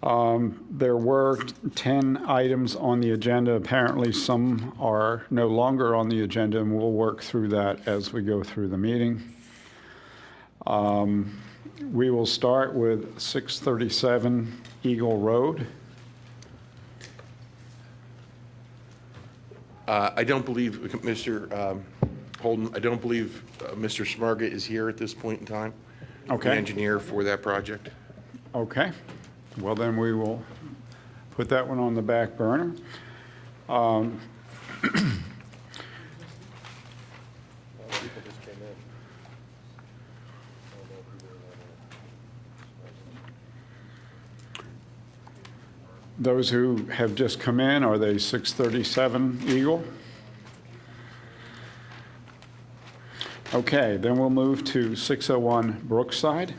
There were 10 items on the agenda. Apparently, some are no longer on the agenda, and we'll work through that as we go through the meeting. We will start with 637 Eagle Road. I don't believe, Mr. Holden, I don't believe Mr. Smarga is here at this point in time. Okay. The engineer for that project. Okay. Well, then we will put that one on the back burner. Those who have just come in, are they 637 Eagle? Okay, then we'll move to 601 Brookside.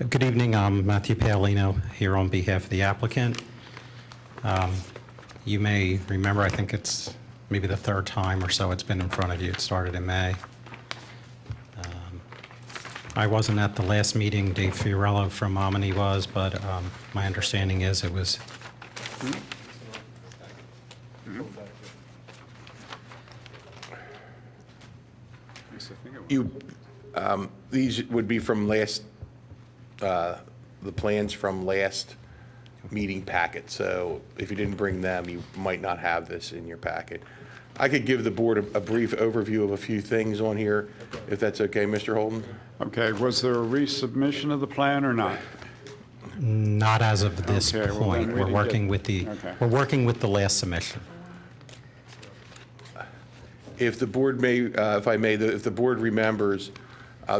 Good evening. I'm Matthew Paolino here on behalf of the applicant. You may remember, I think it's maybe the third time or so it's been in front of you. It started in May. I wasn't at the last meeting. Dave Fiorello from Omni was, but my understanding is it was. These would be from last, the plans from last meeting packet. So if you didn't bring them, you might not have this in your packet. I could give the board a brief overview of a few things on here, if that's okay, Mr. Holden. Okay, was there a resubmission of the plan or not? Not as of this Okay, well, point. then we We're did working get- with the okay. we're working with the last submission. If the board may, if I may, if the board remembers,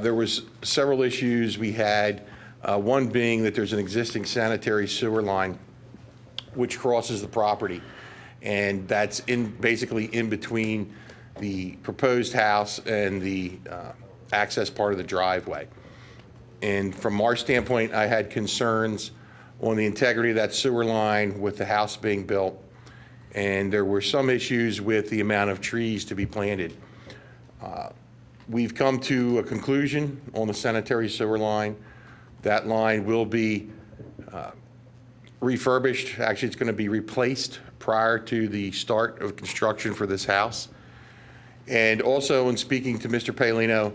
there was several issues we had, one being that there's an existing sanitary sewer line which crosses the property, and that's basically in between the proposed house and the access part of the driveway. And from our standpoint, I had concerns on the integrity of that sewer line with the house being built, and there were some issues with the amount of trees to be planted. We've come to a conclusion on the sanitary sewer line. That line will be refurbished. Actually, it's going to be replaced prior to the start of construction for this house. And also, in speaking to Mr. Paolino,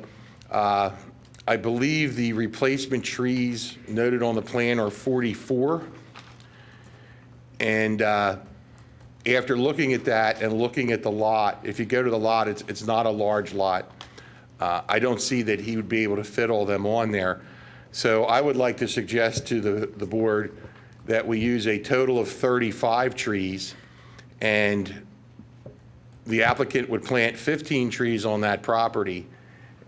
I believe the replacement trees noted on the plan are 44. And after looking at that and looking at the lot, if you go to the lot, it's not a large lot. I don't see that he would be able to fit all them on there. So I would like to suggest to the board that we use a total of 35 trees, and the applicant would plant 15 trees on that property,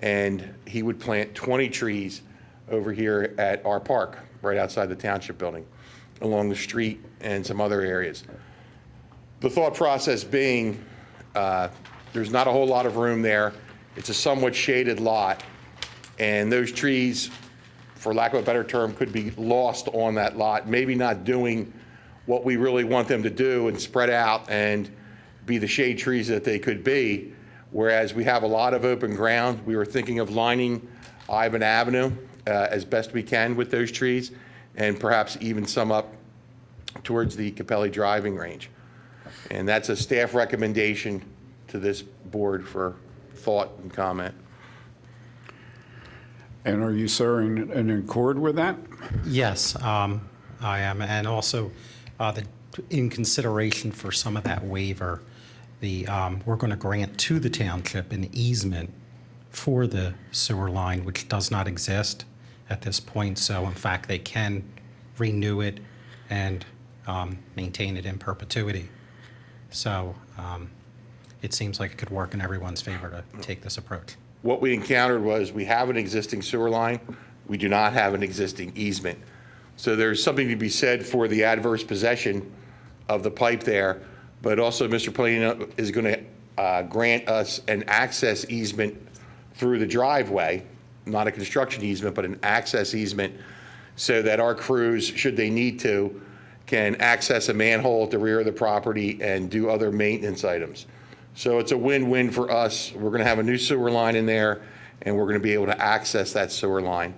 and he would plant 20 trees over here at our park, right outside the Township building, along the street and some other areas. The thought process being, there's not a whole lot of room there. It's a somewhat shaded lot, and those trees, for lack of a better term, could be lost on that lot, maybe not doing what we really want them to do and spread out and be the shade trees that they could be, whereas we have a lot of open ground. We were thinking of lining Ivan Avenue as best we can with those trees, and perhaps even some up towards the Capelli driving range. And that's a staff recommendation to this board for thought and comment. And are you, sir, in accord with that? Yes, I am, and also in consideration for some of that waiver, we're going to grant to the township an easement for the sewer line, which does not exist at this point. So, in fact, they can renew it and maintain it in perpetuity. So, it seems like it could work in everyone's favor to take this approach. What we encountered was we have an existing sewer line. We do not have an existing easement. So there's something to be said for the adverse possession of the pipe there, but also Mr. Paolino is going to grant us an access easement through the driveway not a construction easement, but an access easement, so that our crews, should they need to, can access a manhole at the rear of the property and do other maintenance items. So it's a win-win for us. We're going to have a new sewer line in there, and we're going to be able to access that sewer line.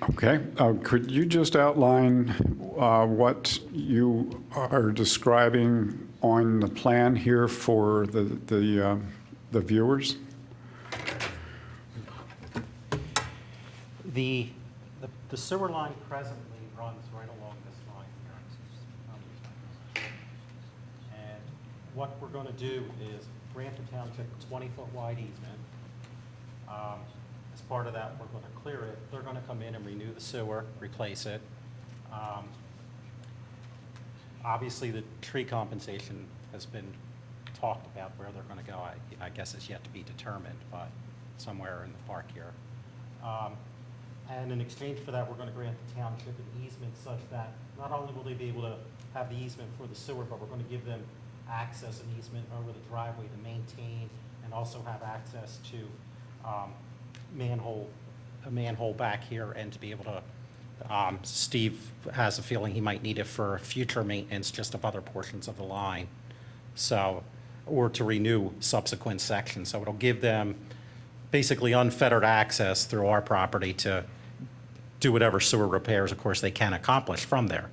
Okay, could you just outline what you are describing on the plan here for the viewers? The sewer line presently runs right along this line here. And what we're going to do is grant the township a 20-foot wide easement. As part of that, we're going to clear it. They're going to come in and renew the sewer, replace it. Obviously, the tree compensation has been talked about where they're going to go. I guess it's yet to be determined, but somewhere in the park here. And in exchange for that, we're going to grant the township an easement such that not only will they be able to have the easement for the sewer, but we're going to give them access and easement over the driveway to maintain and also have access to a manhole back here, and to be able to, Steve has a feeling he might need it for future maintenance just of other portions of the line. So, or to renew subsequent sections. So it'll give them basically unfettered access through our property to do whatever sewer repairs, of course, they can accomplish from there.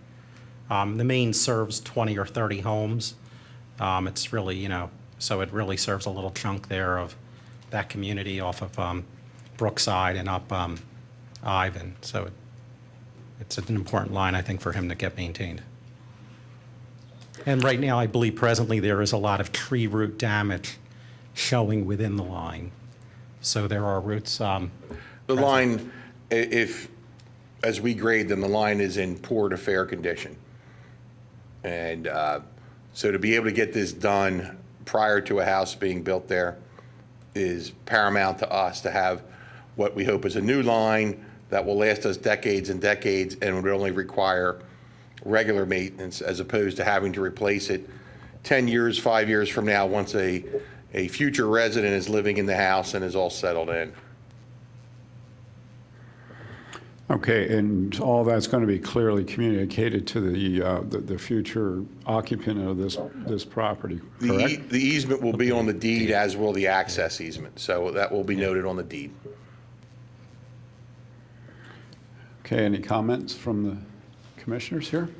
The main serves 20 or 30 homes. It's really, you know, so it really serves a little chunk there of that community off of Brookside and up Ivan. So it's an important line, I think, for him to get maintained. And right now, I believe presently there is a lot of tree root damage showing within the line. So there are roots. The line, as we grade them, the line is in poor to fair condition. And so to be able to get this done prior to a house being built there is paramount to us, to have what we hope is a new line that will last us decades and decades and would only require regular maintenance, as opposed to having to replace it 10 years, 5 years from now, once a future resident is living in the house and is all settled in. Okay, and all that's going to be clearly communicated to the future occupant of this property, correct? The easement will be on the deed, as will the access easement, so that will be noted on the deed. Okay, any comments from the commissioners here?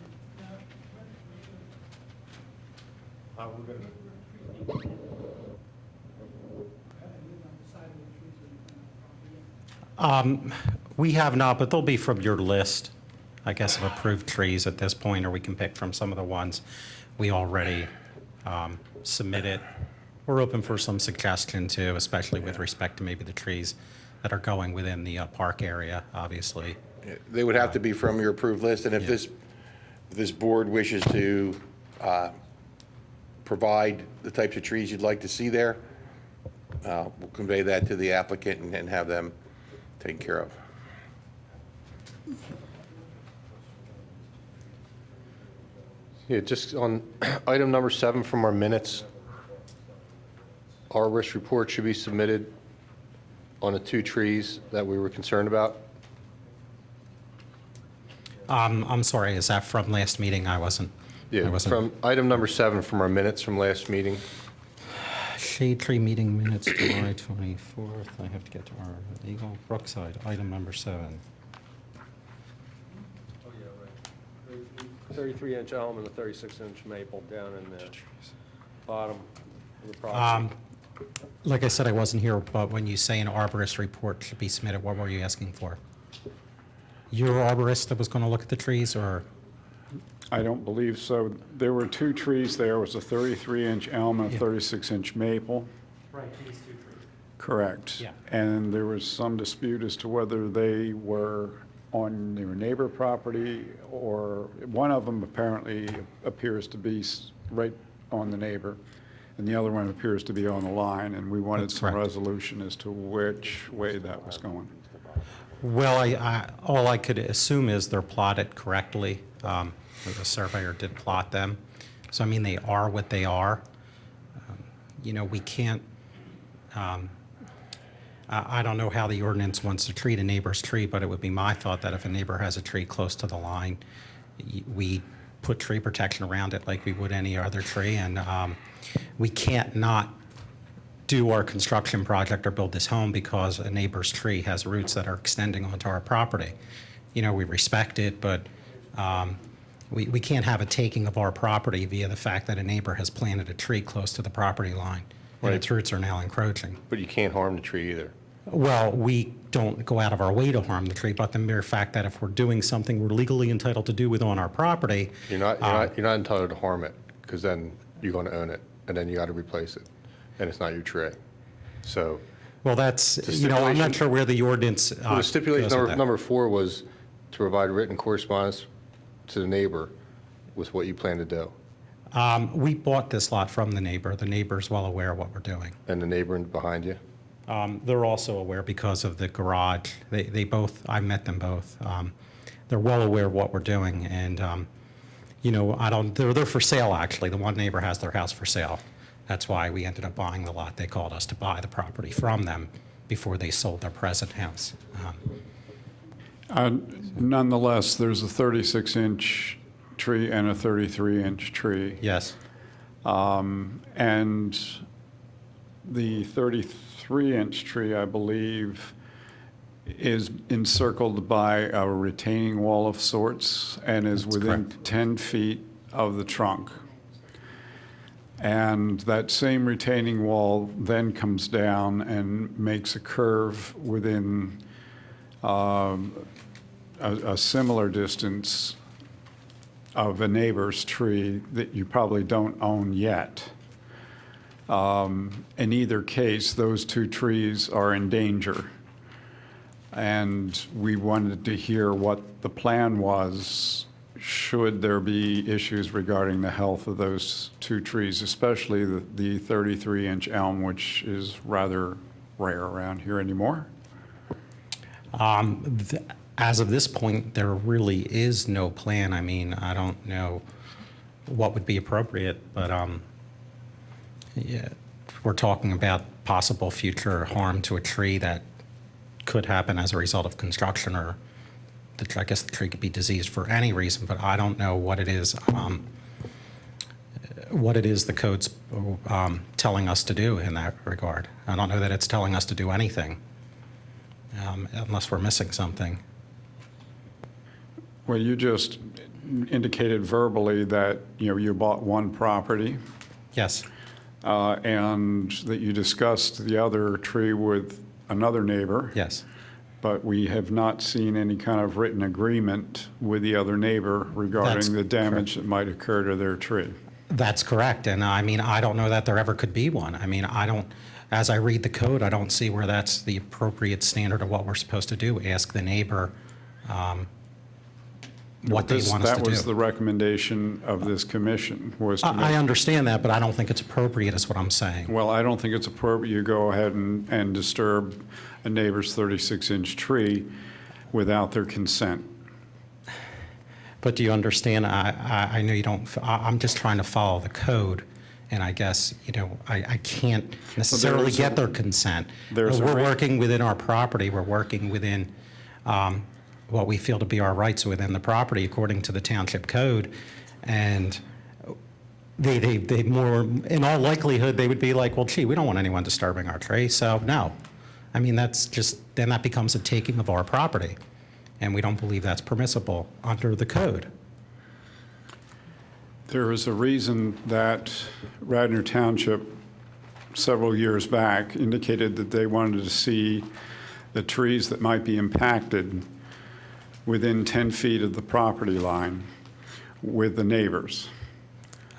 We have not, but they'll be from your list, I guess, of approved trees at this point, or we can pick from some of the ones we already submitted. We're open for some suggestion too, especially with respect to maybe the trees that are going within the park area, obviously. They would have to be from your approved list, and if this board wishes to provide the types of trees you'd like to see there, we'll convey that to the applicant and have them taken care of. Yeah, just on item number 7 from our minutes, our risk report should be submitted on the 2 trees that we were concerned about. I'm sorry, is that from last meeting? I wasn't. From item number 7 from our minutes from last meeting. Shade tree meeting minutes, July 24th. I have to get to our legal. Brookside, item number 7. 33-inch elm and a 36-inch maple down in the bottom of the property. Like I said, I wasn't here, but when you say an arborist report should be submitted, what were you asking for? Your arborist that was going to look at the trees, or? I don't believe so. There were 2 trees there. It was a 33-inch elm and a 36-inch maple. Right, these 2 trees. Correct. Yeah. And there was some dispute as to whether they were on their neighbor property, or one of them apparently appears to be right on the neighbor, and the other one appears to be on the line, and we wanted That's some correct. resolution as to which way that was going. Well, all I could assume is they're plotted correctly. The surveyor did plot them. So, I mean, they are what they are. You know, we can't I don't know how the ordinance wants to treat a neighbor's tree, but it would be my thought that if a neighbor has a tree close to the line, we put tree protection around it like we would any other tree, and we can't not do our construction project or build this home because a neighbor's tree has roots that are extending onto our property. You know, we respect it, but we can't have a taking of our property via the fact that a neighbor has planted a tree close to the property line, and Right. its roots are now encroaching. But you can't harm the tree either. Well, we don't go out of our way to harm the tree, but the mere fact that if we're doing something we're legally entitled to do with on our property, You're not entitled to harm it, because then you're going to own it, and then you got to replace it, and it's not your tree. So, well, that's, The you know, I'm not stipulation- sure where the ordinance well, the stipulation goes with that. number 4 was to provide written correspondence to the neighbor with what you plan to do, We bought this lot from the neighbor. The neighbor's well aware of what we're doing. and the neighbor behind you. They're also aware because of the garage. They both, I met them both. They're well aware of what we're doing, and, you know, they're for sale, actually. The one neighbor has their house for sale. That's why we ended up buying the lot. They called us to buy the property from them before they sold their present house. Nonetheless, there's a 36-inch tree and a 33-inch tree. Yes, And the 33-inch tree, I believe, is encircled by a retaining wall of sorts and is That's within correct. 10 feet of the trunk. And that same retaining wall then comes down and makes a curve within a similar distance of a neighbor's tree that you probably don't own yet. In either case, those two trees are in danger. And we wanted to hear what the plan was, should there be issues regarding the health of those two trees, especially the 33-inch elm, which is rather rare around here anymore. As of this point, there really is no plan. I mean, I don't know what would be appropriate, but yeah, we're talking about possible future harm to a tree that could happen as a result of construction, or I guess the tree could be diseased for any reason, but I don't know what it is the code's telling us to do in that regard. I don't know that it's telling us to do anything, unless we're missing something. Well, you just indicated verbally that, you know, you bought one property Yes. and that you discussed the other tree with another neighbor. Yes. But we have not seen any kind of written agreement with the other neighbor That's regarding the damage that might occur to their tree. That's correct. And I mean, I don't know that there ever could be one. I mean, as I read the code, I don't see where that's the appropriate standard of what we're supposed to do. Ask the neighbor what they want us to do. That was the recommendation of this commission, was to I make, understand that, but I don't think it's appropriate, is what I'm saying. well, I don't think it's appropriate you go ahead and disturb a neighbor's 36-inch tree without their consent. But do you understand? I know you don't. I'm just trying to follow the code, and I guess, you know, I can't necessarily there's get a- their consent. there's a We're re- working working within our property. We're working within what we feel to be our rights within the property according to the township code, and they more, in all likelihood, they would be like, well, gee, we don't want anyone disturbing our tree, so no. I mean, that's just, then that becomes a taking of our property, and we don't believe that's permissible under the code. There is a reason that Radnor Township, several years back, indicated that they wanted to see the trees that might be impacted within 10 feet of the property line with the neighbors.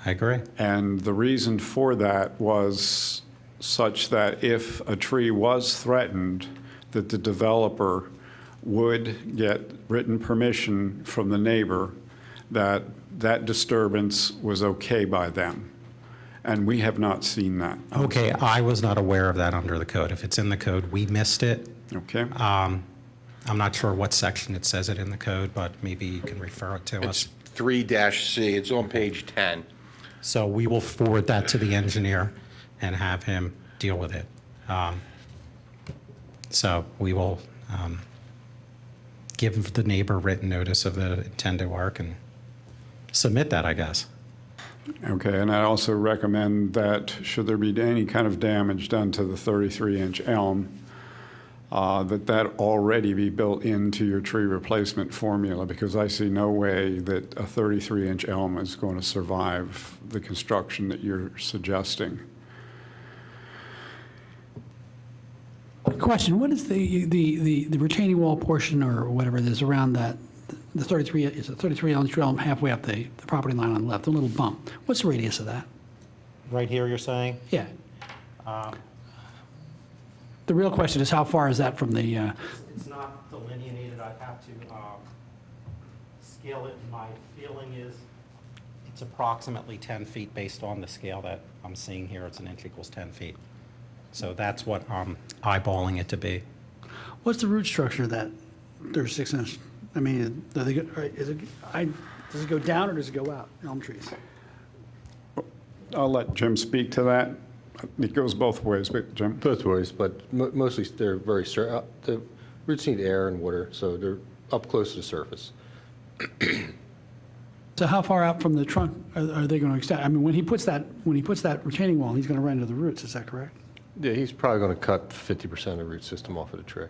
I agree. And the reason for that was such that if a tree was threatened, that the developer would get written permission from the neighbor that that disturbance was okay by them. And we have not seen that. Okay, I was not aware of that under the code. If it's in the code, we missed it. Okay? I'm not sure what section it says it in the code, but maybe you can refer it to It's us. 3-C, it's on page 10. So we will forward that to the engineer and have him deal with it. So we will give the neighbor written notice of the intent to work and submit that, I guess. Okay, and I also recommend that should there be any kind of damage done to the 33-inch elm, that already be built into your tree replacement formula, because I see no way that a 33-inch elm is going to survive the construction that you're suggesting. Question, what is the retaining wall portion or whatever it is around that, the 33, is a 33-inch elm halfway up the property line on the left, a little bump? What's the radius of that? Right here, you're saying? Yeah. The real question is how far is that from the, It's not delineated. I'd have to scale it. My feeling is it's approximately 10 feet based on the scale that I'm seeing here. It's an inch equals 10 feet. So that's what I'm eyeballing it to be. what's the root structure of that 36-inch? I mean, does it go down or does it go out, elm trees? I'll let Jim speak to that. It goes both ways, but Jim? Both ways, but mostly they're very, the roots need air and water, so they're up close to the surface. So how far out from the trunk are they going to extend? I mean, when he puts that retaining wall, he's going to run into the roots, is that correct? Yeah, he's probably going to cut 50% of the root system off of the tree.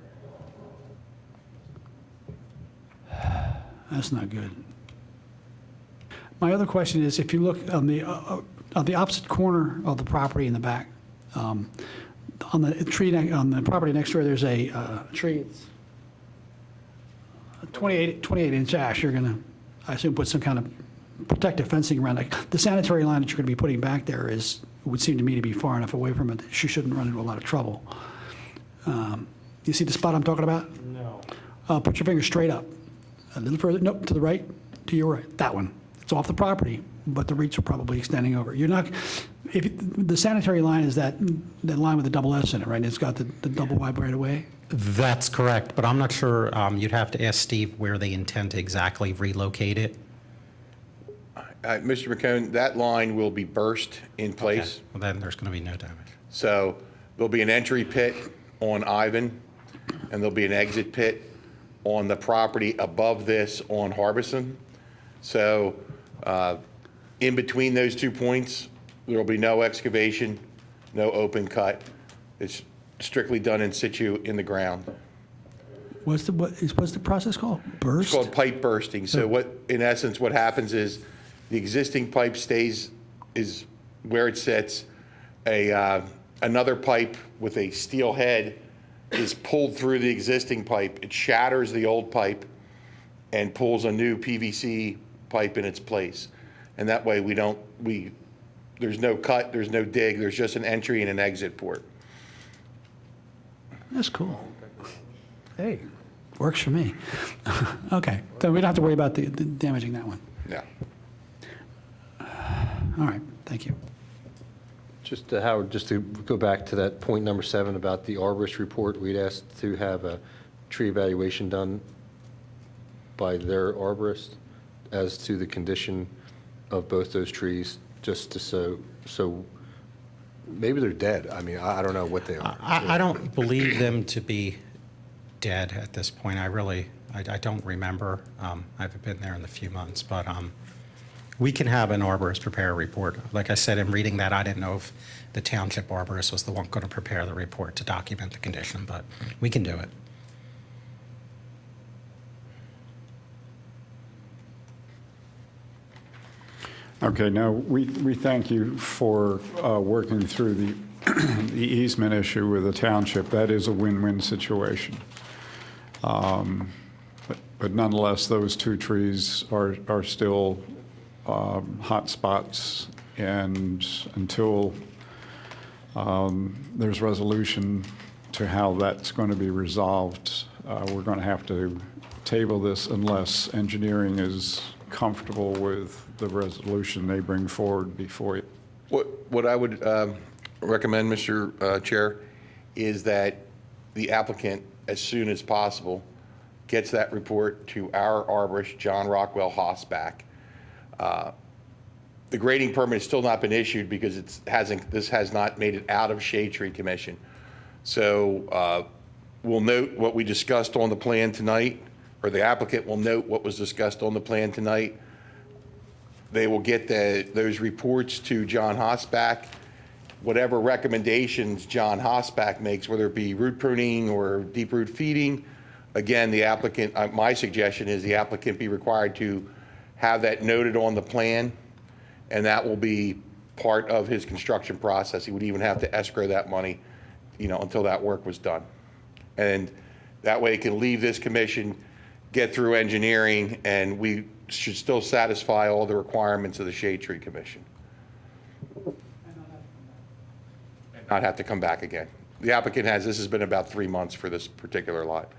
That's not good. My other question is, if you look on the opposite corner of the property in the back, on the property next door, there's a tree. It's a 28-inch ash. You're going to, I assume, put some kind of protective fencing around it. The sanitary line that you're going to be putting back there would seem to me to be far enough away from it that she shouldn't run into a lot of trouble. You see the spot I'm talking about? No. Put your finger straight up. A little further, nope, to the right, to your right, that one. It's off the property, but the roots are probably extending over. You're not, if the sanitary line is that line with the double S in it, right? It's got the double wide right away. That's correct, but I'm not sure, you'd have to ask Steve where they intend to exactly relocate it. Mr. McCone, that line will be burst in place. Okay. Well, then there's going to be no damage. So there'll be an entry pit on Ivan, and there'll be an exit pit on the property above this on Harbison. So in between those 2 points, there'll be no excavation, no open cut. It's strictly done in situ in the ground. What's the process called? It's Burst? called pipe bursting. So in essence, what happens is the existing pipe is where it sits. Another pipe with a steel head is pulled through the existing pipe. It shatters the old pipe and pulls a new PVC pipe in its place. And that way there's no cut, there's no dig, there's just an entry and an exit port. That's cool. Hey, works for me. Okay, so we don't have to worry about the damaging that one. Yeah. All right, thank you. Just Howard, just to go back to that point number 7 about the arborist report, we'd asked to have a tree evaluation done by their arborist as to the condition of both those trees, just to so maybe they're dead. I mean, I don't know what they are. I don't believe them to be dead at this point. I don't remember. I haven't been there in a few months, but we can have an arborist prepare a report. Like I said, in reading that, I didn't know if the township arborist was the one going to prepare the report to document the condition, but we can do it. Okay, now, we thank you for working through the easement issue with the township. That is a win-win situation. But nonetheless, those 2 trees are still hot spots, and until there's resolution to how that's going to be resolved, we're going to have to table this unless engineering is comfortable with the resolution they bring forward before you. What I would recommend, Mr. Chair, is that the applicant, as soon as possible, gets that report to our arborist, John Rockwell Hossback. The grading permit has still not been issued because this has not made it out of Shade Tree Commission. So we'll note what we discussed on the plan tonight, or the applicant will note what was discussed on the plan tonight. They will get those reports to John Hosback. Whatever recommendations John Hosback makes, whether it be root pruning or deep root feeding, again, the applicant, my suggestion is the applicant be required to have that noted on the plan, and that will be part of his construction process. He would even have to escrow that money, until that work was done. And that way it can leave this commission, get through engineering, and we should still satisfy all the requirements of the Shade Tree Commission. And not have to come back again. The applicant this has been about 3 months for this particular lot.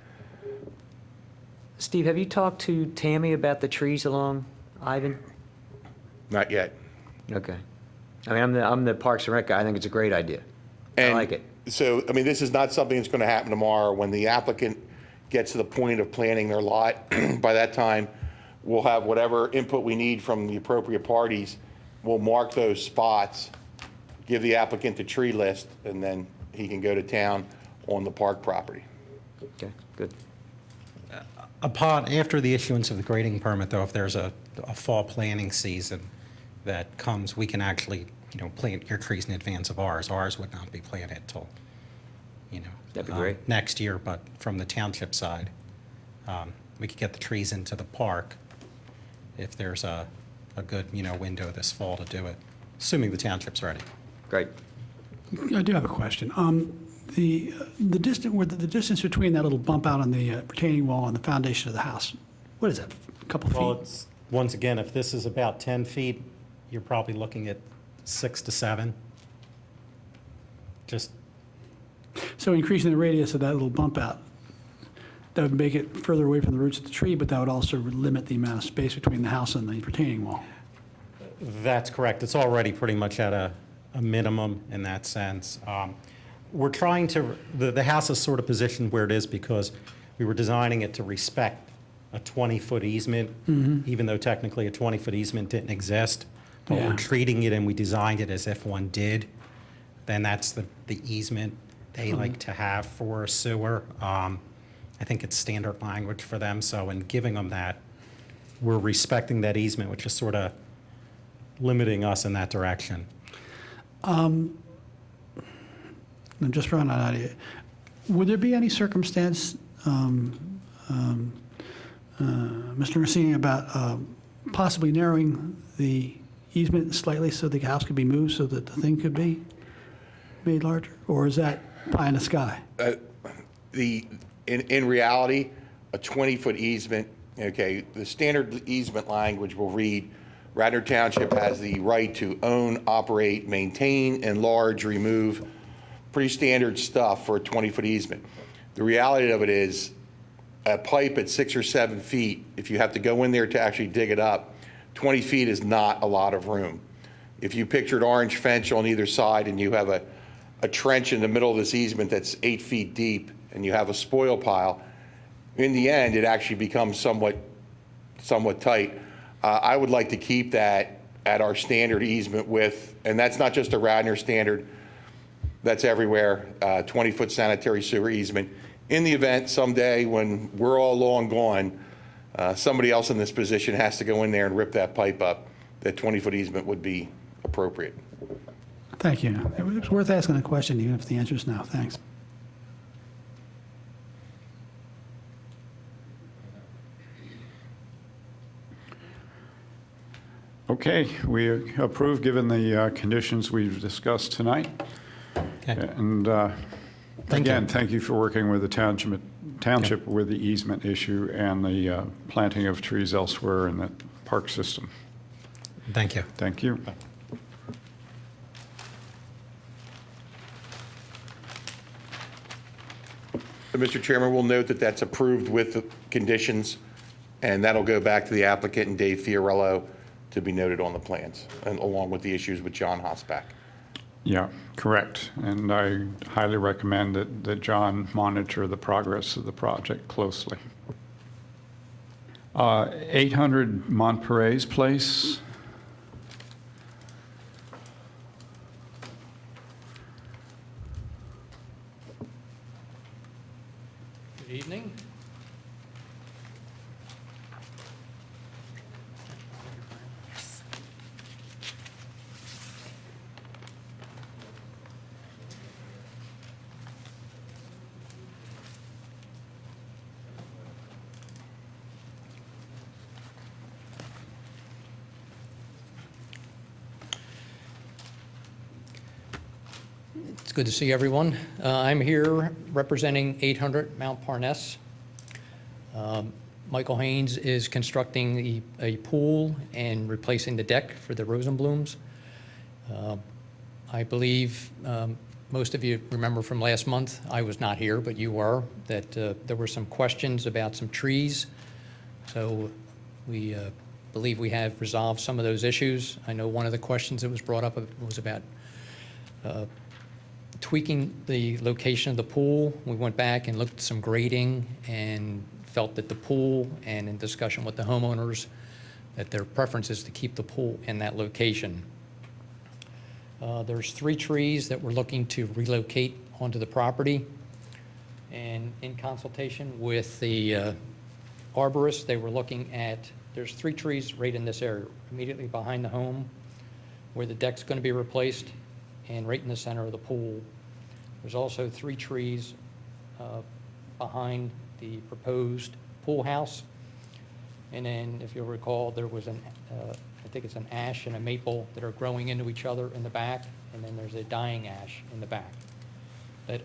Steve, have you talked to Tammy about the trees along Ivan? Not yet. Okay. I mean, I'm the Parks and Rec guy. I think it's a great idea. I like it. So, this is not something that's going to happen tomorrow. When the applicant gets to the point of planning their lot, by that time, we'll have whatever input we need from the appropriate parties. We'll mark those spots, give the applicant the tree list, and then he can go to town on the park property. Okay, good. After the issuance of the grading permit, though, if there's a fall planting season that comes, we can actually, plant your trees in advance of ours. Ours would not be planted till, That'd be great. next year, but from the township side, we could get the trees into the park if there's a good, window this fall to do it, assuming the township's ready. Great. I do have a question. The distance between that little bump out on the retaining wall and the foundation of the house, what is that, a couple Well, feet? it's, once again, if this is about 10 feet, you're probably looking at 6 to 7. Just, So increasing the radius of that little bump out, that would make it further away from the roots of the tree, but that would also limit the amount of space between the house and the retaining wall. that's correct. It's already pretty much at a minimum in that sense. We're trying to, the house is sort of positioned where it is because we were designing it to respect a 20-foot easement, even though technically a 20-foot easement didn't exist. But Yeah. we're treating it and we designed it as if one did. Then that's the easement they like to have for a sewer. I think it's standard language for them, so in giving them that, we're respecting that easement, which is sort of limiting us in that direction. I'm just throwing that out here. Would there be any circumstance, Mr. Orsini, about possibly narrowing the easement slightly so the house could be moved so that the thing could be made larger? Or is that pie in the sky? In reality, a 20-foot easement, okay, the standard easement language will read, Radnor Township has the right to own, operate, maintain, enlarge, remove, pretty standard stuff for a 20-foot easement. The reality of it is, a pipe at 6 or 7 feet, if you have to go in there to actually dig it up, 20 feet is not a lot of room. If you pictured orange fence on either side and you have a trench in the middle of this easement that's 8 feet deep and you have a spoil pile, in the end, it actually becomes somewhat tight. I would like to keep that at our standard easement width, and that's not just a Radnor standard, that's everywhere, 20-foot sanitary sewer easement. In the event someday when we're all long gone, somebody else in this position has to go in there and rip that pipe up, that 20-foot easement would be appropriate. Thank you. It was worth asking the question, even if the answer is no. Thanks. Okay, we approve, given the conditions we've discussed tonight. Okay. And Thank you. again, thank you for working with the township with the easement issue and the planting of trees elsewhere in the park system. Thank you. Thank you. So, Mr. Chairman, we'll note that that's approved with the conditions, and that'll go back to the applicant and Dave Fiorello to be noted on the plans, and along with the issues with John Hosback. Yeah, correct. And I highly recommend that John monitor the progress of the project closely. 800 Montparnasse Place. Good evening. It's good to see everyone. I'm here representing 800 Montparnasse. Michael Haynes is constructing a pool and replacing the deck for the Rosenblums. I believe most of you remember from last month, I was not here, but you were, that there were some questions about some trees. So we believe we have resolved some of those issues. I know one of the questions that was brought up was about tweaking the location of the pool. We went back and looked at some grading and felt that the pool, and in discussion with the homeowners, that their preference is to keep the pool in that location. There's 3 trees that we're looking to relocate onto the property. And in consultation with the arborist, they were looking at, there's 3 trees right in this area, immediately behind the home, where the deck's going to be replaced, and right in the center of the pool. There's also 3 trees behind the proposed pool house. And then, if you'll recall, there was I think it's an ash and a maple that are growing into each other in the back, and then there's a dying ash in the back. But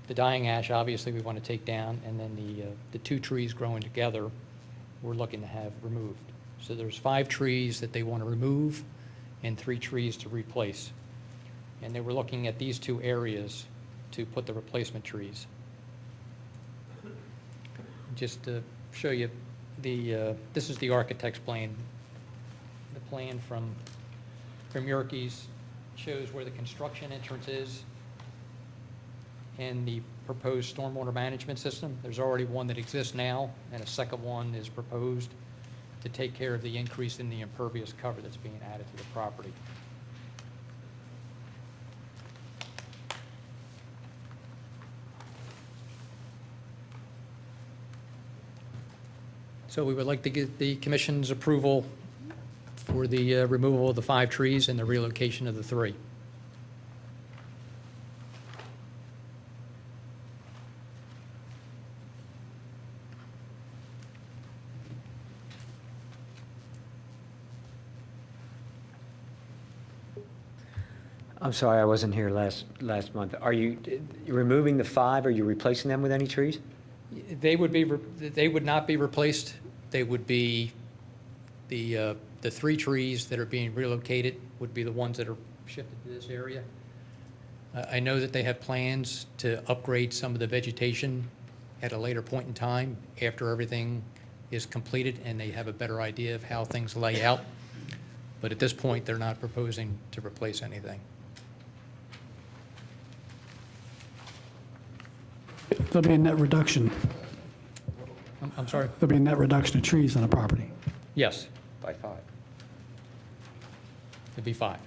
the dying ash, obviously, we want to take down, and then the 2 trees growing together, we're looking to have removed. So there's 5 trees that they want to remove and 3 trees to replace. And they were looking at these 2 areas to put the replacement trees. Just to show you, this is the architect's plan. The plan from Yerkes shows where the construction entrance is and the proposed stormwater management system. There's already one that exists now, and a second one is proposed to take care of the increase in the impervious cover that's being added to the property. So we would like to get the commission's approval for the removal of the 5 trees and the relocation of the 3. I'm sorry, I wasn't here last month. Are you removing the 5? Are you replacing them with any trees? They would not be replaced. They would be, the 3 trees that are being relocated would be the ones that are shifted to this area. I know that they have plans to upgrade some of the vegetation at a later point in time after everything is completed and they have a better idea of how things lay out. But at this point, they're not proposing to replace anything. There'll be a net reduction. I'm sorry? There'll be a net reduction of trees on the property. Yes, By 5. it'd be 5.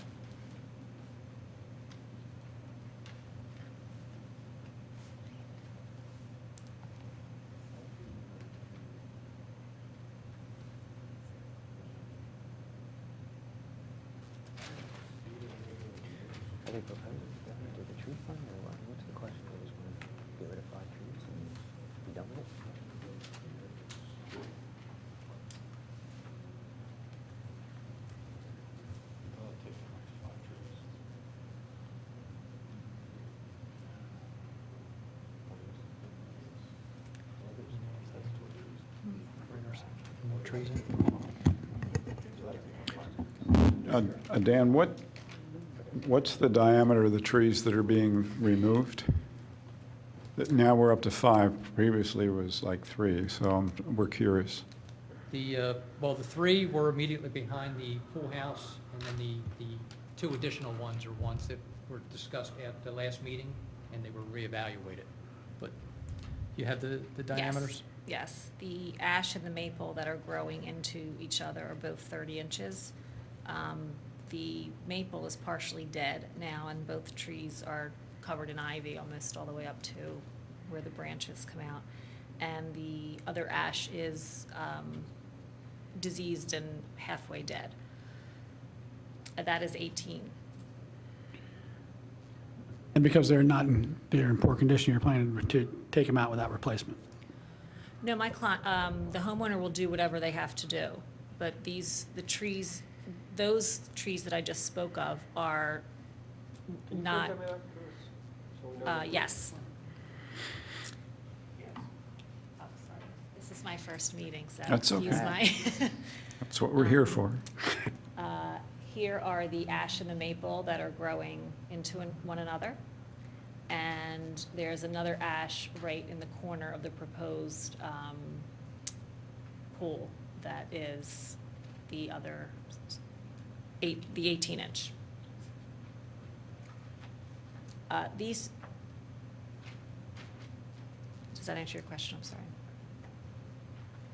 Are they proposing to do the tree fund, or what? What's the question? They just want to get rid of 5 trees and be done with it? More trees in? Dan, what's the diameter of the trees that are being removed? Now we're up to 5. Previously it was like 3, so we're curious. Well, the 3 were immediately behind the pool house, and then the 2 additional ones are ones that were discussed at the last meeting, and they were reevaluated. But you have the diameters? Yes, the ash and the maple that are growing into each other are both 30 inches. The maple is partially dead now, and both trees are covered in ivy almost all the way up to where the branches come out. And the other ash is diseased and halfway dead. That is 18. And because they're in poor condition, you're planning to take them out without replacement? No, my client, the homeowner will do whatever they have to do, but those trees that I just spoke of are not, yes. Oh, sorry. This is my first meeting, so. That's excuse okay. my- That's what we're here for. Here are the ash and the maple that are growing into one another. And there's another ash right in the corner of the proposed pool that is the other, the 18-inch. These, does that answer your question? I'm sorry.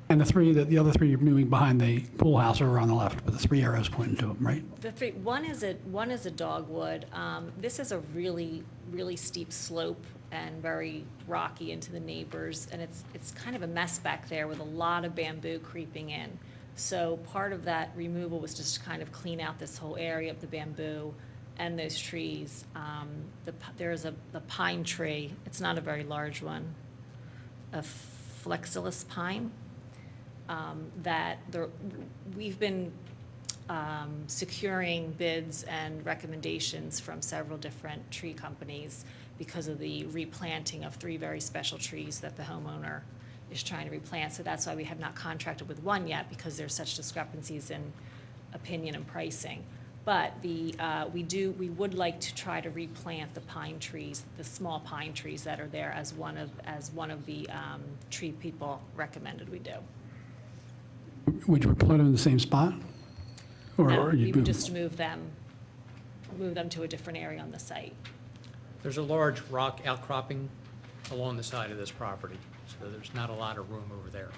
And the other three you're moving behind the pool house are on the left, with the 3 arrows pointing to them, right? One is a dogwood. This is a really, really steep slope and very rocky into the neighbors, and it's kind of a mess back there with a lot of bamboo creeping in. So part of that removal was just to kind of clean out this whole area of the bamboo and those trees. There's a pine tree. It's not a very large one, a flexilus pine. We've been securing bids and recommendations from several different tree companies because of the replanting of 3 very special trees that the homeowner is trying to replant. So that's why we have not contracted with one yet, because there's such discrepancies in opinion and pricing. But we would like to try to replant the pine trees, the small pine trees that are there, as one of the tree people recommended we do. Would you put them in the same spot? Or No, you'd we would move- just move them to a different area on the site. There's a large rock outcropping along the side of this property, so there's not a lot of room over there.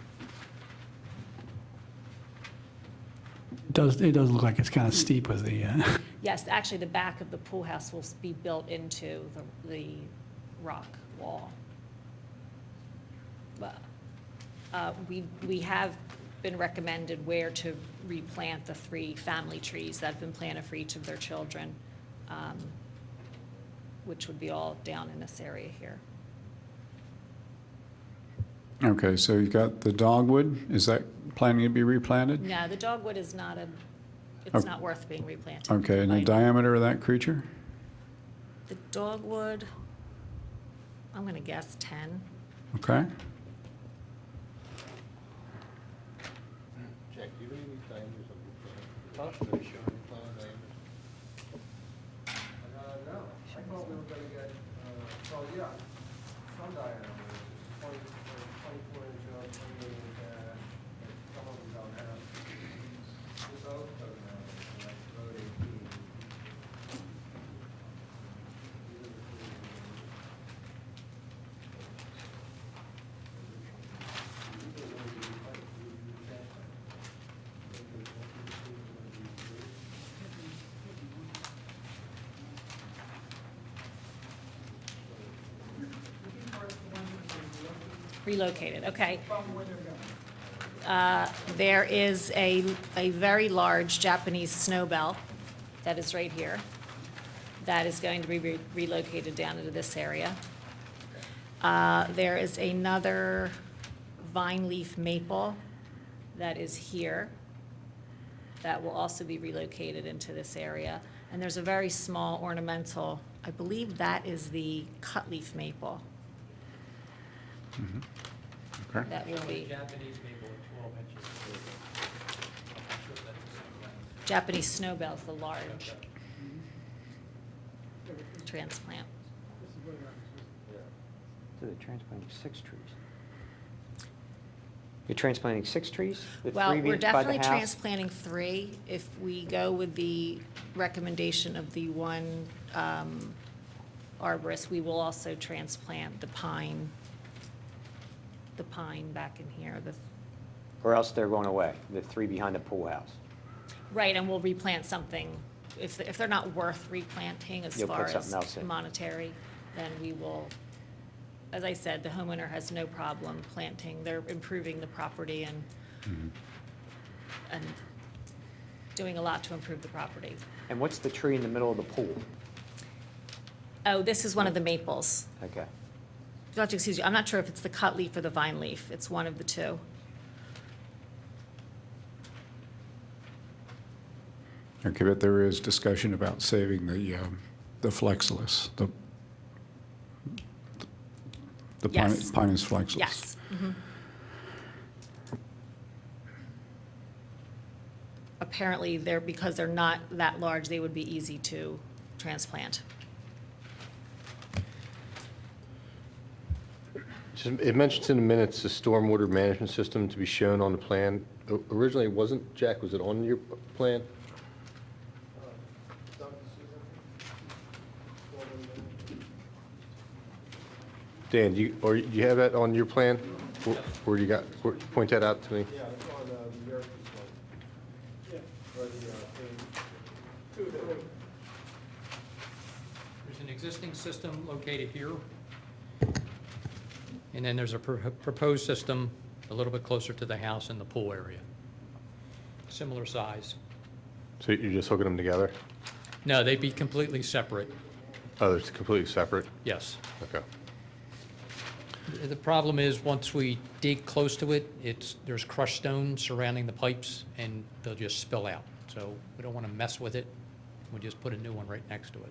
It does look like it's kind of steep with the, Yes, actually, the back of the pool house will be built into the rock wall. But we have been recommended where to replant the 3 family trees that have been planted for each of their children, which would be all down in this area here. Okay, so you've got the dogwood. Is that planning to be replanted? No, the dogwood is not it's Okay. not worth being replanted. Okay, and the Like, diameter of that creature? the dogwood, I'm going to guess 10. Okay. Jack, do you know any diameters of your plan? Can you show your plan diameters? No, I thought we were gonna get, yeah, some diameters, 24 inch, 28 inch, some of them don't have. This oak doesn't have, it, like road 18. These are the 3. Relocated, okay. There is a very large Japanese snowbell that is right here that is going to be relocated down into this area. There is another vine leaf maple that is here that will also be relocated into this area. And there's a very small ornamental, I believe that is the cut leaf maple. Okay. That will be, Japanese maple at 12 inches. Japanese snowbell's the large transplant. So they're transplanting 6 trees. You're transplanting 6 trees? The Well, 3 we're by the definitely house? transplanting 3. If we go with the recommendation of the one arborist, we will also transplant the pine back in here. Or else they're going away, the 3 behind the pool house. Right, and we'll replant something. If they're not worth replanting as You'll put far something as else in. monetary, then we will as I said, the homeowner has no problem planting. They're improving the property and doing a lot to improve the property. And what's the tree in the middle of the pool? Oh, this is one of the maples. Okay. You'll have to excuse me, I'm not sure if it's the cut leaf or the vine leaf. It's one of the two. Okay, but there is discussion about saving the Flexilis, the Yes. Pinus Flexilis. Yes. Apparently, because they're not that large, they would be easy to transplant. It mentions in the minutes the stormwater management system to be shown on the plan. Originally, wasn't, Jack, was it on your plan? Dan, do you have that on your plan? Where you got, point that out to me? Yeah, it's on the American one. Yeah. Or the, page 2. There's an existing system located here. And then there's a proposed system a little bit closer to the house in the pool area. Similar size. So you're just hooking them together? No, they'd be completely separate, Oh, they're completely separate? yes. Okay. The problem is, once we dig close to it, there's crushed stone surrounding the pipes, and they'll just spill out. So we don't want to mess with it. We just put a new one right next to it.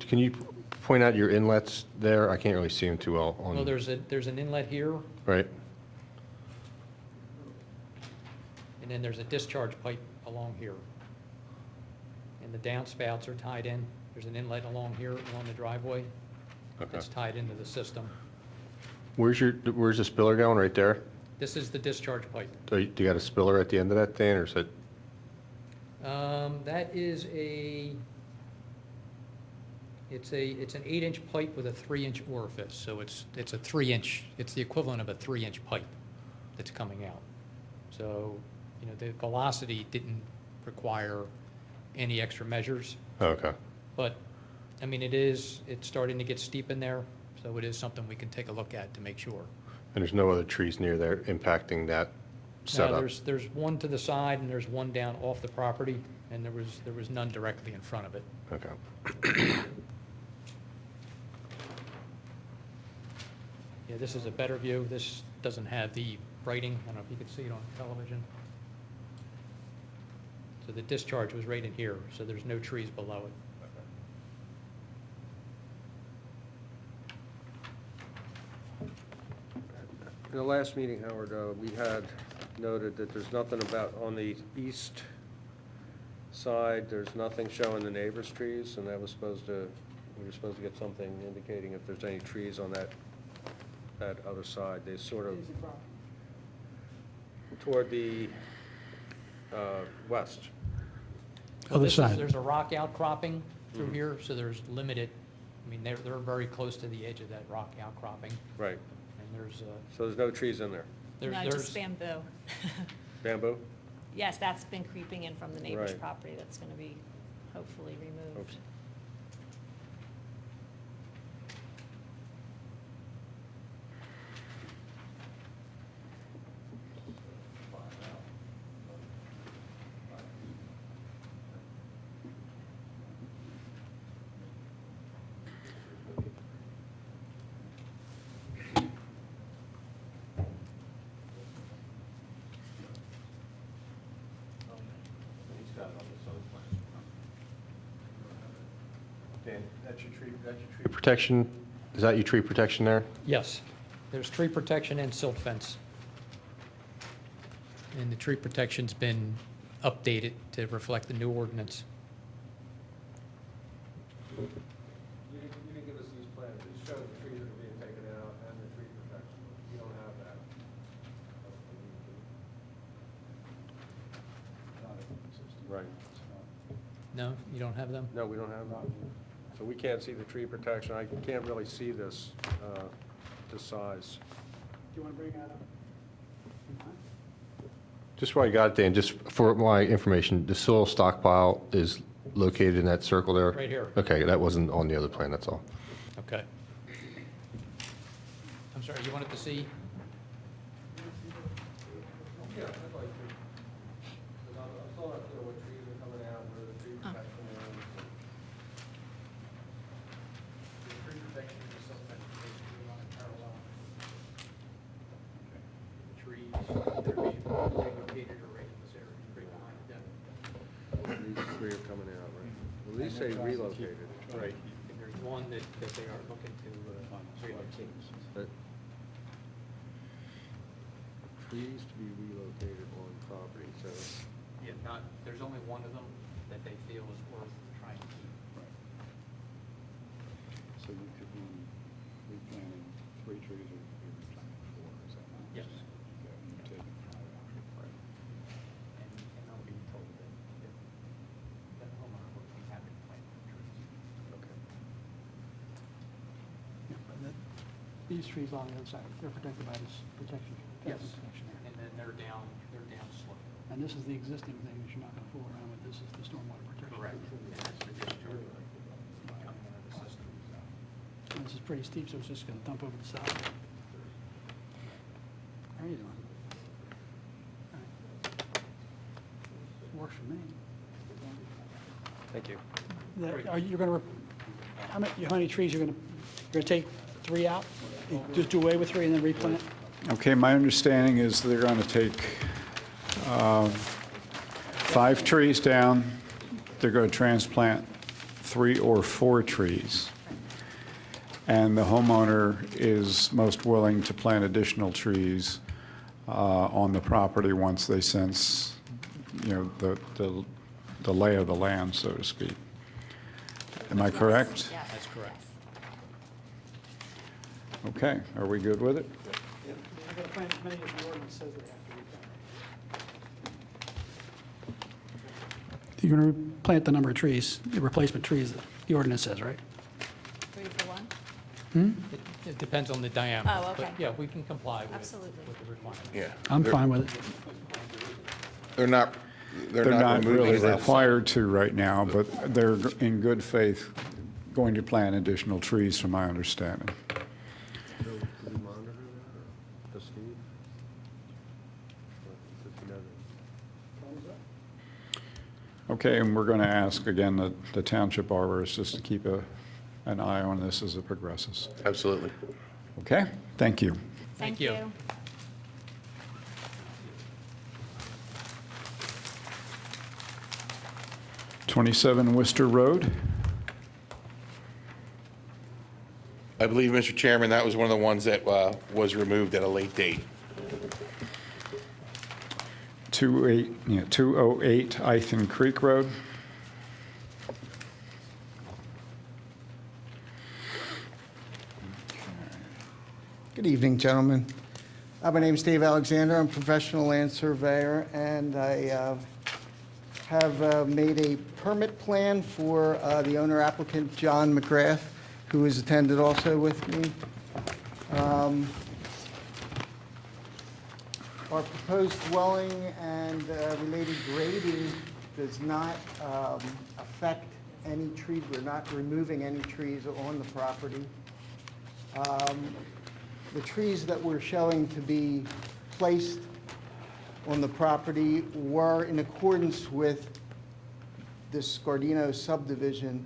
Can you point out your inlets there? I can't really see them too well on. Well, there's an inlet here, Right? and then there's a discharge pipe along here. And the downspouts are tied in. There's an inlet along here, along the driveway. Okay. That's tied into the system. Where's the spiller going? Right there? This is the discharge pipe. Do you got a spiller at the end of that, Dan, or is it? That is it's an 8-inch pipe with a 3-inch orifice, so it's a 3-inch, it's the equivalent of a 3-inch pipe that's coming out. So, the velocity didn't require any extra measures, Oh, okay. but, it's starting to get steep in there, so it is something we can take a look at to make sure. And there's no other trees near there impacting that Now, setup? there's one to the side and there's one down off the property, and there was none directly in front of it. Okay. Yeah, this is a better view. This doesn't have the writing. I don't know if you can see it on television. So the discharge was right in here, so there's no trees below it. In the last meeting, Howard, we had noted that there's nothing about, on the east side, there's nothing showing the neighbor's trees, and that was we were supposed to get something indicating if there's any trees on that other side. They sort of, toward the west. Other This is- side. There's a rock outcropping through here, so there's limited, they're very close to the edge of that rock outcropping, Right. and there's So there's no trees in there? No, just bamboo. Bamboo? Yes, that's been creeping in from the neighbor's Right. property. That's going to be hopefully removed. Oops. Dan, that's your tree protection? Is that your tree protection there? Yes, there's tree protection and silt fence. And the tree protection's been updated to reflect the new ordinance. You didn't give us these plans. It shows the trees that are being taken out and the tree protection. You don't have that. Right. No, you don't have them? No, we don't have that. So we can't see the tree protection. I can't really see this size. Do you want to bring that up? Just while you got it, Dan, just for my information, the soil stockpile is located in that circle there? Right here. Okay, that wasn't on the other plan, that's all. Okay. I'm sorry, you wanted to see? Yeah, I'd like to. Because I'm still not clear what trees are coming out, where the tree protection is. The tree protection is self-vegetation, we want it parallel. The trees, they're being relocated or right in this area, right behind them. These three are coming out, right? Well, these say relocated. Right. And there's one that they are looking to relocate. But trees to be relocated on property, so Yeah, there's only one of them that they feel is worth trying to keep. So you could be replanting 3 trees or you're replanting 4, is that right? Yes. Yeah, and you're taking 5 out. Right. And I'm being told that the homeowner would be happy to plant more trees. Okay. These trees on the other side, they're protected by this protection. Yes, protection area. and then they're down slope. And this is the existing thing that you're not going to fool around with. This is the stormwater protection. Correct. And that's the discharge coming into the system. And this is pretty steep, so it's just going to dump over the side. How are you doing? All right. Works for me. thank you. Are you going to, how many trees you're going to take 3 out? Just do away with 3 and then replant? Okay, my understanding is they're going to take 5 trees down. They're going to transplant 3 or 4 trees. And the homeowner is most willing to plant additional trees on the property once they sense, the lay of the land, so to speak. Am I correct? Yes. That's correct. Okay, are we good with it? They're going to plant as many as the ordinance says they have to replant. You're going to plant the number of trees, the replacement trees that the ordinance says, right? 3 for 1? It depends on the diameter. Oh, okay. But yeah, we can comply with Absolutely. the requirement. Yeah. I'm fine with it. They're not They're not really removing that. required to right now, but they're in good faith going to plant additional trees, from my understanding. So, do we monitor that, or does Steve? Does he know that? Okay, and we're going to ask again the township arborist just to keep an eye on this as it progresses. Absolutely. Okay, thank you. Thank you. 27 Worcester Road. I believe, Mr. Chairman, that was one of the ones that was removed at a late date. 208 Ithan Creek Road. Good evening, gentlemen. My name is Dave Alexander. I'm a professional land surveyor, and I have made a permit plan for the owner applicant, John McGrath, who has attended also with me. Our proposed dwelling and related grading does not affect any trees. We're not removing any trees on the property. The trees that we're showing to be placed on the property were in accordance with this Scardino subdivision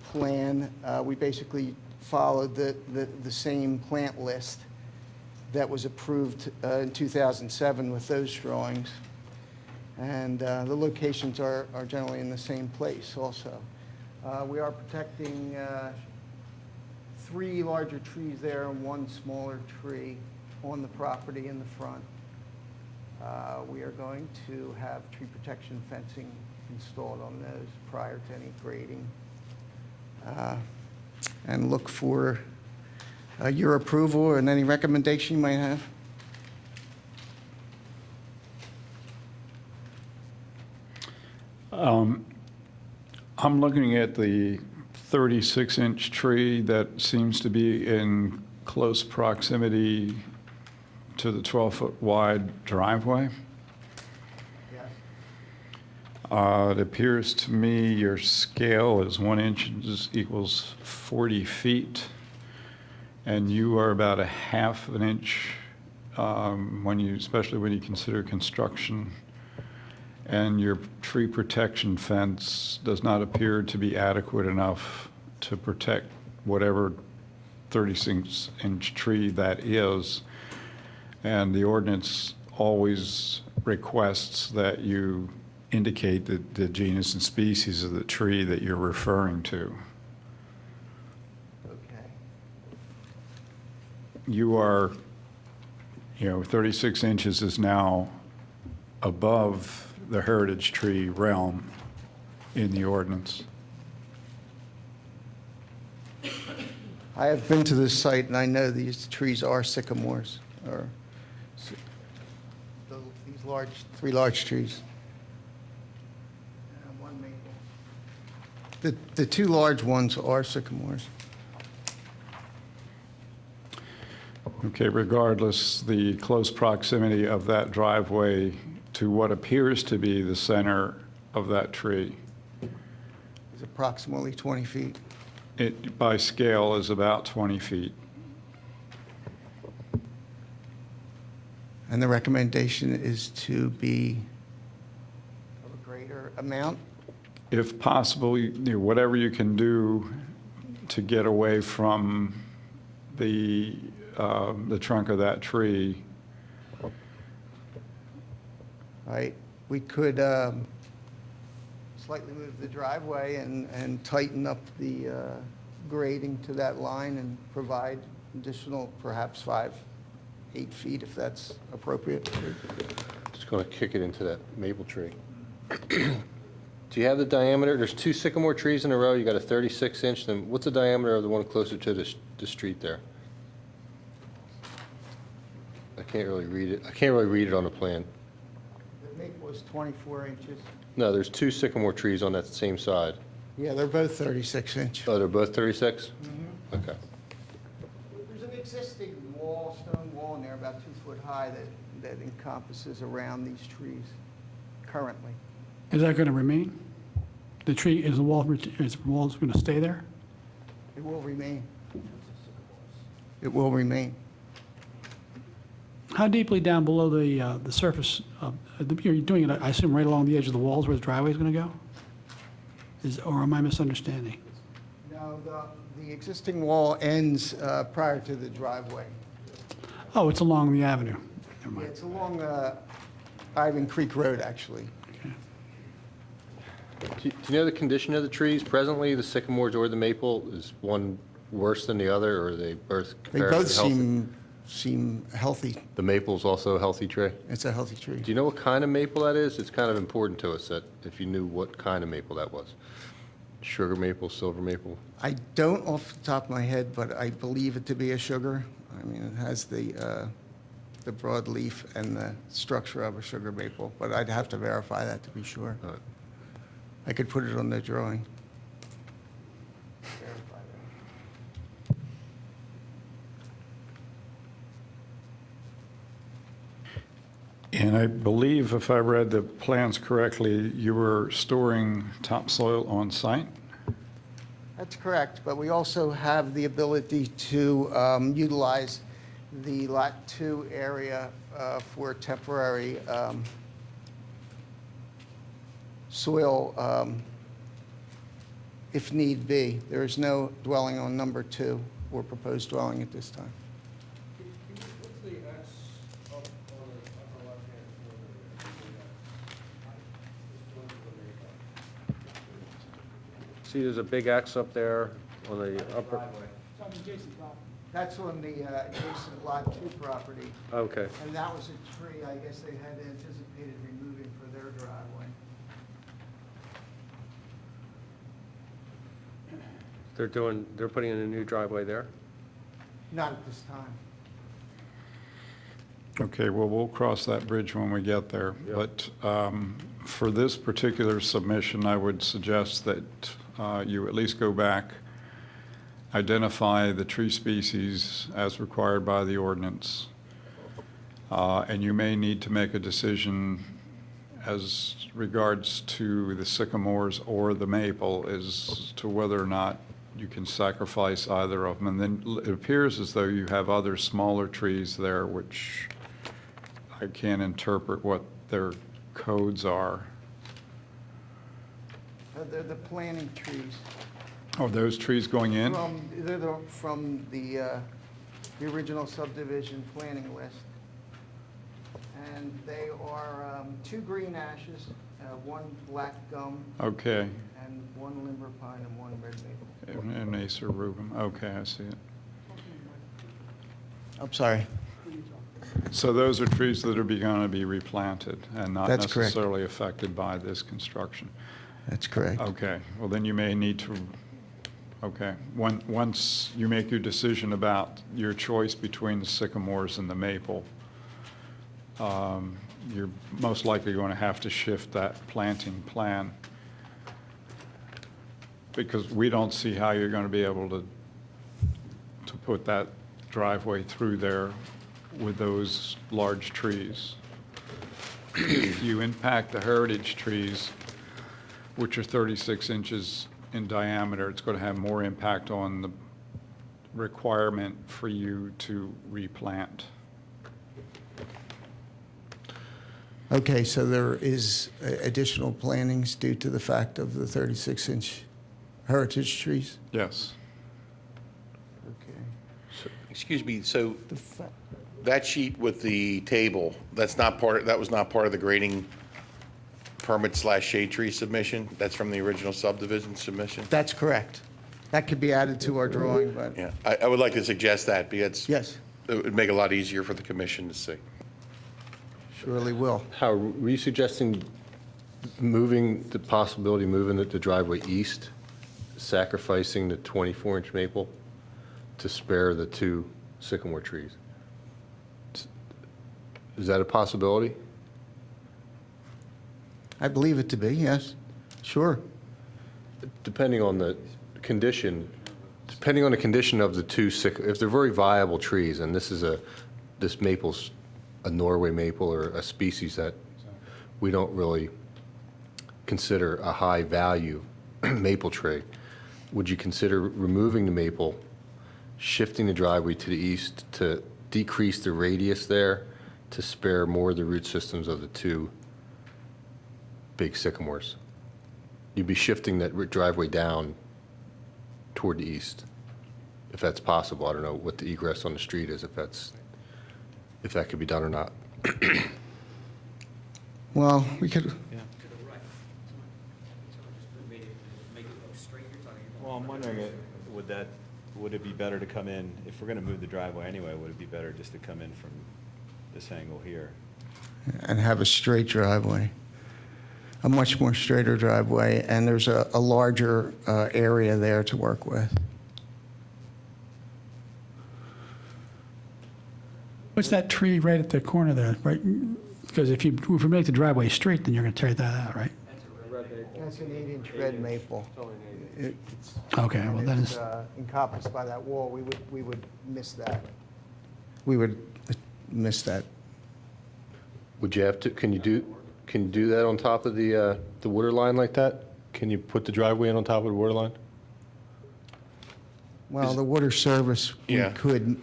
plan. We basically followed the same plant list that was approved in 2007 with those drawings. And the locations are generally in the same place also. We are protecting 3 larger trees there and 1 smaller tree on the property in the front. We are going to have tree protection fencing installed on those prior to any grading. And look for your approval and any recommendation you might have. I'm looking at the 36-inch tree that seems to be in close proximity to the 12-foot wide driveway. Yes. It appears to me your scale is 1 inch equals 40 feet, And you are about a half an inch, especially when you consider construction. And your tree protection fence does not appear to be adequate enough to protect whatever 36-inch tree that is. And the ordinance always requests that you indicate the genus and species of the tree that you're referring to. Okay. You are, 36 inches is now above the heritage tree realm in the ordinance. I have been to this site, and I know these trees are sycamores, or these three large trees. And one maple. The two large ones are sycamores. Okay, regardless, the close proximity of that driveway to what appears to be the center of that tree, It's approximately 20 feet. it, by scale, is about 20 feet. And the recommendation is to be of a greater amount? If possible, whatever you can do to get away from the trunk of that tree. Right, we could slightly move the driveway and tighten up the grading to that line and provide additional, perhaps 8 feet, if that's appropriate. Just going to kick it into that maple tree. Do you have the diameter? There's two sycamore trees in a row. You got a 36-inch. Then what's the diameter of the one closer to the street there? I can't really read it. I can't really read it on the plan. The maple is 24 inches. No, there's two sycamore trees on that same side. Yeah, they're both 36 inch. Oh, they're both 36? Okay. There's an existing wall, stone wall in there, about 2 foot high, that encompasses around these trees currently. Is that going to remain? The tree, is the wall going to stay there? It will remain. It will remain. How deeply down below the surface, you're doing it, I assume, right along the edge of the walls where the driveway is going to go? Or am I misunderstanding? No, the existing wall ends prior to the driveway. Oh, it's along the avenue. Never Yeah, mind. it's along Ivan Creek Road, actually. Okay. Do you know the condition of the trees presently, the sycamores or the maple? Is one worse than the other, or are they both They comparatively both healthy? seem healthy. The maple's also a healthy tree? It's a healthy tree. Do you know what kind of maple that is? It's kind of important to us that if you knew what kind of maple that was. Sugar maple, silver maple? I don't off the top of my head, but I believe it to be a sugar. I mean, it has the broad leaf and the structure of a sugar maple, but I'd have to verify that to be sure. All right. I could put it on the drawing. And I believe, if I read the plans correctly, you were storing topsoil on site? That's correct, but we also have the ability to utilize the Lot 2 area for temporary soil if need be. There is no dwelling on number 2 or proposed dwelling at this time. What's the X up on the upper left-hand corner there? See, there's a big X up there on the upper, That's on the adjacent Lot 2 property, okay. and that was a tree I guess they had anticipated removing for their driveway. They're putting in a new driveway there? Not at this time. Okay, well, we'll cross that bridge when we get there. But for this particular submission, I would suggest that you at least go back, identify the tree species as required by the ordinance, and you may need to make a decision as regards to the sycamores or the maple as to whether or not you can sacrifice either of them. And then it appears as though you have other smaller trees there, which I can't interpret what their codes are. They're the planting trees. Are those trees going in? From the original subdivision planning list. And they are 2 green ashes, 1 black gum, Okay, and 1 limber pine and 1 red maple. and Acer rubrum, okay, I see it. I'm sorry. So those are trees that are going to be replanted and not That's correct. necessarily affected by this construction? That's correct. Okay, well, then you may need to, okay, once you make your decision about your choice between the sycamores and the maple, you're most likely going to have to shift that planting plan, because we don't see how you're going to be able to put that driveway through there with those large trees. If you impact the heritage trees, which are 36 inches in diameter, it's going to have more impact on the requirement for you to replant. Okay, so there is additional plantings due to the fact of the 36-inch heritage trees? Yes. Okay. Excuse me, so that sheet with the table, that was not part of the grading permit / shade tree submission? That's from the original subdivision submission? That's correct. That could be added to our drawing, but Yeah, I would like to suggest that, because yes, it would make it a lot easier for the commission to see. surely will. Howard, were you suggesting moving the driveway east, sacrificing the 24-inch maple to spare the 2 sycamore trees? Is that a possibility? I believe it to be, yes. Sure. Depending on the condition of the 2 if they're very viable trees, and this maple's a Norway maple or a species that we don't really consider a high value maple tree, would you consider removing the maple, shifting the driveway to the east to decrease the radius there to spare more of the root systems of the 2 big sycamores? You'd be shifting that driveway down toward the east, if that's possible. I don't know what the egress on the street is, if that could be done or not. Well, we could, Well, I'm wondering, would it be better to come in, if we're going to move the driveway anyway, would it be better just to come in from this angle here? and have a straight driveway, a much more straighter driveway, and there's a larger area there to work with. What's that tree right at the corner there, right? Because if you make the driveway straight, then you're going to tear that out, right? That's an 8-inch red maple. Okay, well, then It's it's, encompassed by that wall. We would miss that. We would miss that. Would you have to, can you do that on top of the water line like that? Can you put the driveway in on top of the water line? Well, the water service, we Yeah. could,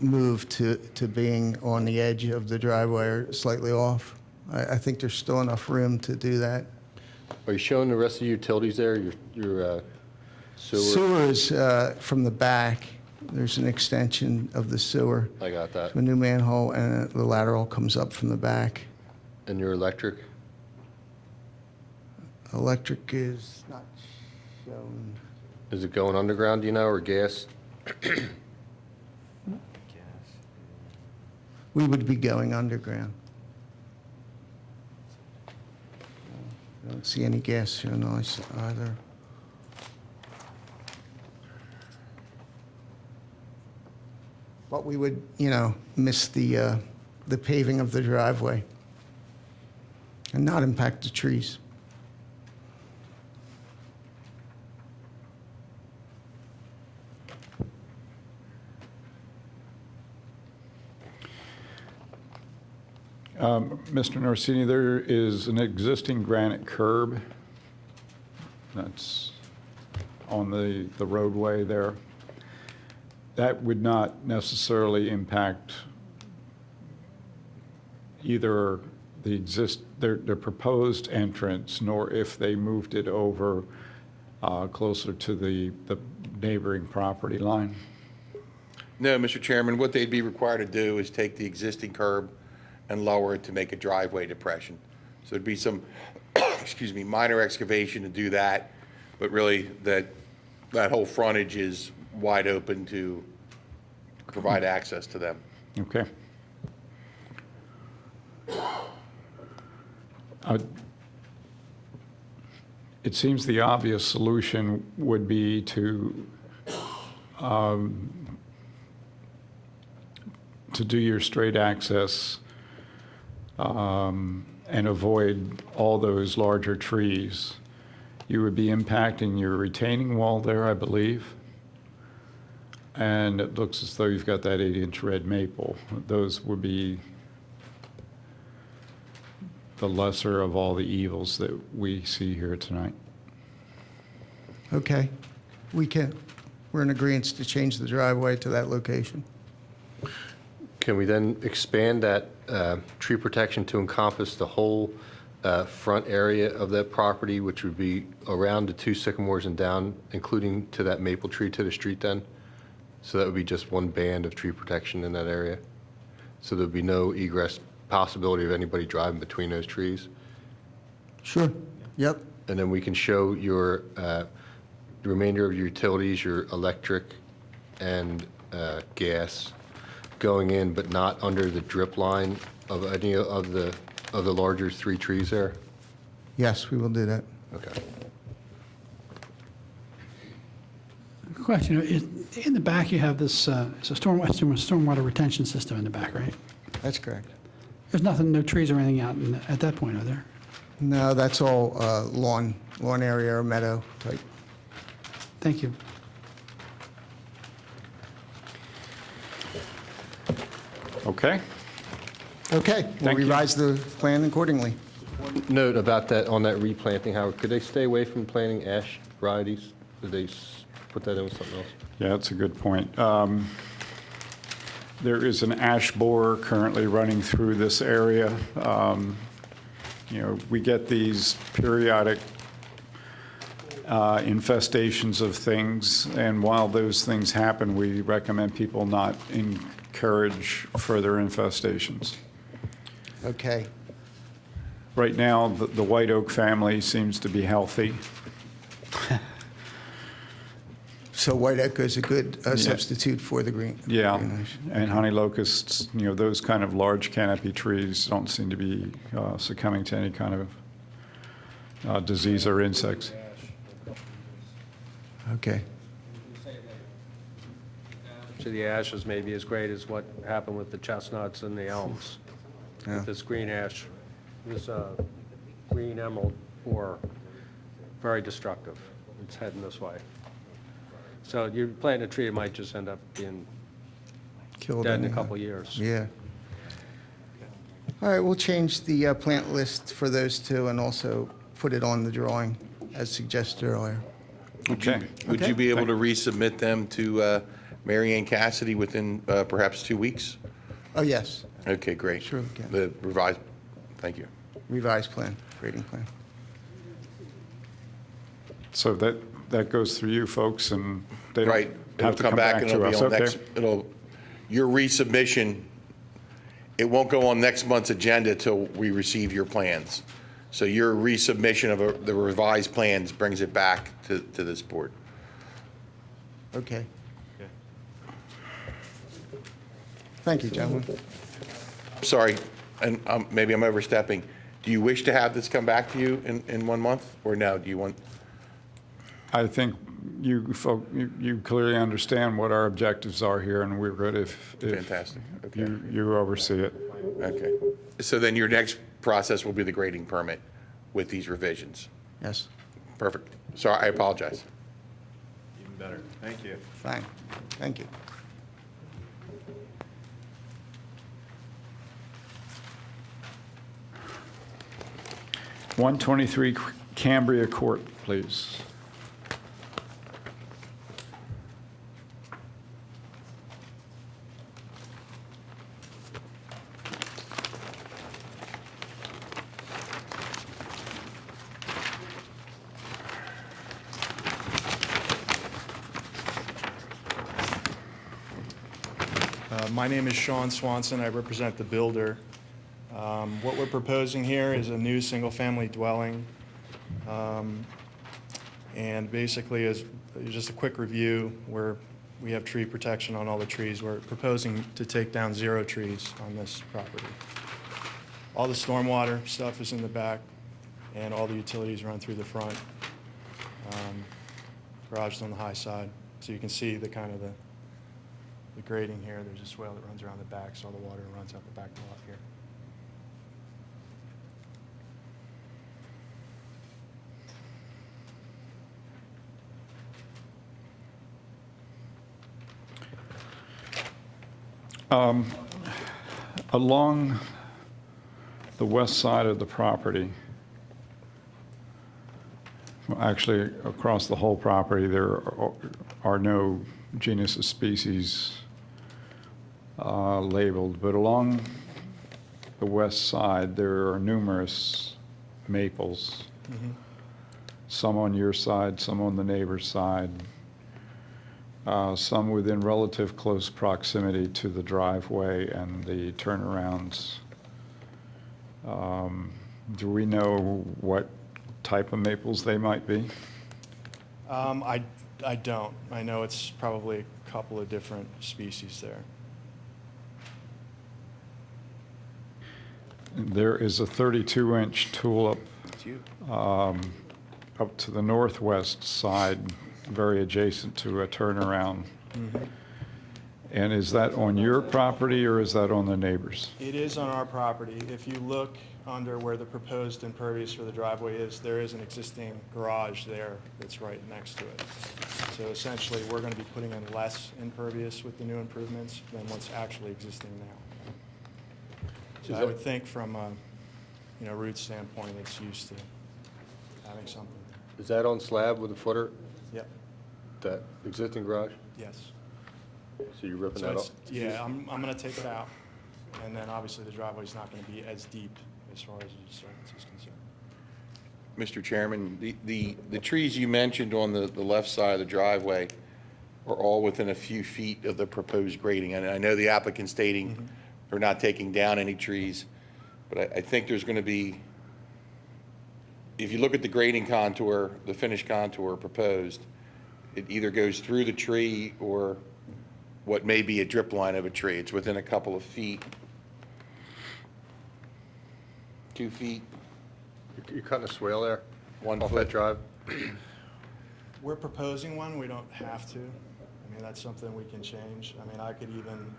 move to being on the edge of the driveway or slightly off. I think there's still enough room to do that. Are you showing the rest of your utilities there, your sewer? Sewer is from the back. There's an extension of the sewer. I got that. A new manhole, and the lateral comes up from the back. And your electric? Electric is not shown. Is it going underground, do you know, or gas? We would be going underground. I don't see any gas shown either. But we would, miss the paving of the driveway and not impact the trees. Mr. Norsini, there is an existing granite curb that's on the roadway there. That would not necessarily impact either their proposed entrance, nor if they moved it over closer to the neighboring property line. No, Mr. Chairman, what they'd be required to do is take the existing curb and lower it to make a driveway depression. So there'd be some, excuse me, minor excavation to do that, but really that whole frontage is wide open to provide access to them. Okay. It seems the obvious solution would be to do your straight access and avoid all those larger trees. You would be impacting your retaining wall there, I believe. And it looks as though you've got that 8-inch red maple. Those would be the lesser of all the evils that we see here tonight. Okay. We're in agreement to change the driveway to that location. Can we then expand that tree protection to encompass the whole front area of that property, which would be around the 2 sycamores and down, including to that maple tree to the street then? So that would be just one band of tree protection in that area? So there'd be no egress possibility of anybody driving between those trees? Sure. Yep. And then we can show your, the remainder of your utilities, your electric and gas going in, but not under the drip line of any of the larger 3 trees there? Yes, we will do that. Okay. Question, in the back you have this, it's a stormwater retention system in the back, right? That's correct. There's nothing, no trees or anything out at that point, are there? No, that's all lawn area or meadow type. Thank you. Okay? Okay, we'll Thank you. revise the plan accordingly. Note about that, on that replanting, Howard, could they stay away from planting ash varieties? Did they put that in with something else? Yeah, that's a good point. There is an ash borer currently running through this area. You know, we get these periodic infestations of things, and while those things happen, we recommend people not encourage further infestations. Okay. Right now, the white oak family seems to be healthy. So white oak is a good substitute for the green. Yeah, green ash. and honey locusts, you know, those kind of large canopy trees don't seem to be succumbing to any kind of disease or insects. Okay. So the ash is maybe as great as what happened with the chestnuts and the elms. Yeah. With this green ash, this green emerald borer, very destructive. It's heading this way. So you plant a tree, it might just end up being Killed dead in a anyhow. couple of years. Yeah. All right, we'll change the plant list for those two and also put it on the drawing as suggested earlier. Okay. Would you be able to resubmit them to Mary Ann Cassidy within perhaps 2 weeks? Oh, yes, Okay, great. Sure we can. The revised, thank you. revised plan, grading plan. So that goes through you folks, and they don't Right. It'll have to come back and to it'll be us. on Okay. your resubmission, it won't go on next month's agenda till we receive your plans. So your resubmission of the revised plans brings it back to this board. Okay. Thank you, gentlemen. Sorry, and maybe I'm overstepping. Do you wish to have this come back to you in 1 month, or no? Do you want? I think you clearly understand what our objectives are here, and we're good if Fantastic. Okay. you oversee it. Okay. So then your next process will be the grading permit with these revisions. Yes, Perfect. Sorry, I apologize. Even better. Thank you. fine. Thank you. .123 Cambria Court, please. My name is Sean Swanson. I represent the builder. What we're proposing here is a new single-family dwelling. And basically, as just a quick review, we have tree protection on all the trees. We're proposing to take down 0 trees on this property. All the stormwater stuff is in the back, and all the utilities run through the front. Garage is on the high side, so you can see the grading here. There's a swale that runs around the back, so all the water runs out the back lot here. Along the west side of the property, well, actually across the whole property, there are no genus of species labeled, but along the west side, there are numerous maples, some on your side, some on the neighbor's side, some within relative close proximity to the driveway and the turnarounds. Do we know what type of maples they might be? I don't. I know it's probably a couple of different species there. There is a 32-inch tulip up to the northwest side, very adjacent to a turnaround. And is that on your property or is that on the neighbor's? It is on our property. If you look under where the proposed impervious for the driveway is, there is an existing garage there that's right next to it. So essentially, we're going to be putting in less impervious with the new improvements than what's actually existing now. So I would think from a root standpoint, it's used to having something. Is that on slab with a footer, Yep, that existing garage? yes. So you're ripping So that it's, off? yeah, I'm going to take it out, and then obviously the driveway's not going to be as deep as far as the disturbance is concerned. Mr. Chairman, the trees you mentioned on the left side of the driveway are all within a few feet of the proposed grading. And I know the applicant stating they're not taking down any trees, but I think there's going to be, if you look at the grading contour, the finished contour proposed, it either goes through the tree or what may be a drip line of a tree. It's within a couple of feet. 2 feet, You're cutting a swale there? 1 Off that foot. drive? We're proposing one, we don't have to. I mean, that's something we can change. I mean, I could even,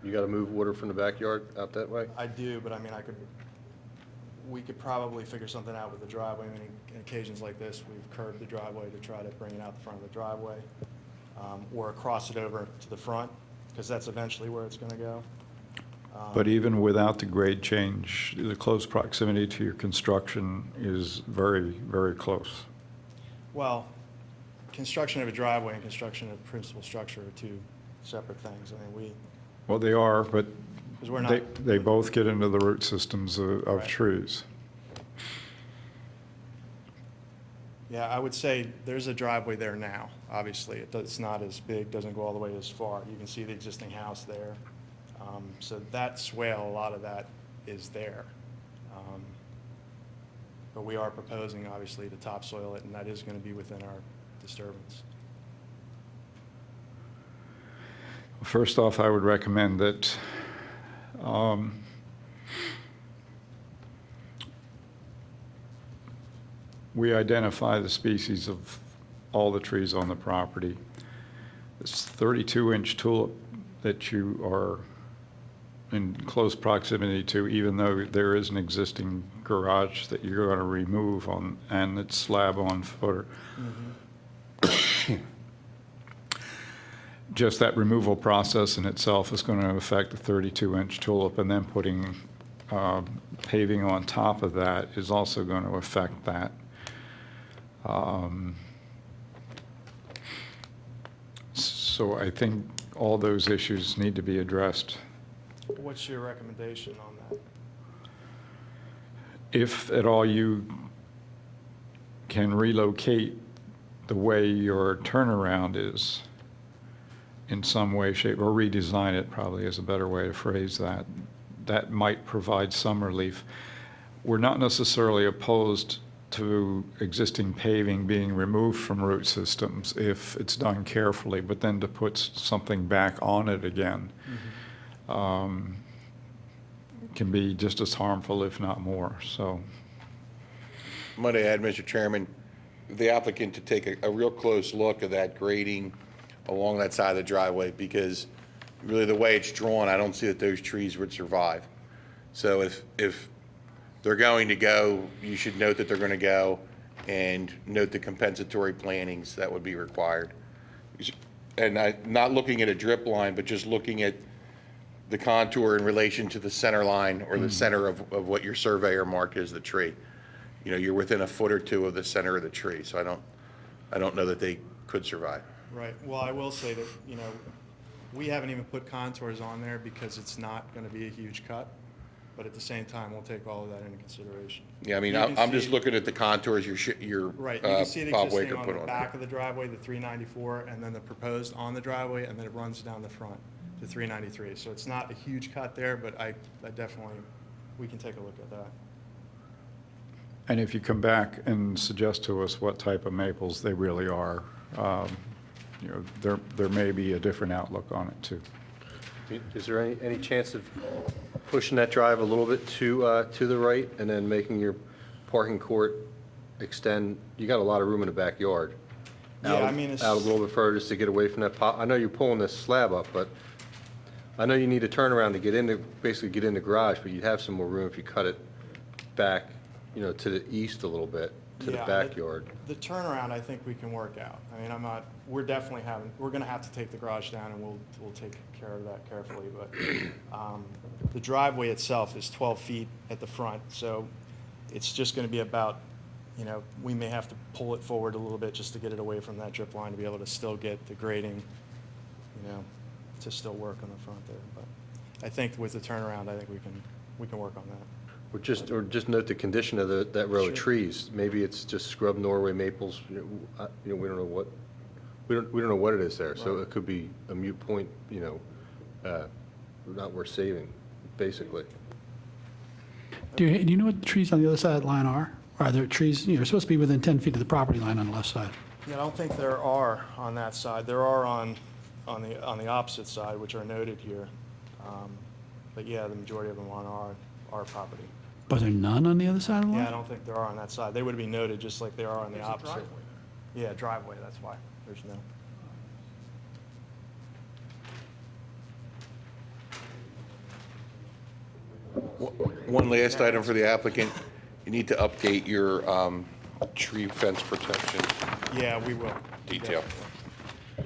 You got to move water from the backyard out that way? I do, but I mean, we could probably figure something out with the driveway. I mean, in occasions like this, we've curved the driveway to try to bring it out the front of the driveway, or across it over to the front, because that's eventually where it's going to go. But even without the grade change, the close proximity to your construction is very, very close. Well, construction of a driveway and construction of principal structure are two separate things. I mean, Well, they are, but 'Cause we're not- they both get into the root systems of Right. trees. Yeah, I would say there's a driveway there now, obviously. It's not as big, doesn't go all the way as far. You can see the existing house there. So that swale, a lot of that is there. But we are proposing, obviously, to topsoil it, and that is going to be within our disturbance. First off, I would recommend that we identify the species of all the trees on the property. This 32-inch tulip that you are in close proximity to, even though there is an existing garage that you're going to remove on, and it's slab on footer. Just that removal process in itself is going to affect the 32-inch tulip, and then putting paving on top of that is also going to affect that. So I think all those issues need to be addressed. What's your recommendation on that? If at all you can relocate the way your turnaround is, in some way, shape, or redesign it probably is a better way to phrase that. That might provide some relief. We're not necessarily opposed to existing paving being removed from root systems if it's done carefully, but then to put something back on it again can be just as harmful, if not more, so. Might I add, Mr. Chairman, the applicant to take a real close look at that grading along that side of the driveway, because really the way it's drawn, I don't see that those trees would survive. So if they're going to go, you should note that they're going to go, and note the compensatory plantings that would be required. And not looking at a drip line, but just looking at the contour in relation to the center line or the center of what your surveyor marked as the tree. You know, you're within a foot or two of the center of the tree, so I don't know that they could survive. Right, well, I will say that, you know, we haven't even put contours on there because it's not gonna be a huge cut, but at the same time, we'll take all of that into consideration. Yeah, I mean, You can I'm just see- looking at the contours your Right, you can see it Bob existing Waker on put the on. back of the driveway, the 394, and then the proposed on the driveway, and then it runs down the front to 393. So it's not a huge cut there, but I definitely, we can take a look at that. And if you come back and suggest to us what type of maples they really are, you know, there may be a different outlook on it too. Is there any chance of pushing that drive a little bit to the right and then making your parking court extend? You got a lot of room in the backyard. Yeah, Out- I mean, it's- Out a little bit further just to get away from that I know you're pulling this slab up, but I know you need a turnaround to get into, basically get in the garage, but you'd have some more room if you cut it back, you know, to the east a little bit, to the Yeah, backyard. The turnaround, I think we can work out. I mean, we're definitely we're gonna have to take the garage down, and we'll take care of that carefully, but the driveway itself is 12 feet at the front, so it's just gonna be about, you know, we may have to pull it forward a little bit just to get it away from that drip line to be able to still get the grading, you know, to still work on the front there, but I think with the turnaround, I think we can work on that. Or just note the condition of that row Sure. of trees. Maybe it's just scrub Norway maples, we don't know what, we don't know what it is there. So Right. it could be a moot point, you know, not worth saving, basically. Do you know what the trees on the other side of the line are? Or are there trees, you're supposed to be within 10 feet of the property line on the left side? Yeah, I don't think there are on that side. There are on the opposite side, which are noted here. But yeah, the majority of them are on our property. But there are none on the other side of the line? Yeah, I don't think there are on that side. They would be noted just like they are on the opposite. Yeah, driveway, that's why. There's no. One last item for the applicant, you need to update your tree fence protection Yeah, we will. detail.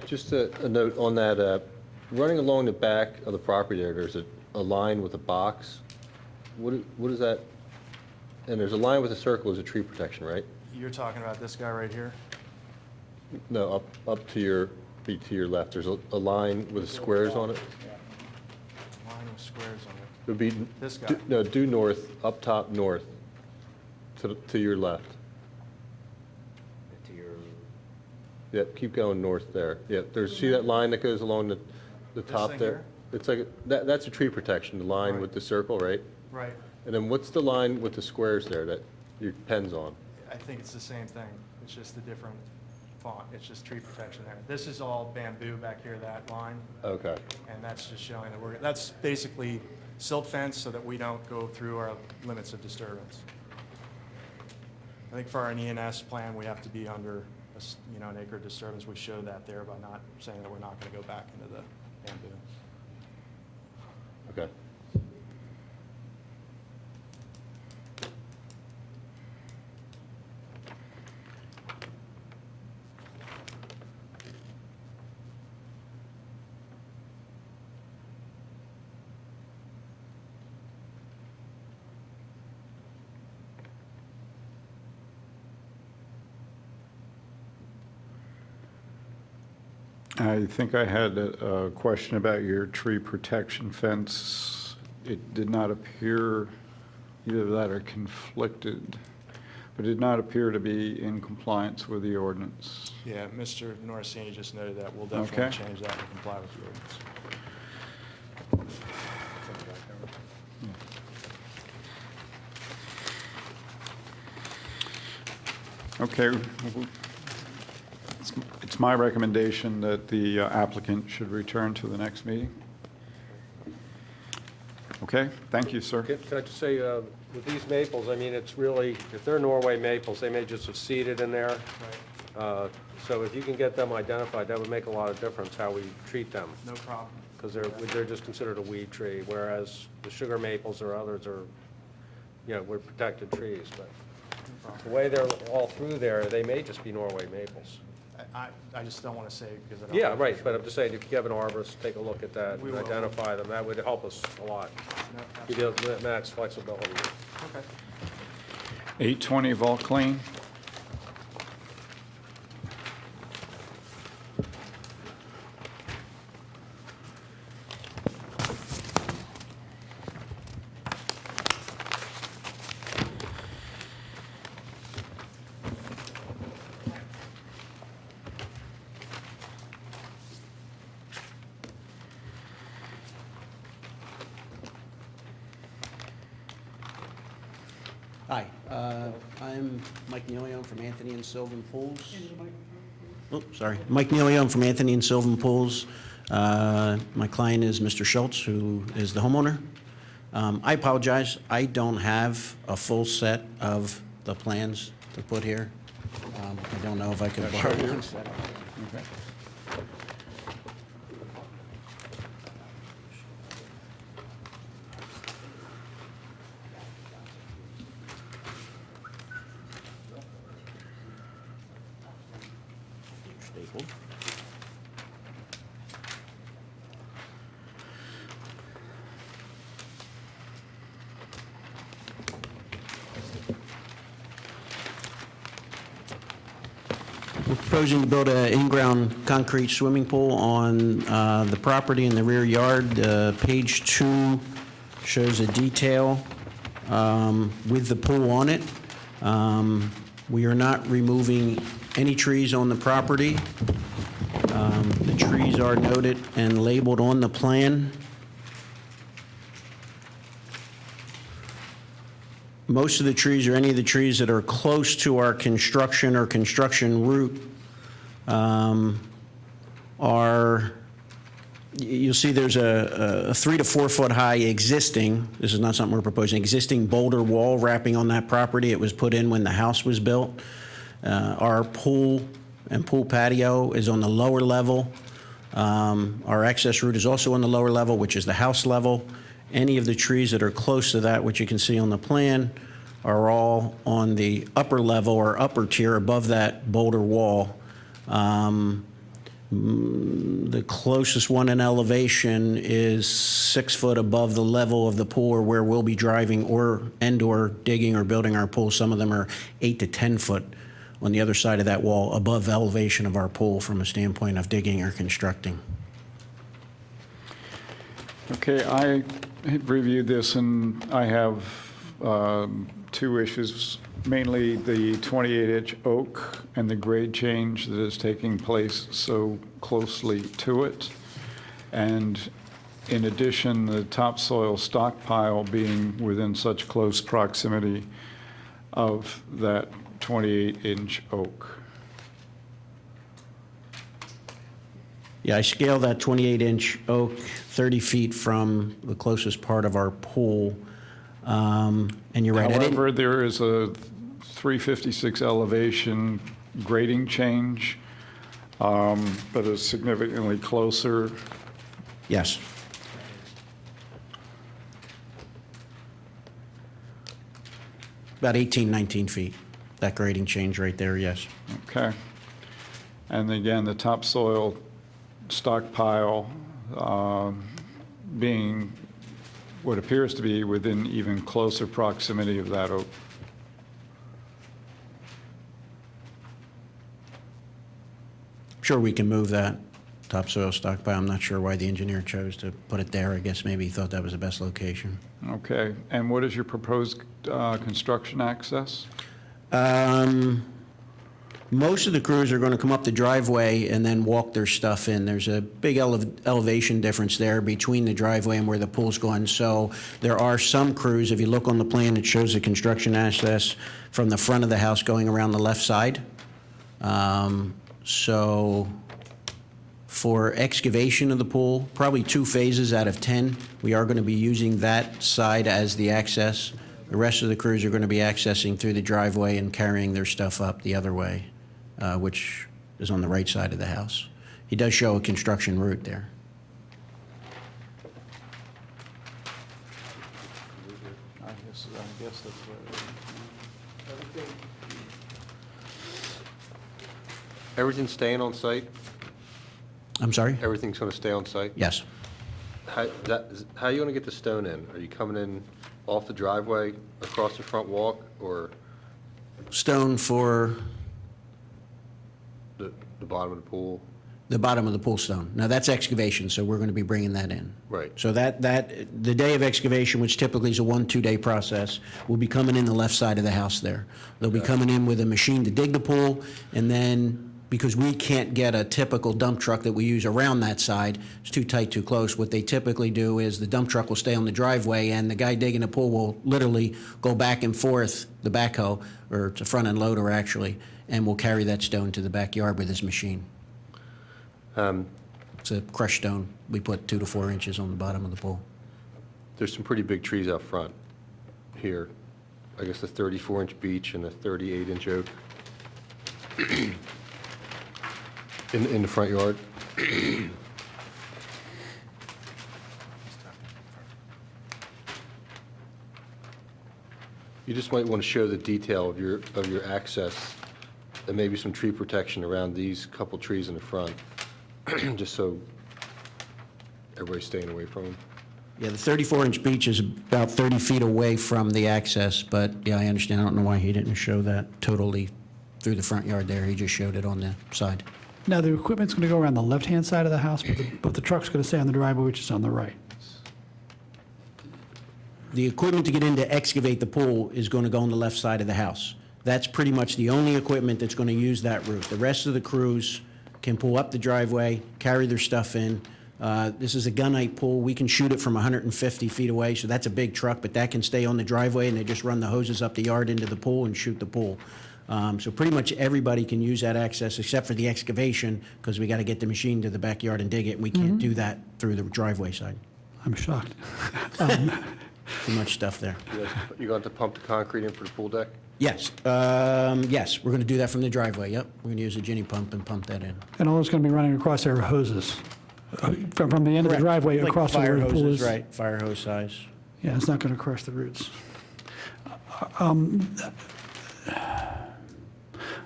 Just a note on that, running along the back of the property there, there's a line with a box. What is that? And there's a line with a circle as a tree protection, right? You're talking about this guy right here? No, up to your left. There's a line with squares on it. Line with squares on it. It would be. This guy. No, due north, up top north, to your left. To your, Yep, keep going north there. Yep, see that line that goes along the top thing there? here? It's like, that's a tree protection, the line Right. with the circle, right? Right. And then what's the line with the squares there that your pen's on? I think it's the same thing. It's just a different font. It's just tree protection there. This is all bamboo back here, that line. Okay. And that's just showing that that's basically silt fence so that we don't go through our limits of disturbance. I think for our ENS plan, we have to be under, an acre disturbance. We show that there by not saying that we're not going to go back into the bamboo. Okay. I think I had a question about your tree protection fence. It did not appear either that or conflicted but did not appear to be in compliance with the ordinance. Yeah, Mr. Norrisini just noted that. We'll Okay. definitely change that and comply with the ordinance. Okay. It's my recommendation that the applicant should return to the next meeting. Okay, thank you, sir. Can I just say, with these maples, I mean, it's really, if they're Norway maples, they may just have seeded in there. So if you can get them identified, that would make a lot of difference how we treat them. No problem. Because they're just considered a weed tree, whereas the sugar maples or others are, we're protected trees. But the way they're all through there, they may just be Norway maples. I just don't want to say because I don't. Yeah, right, but I'm just saying, if you have an arborist, take a look at that We and will. identify them. That would help us a lot. No, Give you the max flexibility. Okay. 820 Vauclain. Hi, I'm Mike Nealio from Anthony and Sylvan Pools. Oh, sorry. Mike Nealio from Anthony and Sylvan Pools. My client is Mr. Schultz, who is the homeowner. I apologize, I don't have a full set of the plans to put here. I don't know if I could borrow one. Okay. Stapled. We're proposing to build an in-ground concrete swimming pool on the property in the rear yard. Page 2 shows a detail with the pool on it. We are not removing any trees on the property. The trees are noted and labeled on the plan. Most of the trees, or any of the trees that are close to our construction or construction route, you'll see there's a 3 to 4 foot high existing, this is not something we're proposing, existing boulder wall wrapping on that property. It was put in when the house was built. Our pool and pool patio is on the lower level. Our access route is also on the lower level, which is the house level. Any of the trees that are close to that, which you can see on the plan, are all on the upper level or upper tier above that boulder wall. The closest one in elevation is 6 foot above the level of the pool or where we'll be driving or digging or building our pool. Some of them are 8 to 10 foot on the other side of that wall above elevation of our pool from a standpoint of digging or constructing. Okay, I had reviewed this, and I have 2 issues, mainly the 28-inch oak and the grade change that is taking place so closely to it. And in addition, the topsoil stockpile being within such close proximity of that 28-inch oak. Yeah, I scale that 28-inch oak 30 feet from the closest part of our pool. And you're right. However, there is a 356 elevation grading change that is significantly closer. Yes. About 18, 19 feet, that grading change right there, yes. Okay. And again, the topsoil stockpile being what appears to be within even closer proximity of that oak. Sure, we can move that topsoil stockpile. I'm not sure why the engineer chose to put it there. I guess maybe he thought that was the best location. Okay. And what is your proposed construction access? Most of the crews are going to come up the driveway and then walk their stuff in. There's a big elevation difference there between the driveway and where the pool's going. So there are some crews, if you look on the plan, it shows the construction access from the front of the house going around the left side. So for excavation of the pool, probably 2 phases out of 10, we are going to be using that side as the access. The rest of the crews are going to be accessing through the driveway and carrying their stuff up the other way, which is on the right side of the house. He does show a construction route there. I guess that's what. Everything's staying on site? I'm sorry? Everything's going to stay on site? Yes. How are you going to get the stone in? Are you coming in off the driveway, across the front walk, or Stone for the bottom of the pool? the bottom of the pool stone. Now, that's excavation, so we're going to be bringing that in. Right. So the day of excavation, which typically is a 1-2 day process, will be coming in the left side of the house there. They'll be coming in with a machine to dig the pool, and then, because we can't get a typical dump truck that we use around that side, it's too tight, too close, what they typically do is the dump truck will stay on the driveway, and the guy digging the pool will literally go back and forth, the backhoe, or it's a front-end loader, actually, and will carry that stone to the backyard with his machine. It's a crushed stone. We put 2 to 4 inches on the bottom of the pool. There's some pretty big trees out front here. I guess a 34-inch beech and a 38-inch oak in the front yard. You just might want to show the detail of your access and maybe some tree protection around these couple trees in the front, just so everybody's staying away from them. Yeah, the 34-inch beech is about 30 feet away from the access, but yeah, I understand. I don't know why he didn't show that totally through the front yard there. He just showed it on the side. Now, the equipment's going to go around the left-hand side of the house, but the truck's going to stay on the driveway, which is on the right. The equipment to get in to excavate the pool is going to go on the left side of the house. That's pretty much the only equipment that's going to use that route. The rest of the crews can pull up the driveway, carry their stuff in. This is a gunite pool. We can shoot it from 150 feet away, so that's a big truck, but that can stay on the driveway, and they just run the hoses up the yard into the pool and shoot the pool. So pretty much everybody can use that access except for the excavation, because we got to get the machine to the backyard and dig it, and we can't do that through the driveway side. I'm shocked. Too much stuff there. You going to pump the concrete in for the pool deck? Yes, yes, we're going to do that from the driveway, yep. We're going to use a Ginny pump and pump that in. And all that's going to be running across there are hoses, from the end of the Correct. driveway Like across to fire where the pool hoses, is. right, fire hose size. Yeah, it's not going to crush the roots.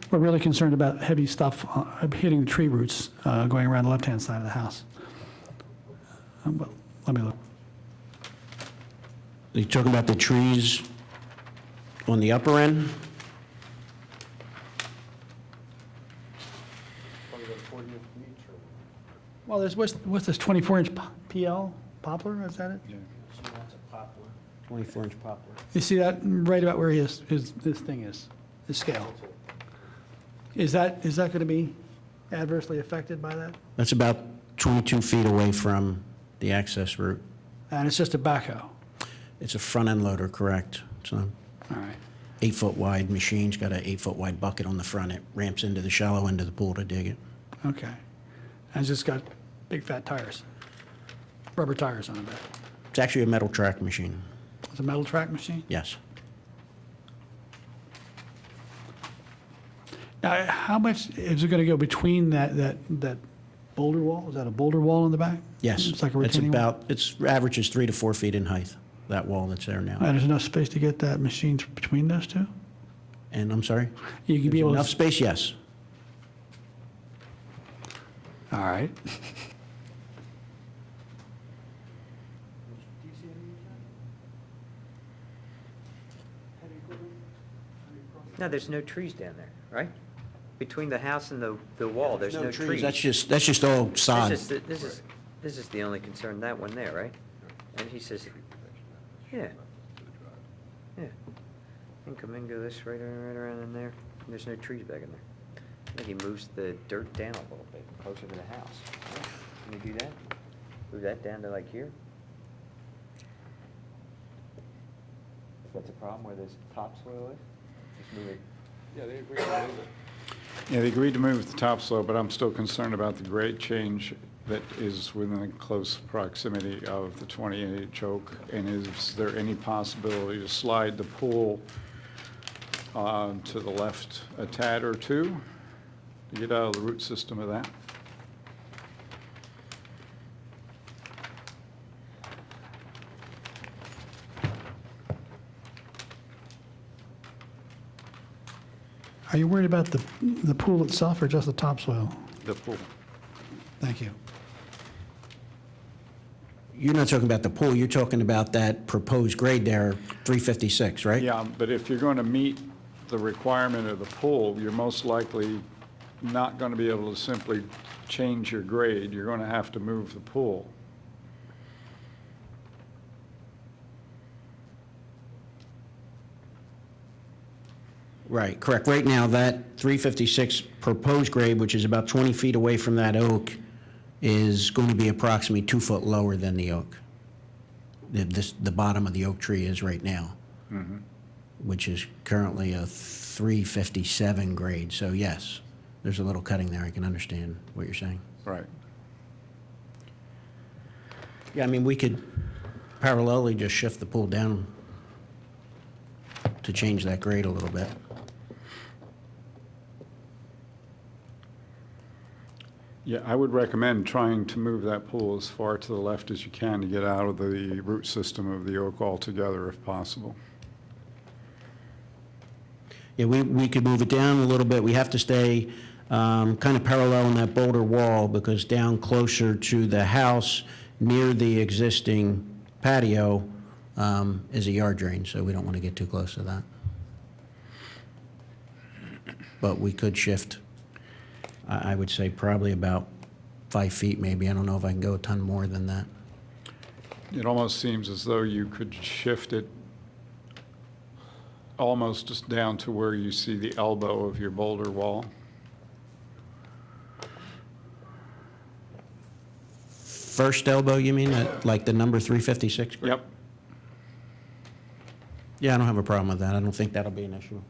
We're really concerned about heavy stuff hitting the tree roots going around the left-hand side of the house. But let me look. You talking about the trees on the upper end? Well, there's, what's this 24-inch PL, poplar, is that it? Yeah. 24-inch poplar. You see that right about where this thing is, the scale? Is that going to be adversely affected by that? That's about 22 feet away from the access route. And it's just a backhoe? It's a front-end loader, correct. So All right. 8-foot wide machine's got an 8-foot wide bucket on the front. It ramps into the shallow end of the pool to dig it. Okay. And it's just got big fat tires, rubber tires on the back. It's actually a metal track machine, It's a metal track machine? yes. Now, how much is it going to go between that boulder wall? Is that a boulder wall in the back? Yes. It's like a It's retaining wall? about, it's averages 3 to 4 feet in height, that wall that's there now. And there's enough space to get that machine between those two? And I'm sorry? You can be There's able enough to... space, yes. All right. No, there's no trees down there, right? Between the house and the wall, there's no trees. That's just all sod. This is the only concern, that one there, right? And he says, yeah. Yeah. And come in, go this right around in there. There's no trees back in there. I think he moves the dirt down a little bit, closer to the house. Can you do that? Move that down to like here? If that's a problem where this topsoil is, just move it. Yeah, they agree to move it. Yeah, they agreed to move the topsoil, but I'm still concerned about the grade change that is within close proximity of the 28-inch oak. And is there any possibility to slide the pool to the left a tad or two to get out of the root system of that? Are you worried about the pool itself or just the topsoil? The pool. Thank you. You're not talking about the pool, you're talking about that proposed grade there, 356, right? Yeah, but if you're going to meet the requirement of the pool, you're most likely not going to be able to simply change your grade. You're going to have to move the pool. Right, correct. Right now, that 356 proposed grade, which is about 20 feet away from that oak, is going to be approximately 2 foot lower than the oak. The bottom of the oak tree is right now, which is currently a 357 grade. So yes, there's a little cutting there. I can understand what you're saying. Right. Yeah, I mean, we could parallelly just shift the pool down to change that grade a little bit. Yeah, I would recommend trying to move that pool as far to the left as you can to get out of the root system of the oak altogether if possible. Yeah, we could move it down a little bit. We have to stay kind of parallel on that boulder wall because down closer to the house near the existing patio is a yard drain, so we don't want to get too close to that. But we could shift, I would say probably about 5 feet maybe. I don't know if I can go a ton more than that. It almost seems as though you could shift it almost just down to where you see the elbow of your boulder wall. First elbow, you mean, like the number 356? Yep. Yeah, I don't have a problem with that. I don't think that'll be an issue.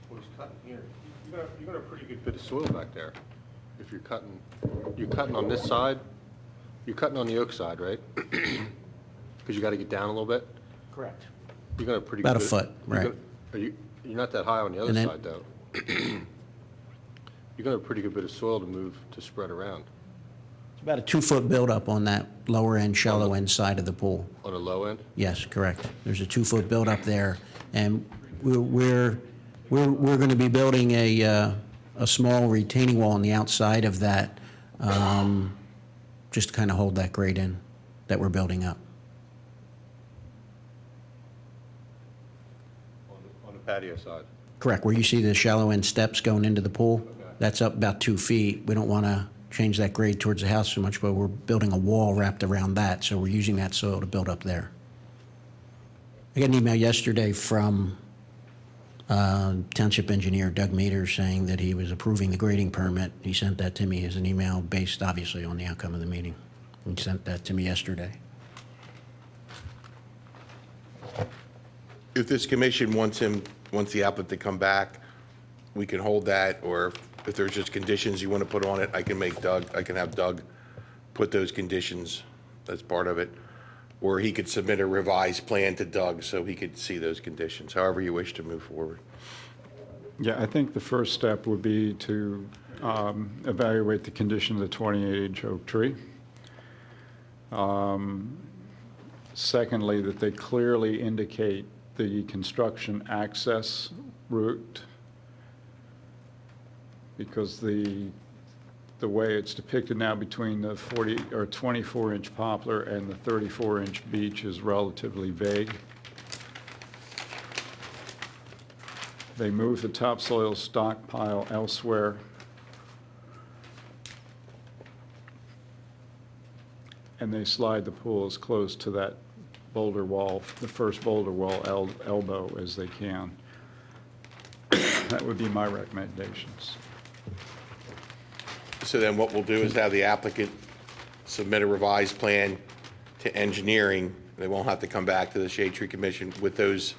Well, he's cutting here. You got a pretty good bit of soil back there. If you're cutting on this side, you're cutting on the oak side, right? Because you got to get down a little bit. Correct. You got a pretty About good a foot, right. You're not that high on the other And then- side, though. You got a pretty good bit of soil to move, to spread around. It's about a 2 foot buildup on that lower end, shallow end side of the pool. On the low end? Yes, correct. There's a 2 foot buildup there, and we're going to be building a small retaining wall on the outside of that, just to kind of hold that grade in that we're building up. On the patio side. Correct. Where you see the shallow end steps going into the pool, that's up about 2 feet. We don't want to change that grade towards the house so much, but we're building a wall wrapped around that, so we're using that soil to build up there. I got an email yesterday from Township engineer Doug Meter saying that he was approving the grading permit. He sent that to me as an email based obviously on the outcome of the meeting. He sent that to me yesterday. If this commission wants the applicant to come back, we can hold that, or if there's just conditions you want to put on it, I can have Doug put those conditions as part of it. Or he could submit a revised plan to Doug so he could see those conditions, however you wish to move forward. Yeah, I think the first step would be to evaluate the condition of the 28-inch oak tree. Secondly, that they clearly indicate the construction access route, because the way it's depicted now between the 24-inch poplar and the 34-inch beech is relatively vague. They move the topsoil stockpile elsewhere. And they slide the pool as close to that boulder wall, the first boulder wall elbow as they can. That would be my recommendations. So then what we'll do is have the applicant submit a revised plan to engineering. They won't have to come back to the Shade Tree Commission with those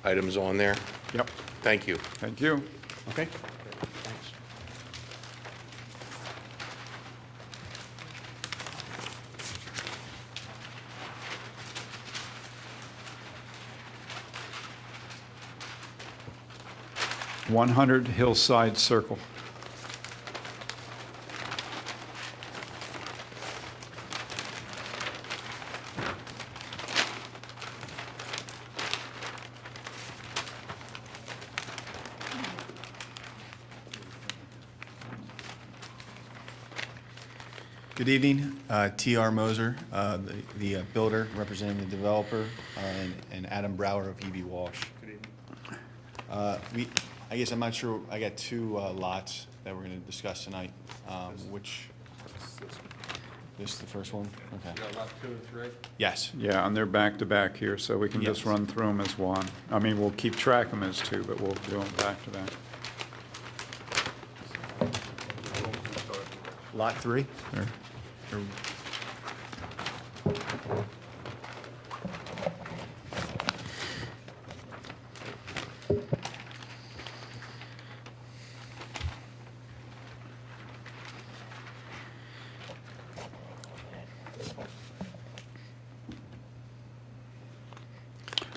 items on there. Yep. Thank you. Thank you. Okay. Thanks. 100 Hillside Circle. Good evening, T.R. Moser, the builder representing the developer, and Adam Brower of E.B. Walsh. Good evening. I guess I'm not sure, I got two lots that we're going to discuss tonight. Which, this is the first one? Okay. Lot 2 and 3? Yes. Yeah, and they're back to back here, so we can just Yes. run through them as one. I mean, we'll keep track of them as two, but we'll do them back to back. Lot 3? Or-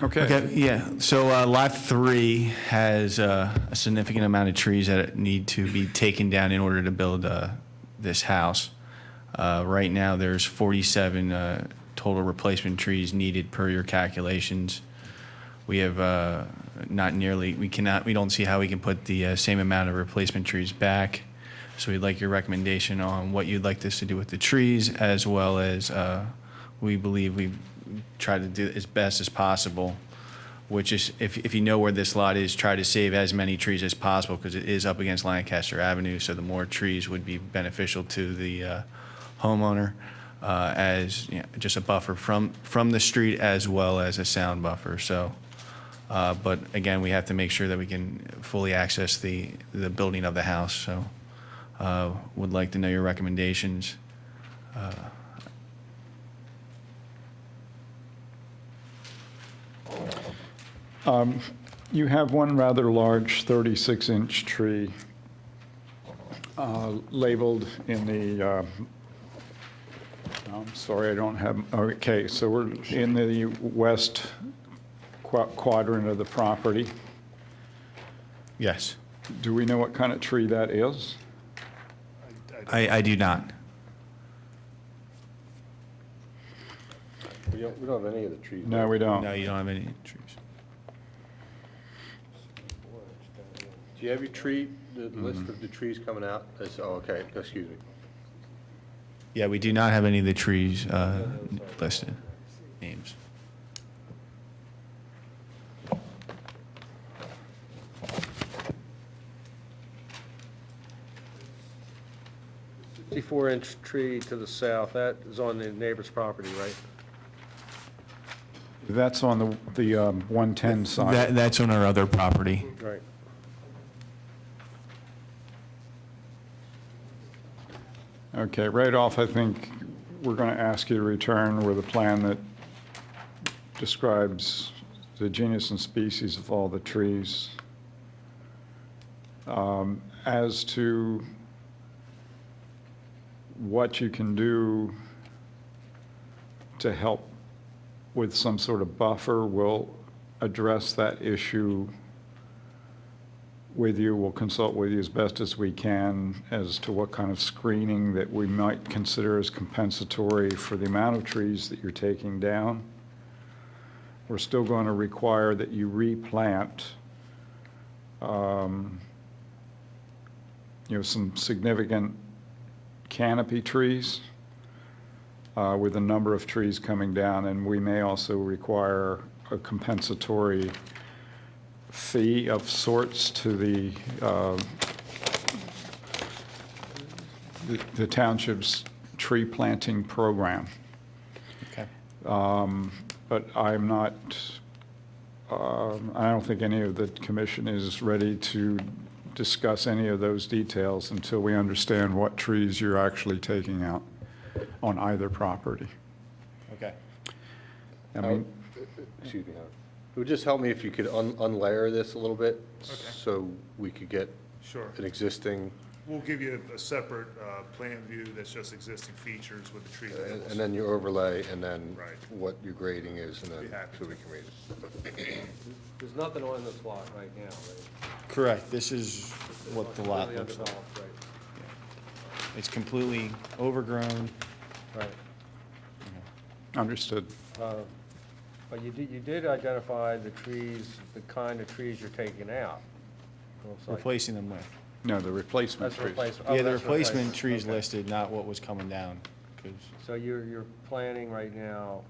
Okay, yeah. So Lot 3 has a significant amount of trees that need to be taken down in order to build this house. Right now, there's 47 total replacement trees needed per your calculations. We have not nearly, we don't see how we can put the same amount of replacement trees back. So we'd like your recommendation on what you'd like us to do with the trees, as well as we believe we've tried to do as best as possible, which is, if you know where this lot is, try to save as many trees as possible, because it is up against Lancaster Avenue, so the more trees would be beneficial to the homeowner, as just a buffer from the street, as well as a sound buffer. So, but again, we have to make sure that we can fully access the building of the house. So, would like to know your recommendations. You have one rather large 36-inch tree labeled in the, I'm sorry, I don't have, okay, so we're in the west quadrant of the property. Yes. Do we know what kind of tree that is? I do not. We don't have any of the trees. No, we don't. No, you don't have any trees. Do you have your tree, the list of the trees coming out? Oh, okay, excuse me. Yeah, we do not have any of the trees listed, names. The 54-inch tree to the south, that is on the neighbor's property, right? That's on the 110 side. That's on our other property. Right. Okay, right off, I think we're going to ask you to return with a plan that describes the genus and species of all the trees. As to what you can do to help with some sort of buffer, we'll address that issue with you. We'll consult with you as best as we can as to what kind of screening that we might consider as compensatory for the amount of trees that you're taking down. We're still going to require that you replant some significant canopy trees with a number of trees coming down, and we may also require a compensatory fee of sorts to the township's tree planting program. Okay. But I'm not, I don't think any of the commission is ready to discuss any of those details until we understand what trees you're actually taking out on either property. Okay. I mean, Excuse me, Howard. It would just help me if you could unlayer this a little bit, so we could get Sure. an existing, We'll give you a separate plan view that's just existing features with the tree labels. and then your overlay, and then Right. what your grading is, and Be then, happy so we can read it. There's nothing on this lot right now, right? Correct. This is what the lot Completely looks like. undeveloped, right. It's completely overgrown. Right. understood. But you did identify the trees, the kind of trees you're taking out. Looks like- Replacing them with. No, the replacement That's trees. replacement. Yeah, Oh, the that's replacement trees okay. listed, not what was coming down. 'Cause So you're planning right now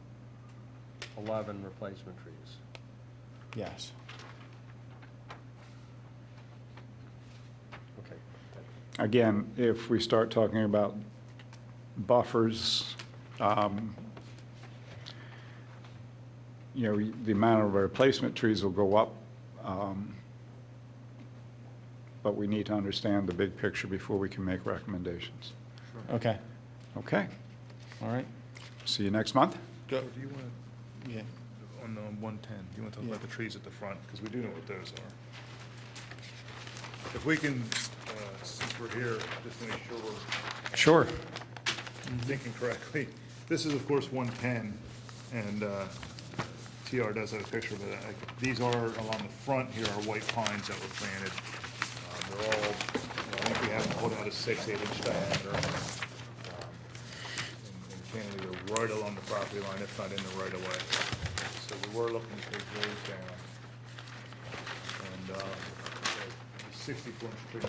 11 replacement trees. yes. Okay. Again, if we start talking about buffers, you know, the amount of replacement trees will go up, but we need to understand the big picture before we can make recommendations. Okay. Okay, All right. see you next month? Go. Do you want to, Yeah. on 110, do you want to talk about the trees at the front? Because we do know what those are. If we can, since we're here, just make sure we're Sure. thinking correctly. This is, of course, 110, and TR does have a picture of it. These are, along the front here, are white pines that were planted. They're all, I think we have them pulled out a 6-8 inch diameter. And candidly, they're right along the property line, if not in the right of way. So we were looking to take those down. And the 64-inch tree,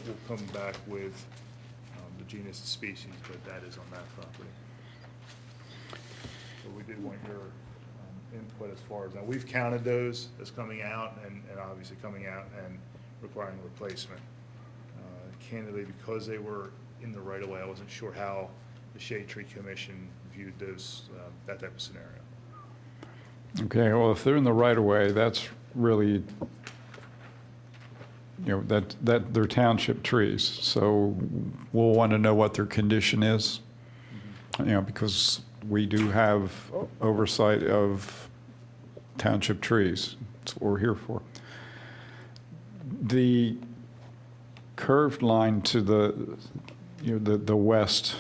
we'll come back with the genus and species, but that is on that property. So we did want your input as far as, now, we've counted those as coming out and obviously coming out and requiring replacement. Candidly, because they were in the right of way, I wasn't sure how the Shade Tree Commission viewed those, that type of scenario. Okay, well, if they're in the right of way, that's really, you know, that they're township trees. So we'll want to know what their condition is, you know, because we do have oversight of township trees. That's what we're here for. The curved line to the, you know, the west,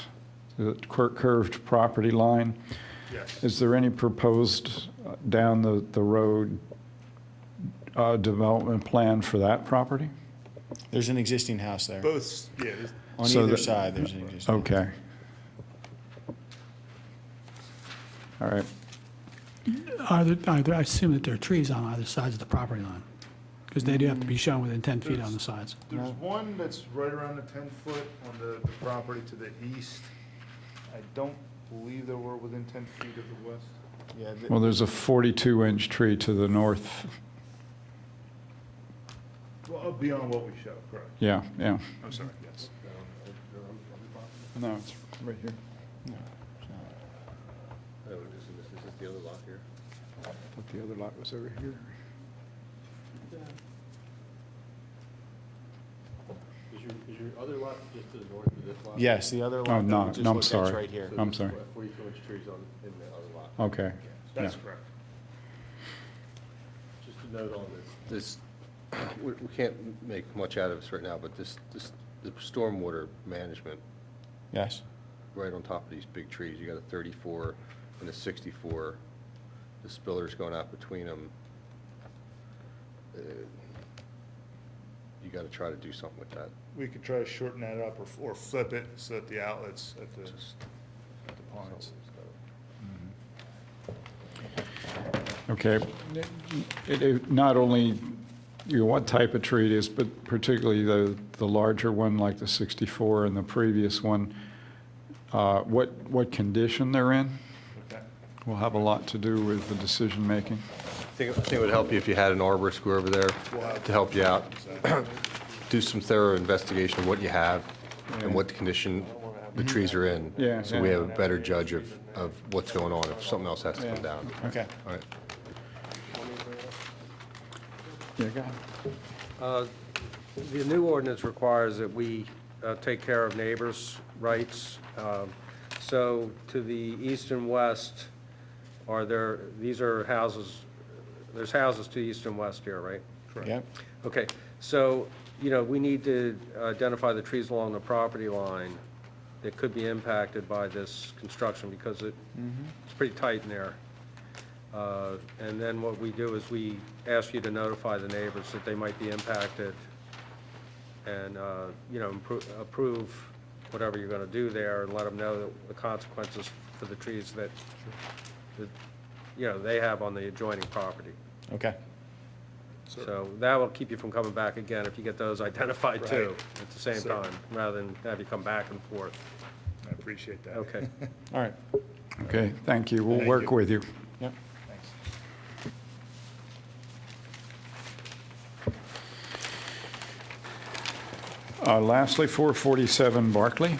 the curved property line, Yes. is there any proposed down the road development plan for that property? There's an existing house there. Both, yeah, On So either that- side, there's an existing. Okay. All right. I assume that there are trees on either sides of the property line, because they do have to be shown within 10 feet on the sides. there's one that's right around the 10-foot on the property to the east. I don't believe that we're within 10 feet of the west. Yeah, Well, there's a 42-inch tree to the north. Well, beyond what we show, correct. Yeah, yeah. I'm sorry, yes. No, it's right here. Oh, this is the other lot here? But the other lot was over here. Is your other lot just to the north of this lot? Yes, the other lot. Oh, that no, we just no, I'm looked at's sorry. right here. I'm sorry. 42-inch trees in the other lot. Okay. That's Yeah. correct. Just a note on this, we can't make much out of this right now, but the stormwater management, Yes. right on top of these big trees, you got a 34 and a 64, the spillers going out between them. You got to try to do something with that. We could try to shorten that up or flip it so that the outlets at the ponds. Okay. Not only, you know, what type of tree it is, but particularly the larger one, like the 64 and the previous one, what condition they're in Okay. will have a lot to do with the decision-making. think it would help you if you had an arborist go over there to help you out. Do some thorough investigation of what you have and what condition the trees are in. Yeah, So we yeah. have a better judge of what's going on, if something else has to come down. Okay. All right. Yeah, go ahead. The new ordinance requires that we take care of neighbors' rights. So to the east and west, these are houses, there's houses to the east and west here, right? Yep. Okay, so, we need to identify the trees along the property line that could be impacted by this construction, because it's pretty tight in there. And then what we do is we ask you to notify the neighbors that they might be impacted, and, approve whatever you're gonna do there, and let them know the consequences for the trees that, they have on the adjoining property. Okay. So that will keep you from coming back again if you get those identified too, at the same Sure. time, rather than have you come back and forth. I appreciate that. Okay. All right. Okay, thank you. We'll Thank work you. with you. Yep. Thanks. Lastly, 447 Barclay.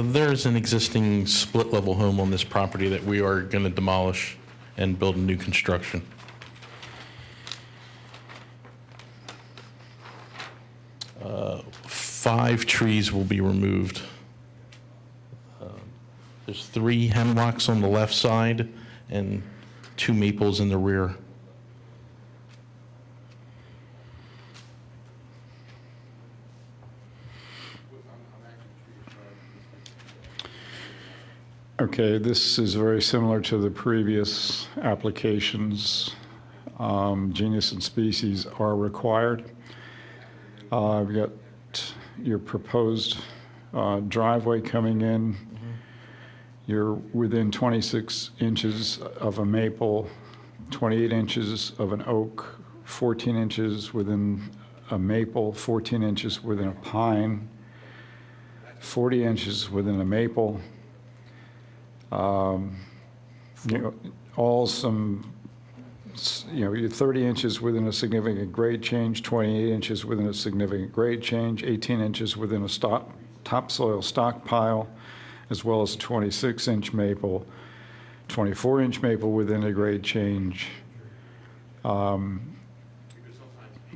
There's an existing split-level home on this property that we are going to demolish and build a new construction. Five trees will be removed. There's 3 hemlocks on the left side and 2 maples in the rear. Okay, this is very similar to the previous applications. Genus and species are required. I've got your proposed driveway coming in. You're within 26 inches of a maple, 28 inches of an oak, 14 inches within a maple, 14 inches within a pine, 40 inches within a maple. You're 30 inches within a significant grade change, 28 inches within a significant grade change, 18 inches within a topsoil stockpile, as well as a 26-inch maple, 24-inch maple within a grade change.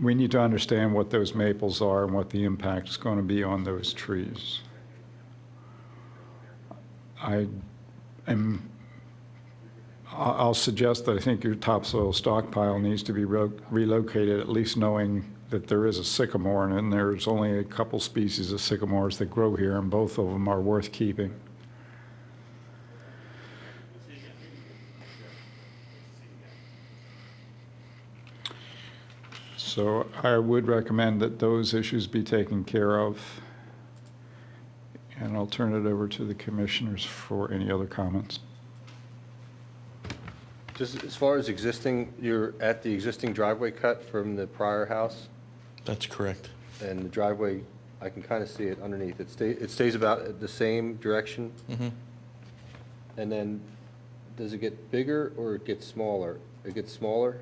We need to understand what those maples are and what the impact is going to be on those trees. I'll suggest that I think your topsoil stockpile needs to be relocated, at least knowing that there is a sycamore, and there's only a couple species of sycamores that grow here, and both of them are worth keeping. So I would recommend that those issues be taken care of. And I'll turn it over to the commissioners for any other comments. Just as far as existing, you're at the existing driveway cut from the prior house, That's correct. and the driveway, I can kind of see it underneath. It stays about the same direction, and then does it get bigger or it gets smaller? It gets smaller?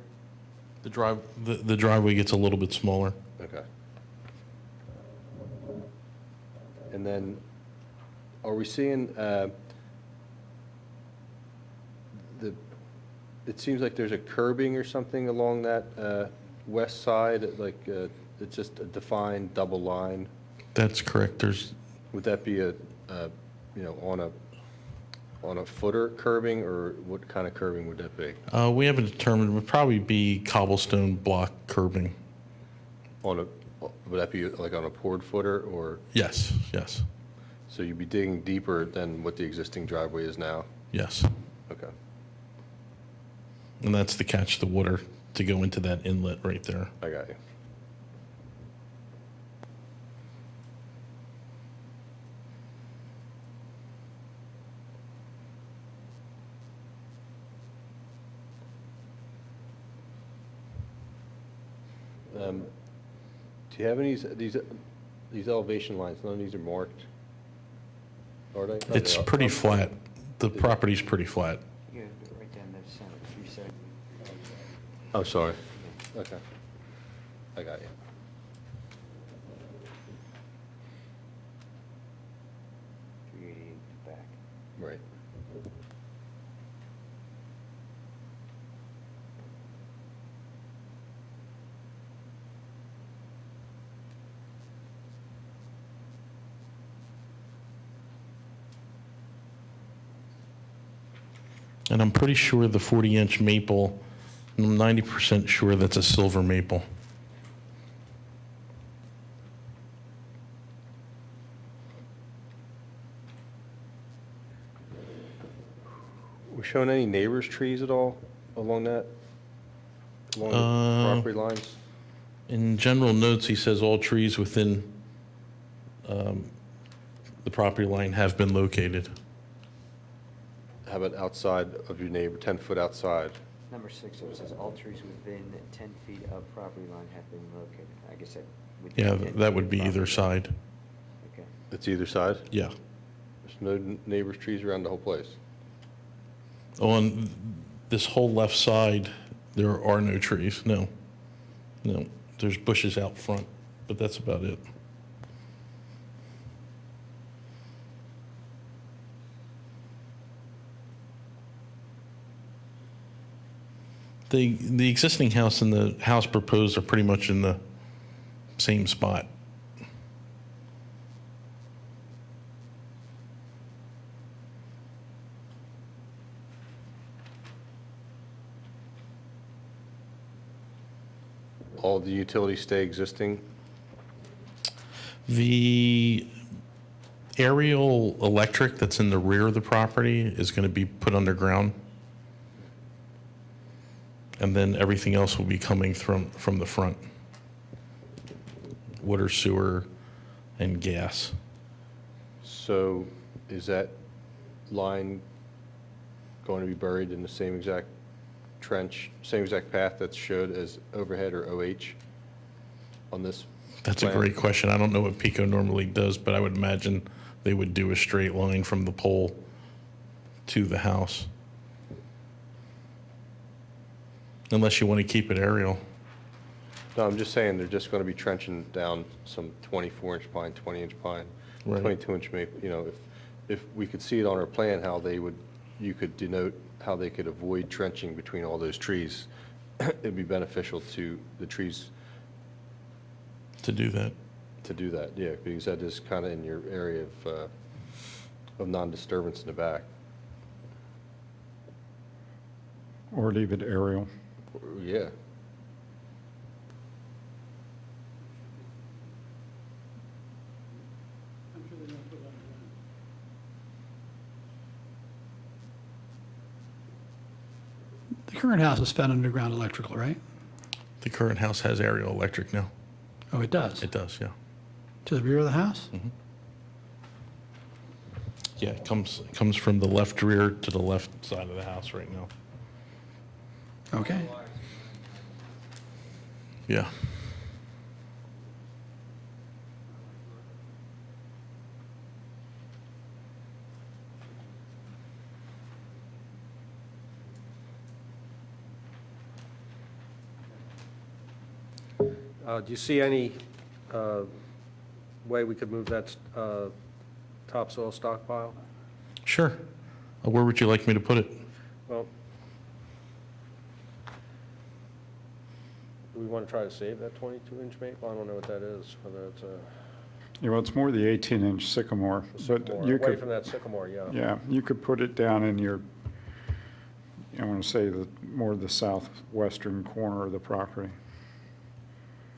The driveway gets a little bit smaller. Okay. And then, are we seeing, it seems like there's a curbing or something along that west side, like it's just a defined double line? That's correct. Would that be on a footer curbing, or what kind of curbing would that be? We haven't determined. It would probably be cobblestone block curbing. Would that be like on a poured footer, or? Yes, yes, So you'd be digging deeper than what the existing driveway is now? yes. Okay. And that's to catch the water to go into that inlet right there. I got you. Do you have any, these elevation lines, none of these are marked? Are they? It's pretty flat. The property's pretty flat. Yeah, right down the center, 370. Oh, sorry. Okay. I got you. 388 in the back. Right. And I'm pretty sure the 40-inch maple, I'm 90% sure that's a silver maple. We showing any neighbors' trees at all along that? Along the property lines? In general notes, he says all trees within the property line have been located. How about outside of your neighbor, 10 foot outside? Number 6, so it says all trees within 10 feet of property line have been located. I guess that would. Yeah, 10 feet that of would be either property line. side. Okay. It's either side? Yeah. There's no neighbors' trees around the whole place? On this whole left side, there are no trees, no. No, there's bushes out front, but that's about it. The existing house and the house proposed are pretty much in the same spot. All the utilities stay existing? The aerial electric that's in the rear of the property is going to be put underground. And then everything else will be coming from the front. Water, sewer, and gas. So is that line going to be buried in the same exact trench, same exact path that's showed as overhead or OH on this That's a plan? great question. I don't know what Pico normally does, but I would imagine they would do a straight line from the pole to the house. Unless you want to keep it aerial. No, I'm just saying they're just going to be trenching down some 24-inch pine, 20-inch pine, Right. 22-inch maple. You know, if we could see it on our plan, how they would, you could denote how they could avoid trenching between all those trees. It'd be beneficial to the trees To do that. to do that, yeah, because that is kind of in your area of non-disturbance in the back. Or leave it aerial. Yeah. The current house is fed underground electrical, right? The current house has aerial electric now. Oh, it does? It does, yeah. To the rear of the house? Yeah, it comes from the left rear to the left side of the house right now. Okay. Yeah. Do you see any way we could move that topsoil stockpile? Sure. Where would you like me to put it? Well, do we want to try to save that 22-inch maple? I don't know what that is, whether it's a Yeah, well, it's more the 18-inch sycamore. But sycamore, you away could, from that sycamore, yeah. yeah, you could put it down in your, I want to say, more the southwestern corner of the property.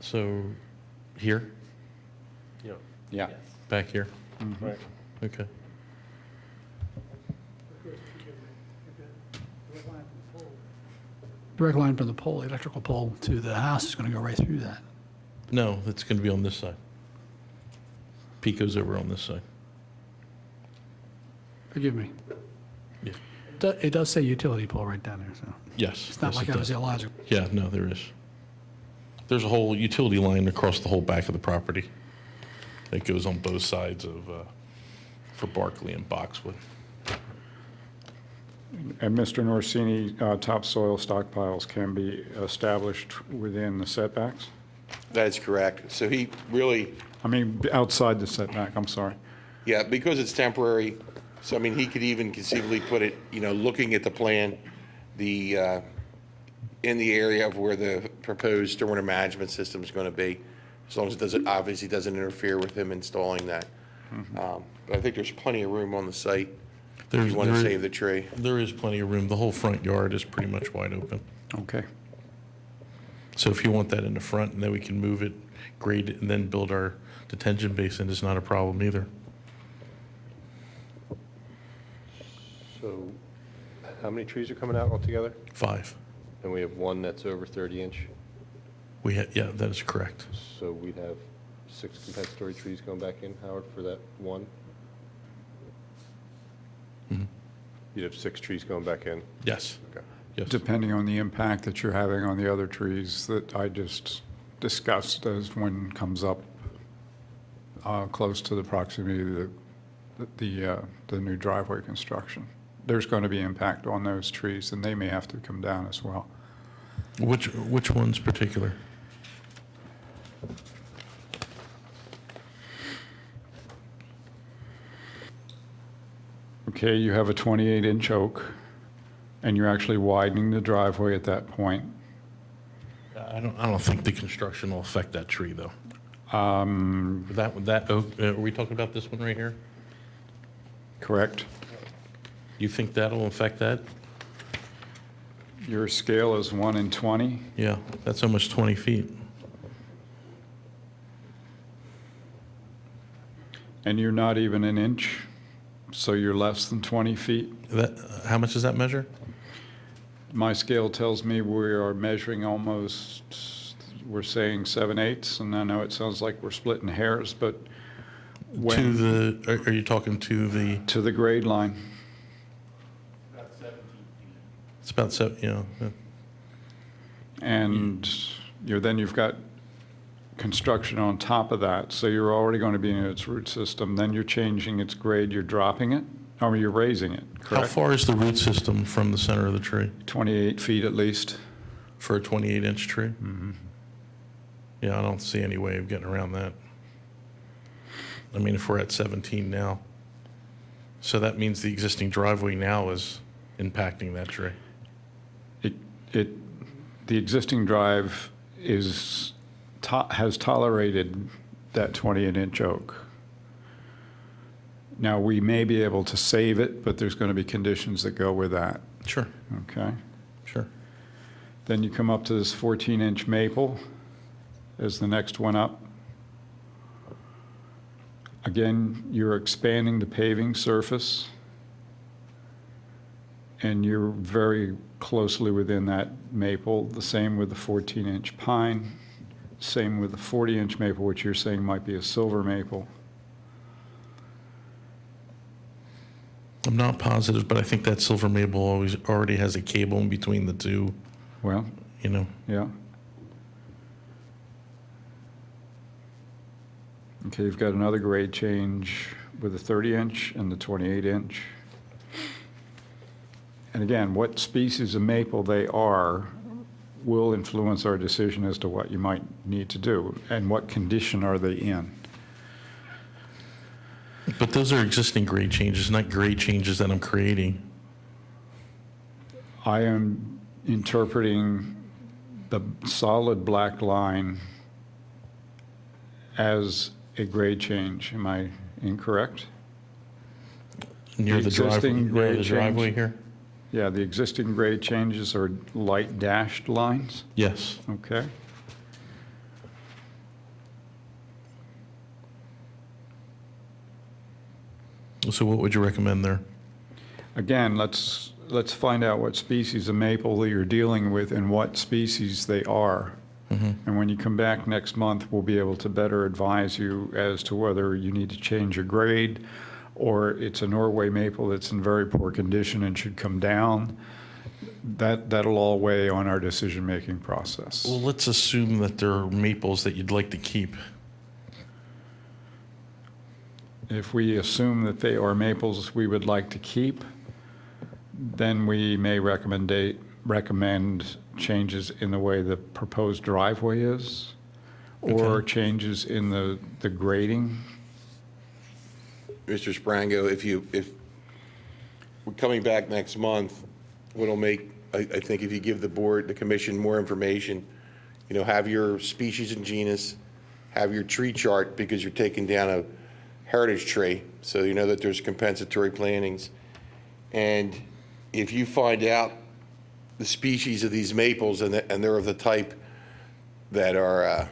So, here? Yeah. Yeah. Back here? Right. Okay. Direct line from the pole, the electrical pole to the house is going to go right through that. No, it's going to be on this side. Pico's over on this side. Forgive me. Yeah. It does say utility pole right down there, so Yes. it's not yes, like it I was does. illogical. Yeah, no, there is. There's a whole utility line across the whole back of the property that goes on both sides of, for Barclay and Boxwood. And Mr. Norsini, topsoil stockpiles can be established within the setbacks? That is correct. So he really, I mean, outside the setback, I'm sorry. yeah, because it's temporary, so I mean, he could even conceivably put it, looking at the plan, in the area of where the proposed stormwater management system is going to be, as long as it doesn't, obviously doesn't interfere with him installing that. But I think there's plenty of room on the site if you want to save the tree. There is plenty of room. The whole front yard is pretty much wide open. Okay. So if you want that in the front, and then we can move it, grade it, and then build our detention basin, is not a problem either. So how many trees are coming out altogether? 5. And we have one that's over 30 inch, Yeah, that is correct. so we'd have 6 compensatory trees going back in, Howard, for that one? Mhm. You'd have 6 trees going back in? Yes. Okay. Yes. Depending on the impact that you're having on the other trees that I just discussed as one comes up close to the proximity of the new driveway construction. There's going to be impact on those trees, and they may have to come down as well. Which ones particular? Okay, you have a 28-inch oak, and you're actually widening the driveway at that point. I don't think the construction will affect that tree, though. That oak, are we talking about this one right here? Correct. You think that'll affect that? Your scale is 1 in 20. Yeah, that's almost 20 feet. And you're not even an inch, so you're less than 20 feet. How much does that measure? My scale tells me we are measuring almost, we're saying 7/8, and I know it sounds like we're splitting hairs, but when... Are you talking to the? To the grade line. It's about 7, yeah. And then you've got construction on top of that, so you're already going to be in its root system. Then you're changing its grade, you're dropping it, or you're raising it, correct? How far is the root system from the center of the tree? 28 feet at least. For a 28-inch tree? Mm-hmm. Yeah, I don't see any way of getting around that. I mean, if we're at 17 now, so that means the existing driveway now is impacting that tree. The existing drive has tolerated that 28-inch oak. Now, we may be able to save it, but there's going to be conditions that go with that. Sure. Okay? Sure. Then you come up to this 14-inch maple as the next one up. Again, you're expanding the paving surface, and you're very closely within that maple. The same with the 14-inch pine, same with the 40-inch maple, which you're saying might be a silver maple. I'm not positive, but I think that silver maple already has a cable in between the two. Well, yeah. Okay, you've got another grade change with the 30-inch and the 28-inch. And again, what species of maple they are will influence our decision as to what you might need to do and what condition are they in. But those are existing grade changes, not grade changes that I'm creating. I am interpreting the solid black line as a grade change. Am I incorrect? Near the driveway here? Yeah, the existing grade changes are light dashed lines? Yes. Okay. So what would you recommend there? Again, let's find out what species of maple that you're dealing with and what species they are. And when you come back next month, we'll be able to better advise you as to whether you need to change your grade, or it's a Norway maple that's in very poor condition and should come down. that'll all weigh on our decision-making process. Well, let's assume that there are maples that you'd like to keep. If we assume that they are maples we would like to keep, then we may recommend changes in the way the proposed driveway is, or Okay. changes in the grading. Mr. Sprango, if we're coming back next month, what'll make, I think if you give the board, the commission more information, have your species and genus, have your tree chart, because you're taking down a heritage tree, so you know that there's compensatory plantings. And if you find out the species of these maples and they're of the type that are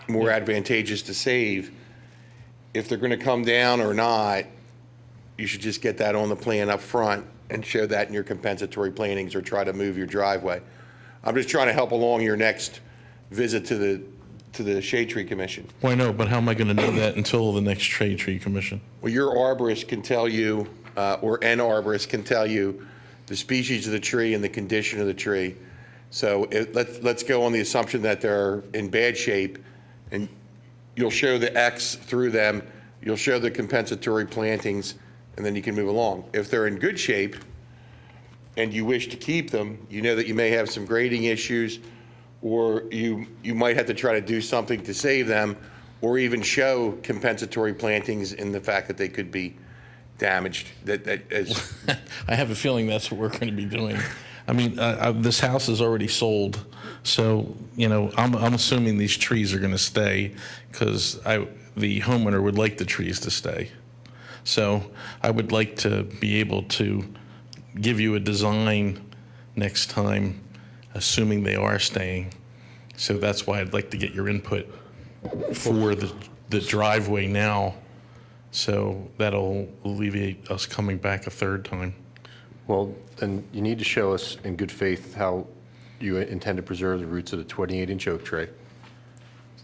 more advantageous to save, if they're going to come down or not, you should just get that on the plan up front and show that in your compensatory plantings, or try to move your driveway. I'm just trying to help along your next visit to the Shade Tree Commission. Well, I know, but how am I going to know that until the next Shade Tree Commission? Well, your arborist can tell you, or an arborist can tell you the species of the tree and the condition of the tree. So let's go on the assumption that they're in bad shape, and you'll show the X through them, you'll show the compensatory plantings, and then you can move along. If they're in good shape and you wish to keep them, you know that you may have some grading issues, or you might have to try to do something to save them, or even show compensatory plantings in the fact that they could be damaged. I have a feeling that's what we're going to be doing. I mean, this house is already sold, so, I'm assuming these trees are going to stay, because the homeowner would like the trees to stay. So I would like to be able to give you a design next time, assuming they are staying. So that's why I'd like to get your input for the driveway now. So that'll alleviate us coming back a third time. Well, then you need to show us in good faith how you intend to preserve the roots of the 28-inch oak tree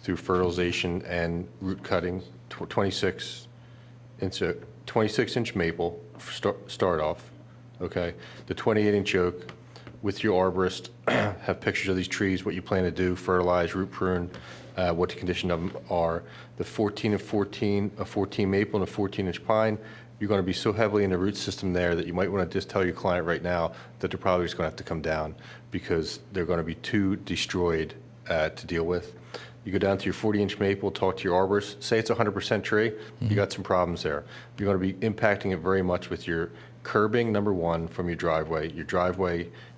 through fertilization and root cutting, 26-inch maple, start off, okay? The 28-inch oak, with your arborist, have pictures of these trees, what you plan to do, fertilize, root prune, what the condition of them are. The 14 and 14, a 14 maple and a 14-inch pine, you're going to be so heavily in the root system there that you might want to just tell your client right now that they're probably just going to have to come down, because they're going to be too destroyed to deal with. You go down to your 40-inch maple, talk to your arborist, say it's a 100% tree, you got some problems there. You're going to be impacting it very much with your curbing, number one, from your driveway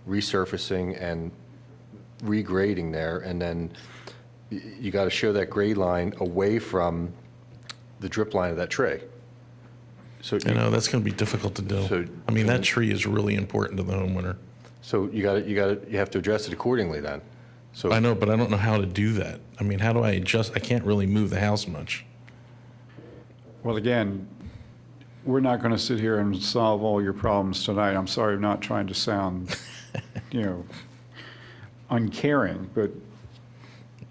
resurfacing and regrading there, and then you got to show that grade line away from the drip line of that tree. So That's going to be difficult to do. So- I mean, that tree is really important to the homeowner. So you have to address it accordingly then. So I know, but I don't know how to do that. I mean, how do I adjust? I can't really move the house much. Well, again, we're not going to sit here and solve all your problems tonight. I'm sorry, I'm not trying to sound, uncaring, but,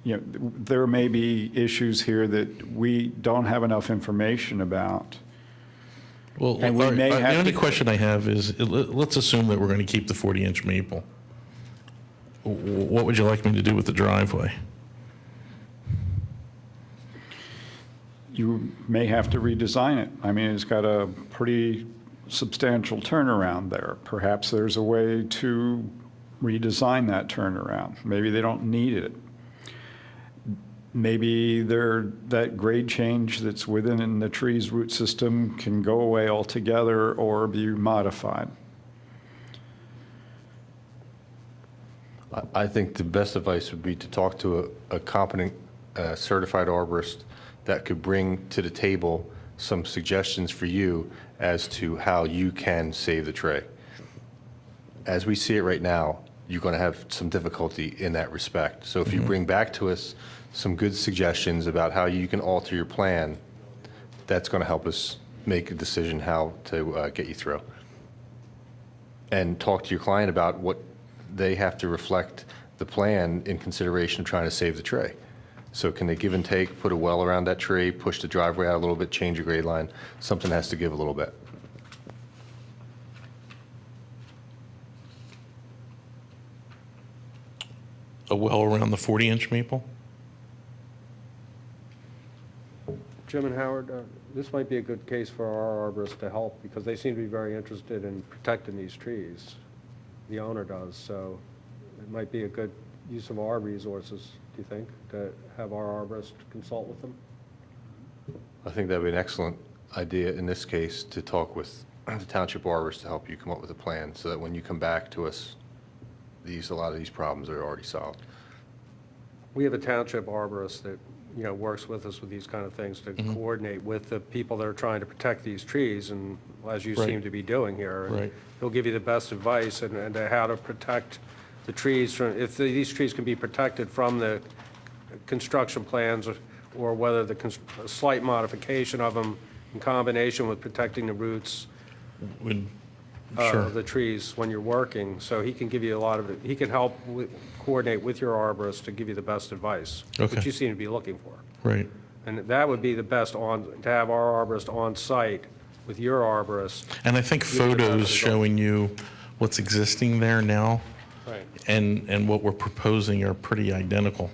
there may be issues here that we don't have enough information about. Well, And we may the have only to- question I have is, let's assume that we're going to keep the 40-inch maple. What would you like me to do with the driveway? You may have to redesign it. I mean, it's got a pretty substantial turnaround there. Perhaps there's a way to redesign that turnaround. Maybe they don't need it. Maybe that grade change that's within the tree's root system can go away altogether or be modified. I think the best advice would be to talk to a competent certified arborist that could bring to the table some suggestions for you as to how you can save the tree. As we see it right now, you're going to have some difficulty in that respect. So if you bring back to us some good suggestions about how you can alter your plan, that's going to help us make a decision how to get you through. And talk to your client about what they have to reflect the plan in consideration of trying to save the tree. So can they give and take, put a well around that tree, push the driveway out a little bit, change your grade line? Something has to give a little bit. a well around the 40-inch maple? Jim and Howard, this might be a good case for our arborists to help, because they seem to be very interested in protecting these trees. The owner does, so it might be a good use of our resources, do you think, to have our arborist consult with them? I think that'd be an excellent idea in this case, to talk with the township arborist to help you come up with a plan, so that when you come back to us, a lot of these problems are already solved. We have a township arborist that, works with us with these kind of things to coordinate with the people that are trying to protect these trees, and as you Right. seem to be doing here. And Right. he'll give you the best advice and how to protect the trees from, if these trees can be protected from the construction plans, or whether a slight modification of them in combination with protecting the roots Would, sure. of the trees when you're working. So he can give you he can help coordinate with your arborist to give you the best advice, Okay. which you seem to be looking for. Right. And that would be the best to have our arborist on site with your arborist. And I think Give you the best photos results. showing you what's existing there now Right. and what we're proposing are pretty identical.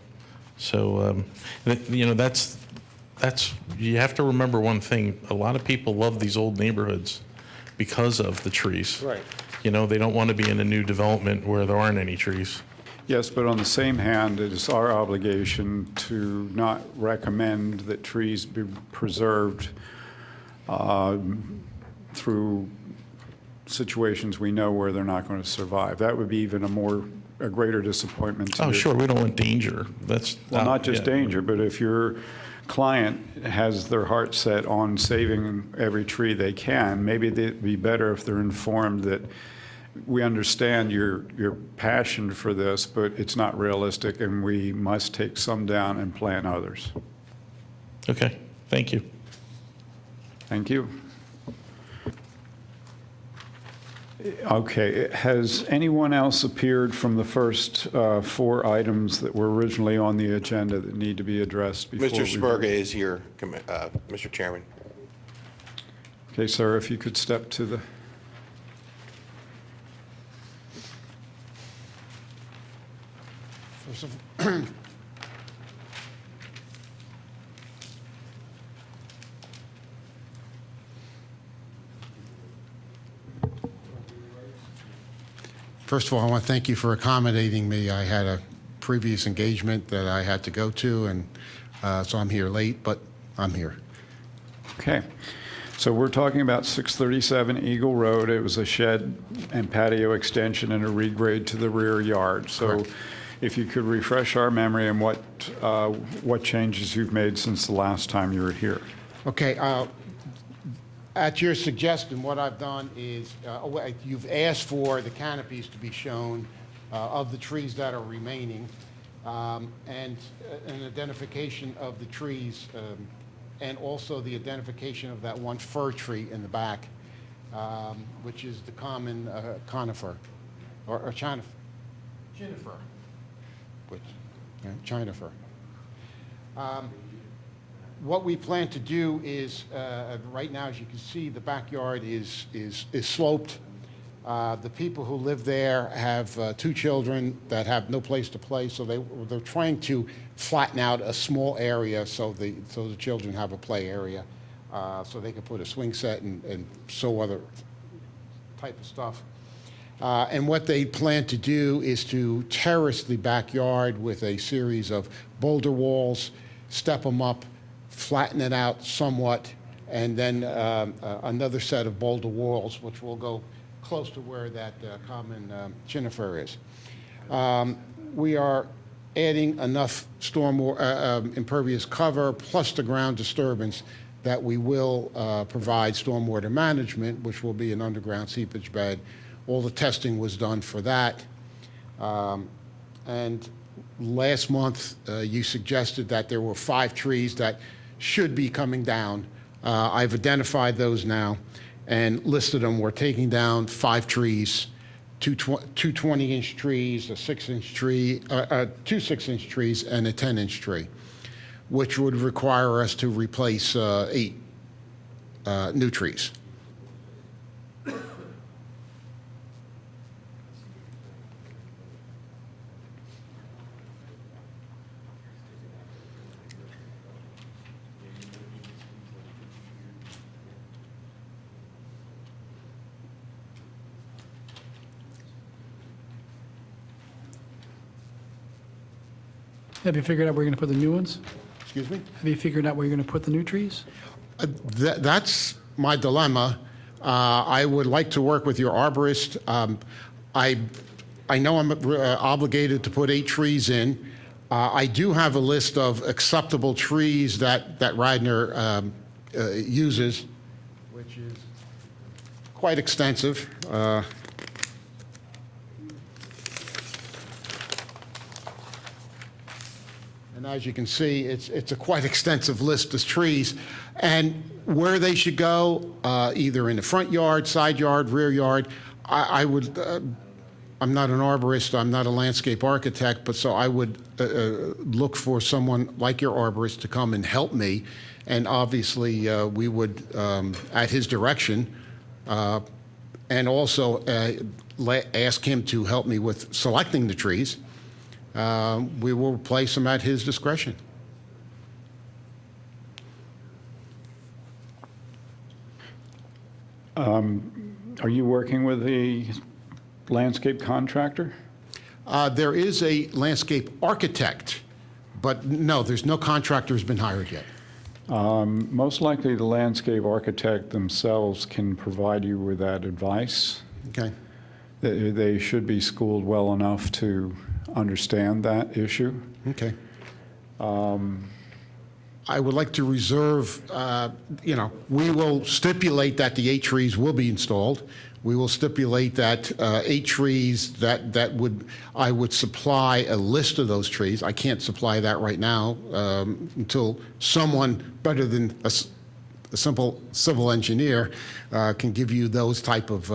So, that's, you have to remember one thing. A lot of people love these old neighborhoods because of the trees. Right. They don't want to be in a new development where there aren't any trees. Yes, but on the same hand, it is our obligation to not recommend that trees be preserved through situations we know where they're not going to survive. That would be even a greater disappointment to Oh, you. sure, we don't want danger. That's. Well, not just yeah. danger, but if your client has their heart set on saving every tree they can, maybe it'd be better if they're informed that we understand your passion for this, but it's not realistic, and we must take some down and plant others. Okay, thank you. Thank you. Okay, has anyone else appeared from the first 4 items that were originally on the agenda that need to be addressed before Mr. we vote? Spurga is here, Mr. Chairman. Okay, sir, if you could step to the... First of all, I want to thank you for accommodating me. I had a previous engagement that I had to go to, and so I'm here late, but I'm here. Okay, so we're talking about 637 Eagle Road. It was a shed and patio extension and a regrade to the rear yard. So Correct. if you could refresh our memory on what changes you've made since the last time you were here. Okay, at your suggestion, what I've done is, you've asked for the canopies to be shown of the trees that are remaining, and an identification of the trees, and also the identification of that one fir tree in the back, which is the common conifer, or conifer. Which, conifer. What we plan to do is, right now, as you can see, the backyard is sloped. The people who live there have 2 children that have no place to play, so they're trying to flatten out a small area so the children have a play area, so they can put a swing set and so other type of stuff. And what they plan to do is to terrace the backyard with a series of boulder walls, step them up, flatten it out somewhat, and then another set of boulder walls, which will go close to where that common conifer is. We are adding enough impervious cover plus the ground disturbance that we will provide stormwater management, which will be an underground seepage bed. All the testing was done for that. And last month, you suggested that there were 5 trees that should be coming down. I've identified those now and listed them. We're taking down 5 trees, two 20-inch trees, a 6-inch tree, 2 6-inch trees, and a 10-inch tree, which would require us to replace 8 new trees. Have you figured out where you're going to put the new ones? Excuse me? Have you figured out where you're going to put the new trees? That's my dilemma. I would like to work with your arborist. I know I'm obligated to put 8 trees in. I do have a list of acceptable trees that Radnor uses, which is quite extensive. And as you can see, it's a quite extensive list of trees. And where they should go, either in the front yard, side yard, rear yard, I would, I'm not an arborist, I'm not a landscape architect, but so I would look for someone like your arborist to come and help me. And obviously, we would, at his direction, and also ask him to help me with selecting the trees. We will place them at his discretion. Are you working with a landscape contractor? There is a landscape architect, but no, there's no contractor who's been hired yet. Most likely, the landscape architect themselves can provide you with that advice. Okay. They should be schooled well enough to understand that issue. Okay. I would like to reserve, we will stipulate that the 8 trees will be installed. We will stipulate that 8 trees I would supply a list of those trees. I can't supply that right now until someone better than a simple civil engineer can give you those type of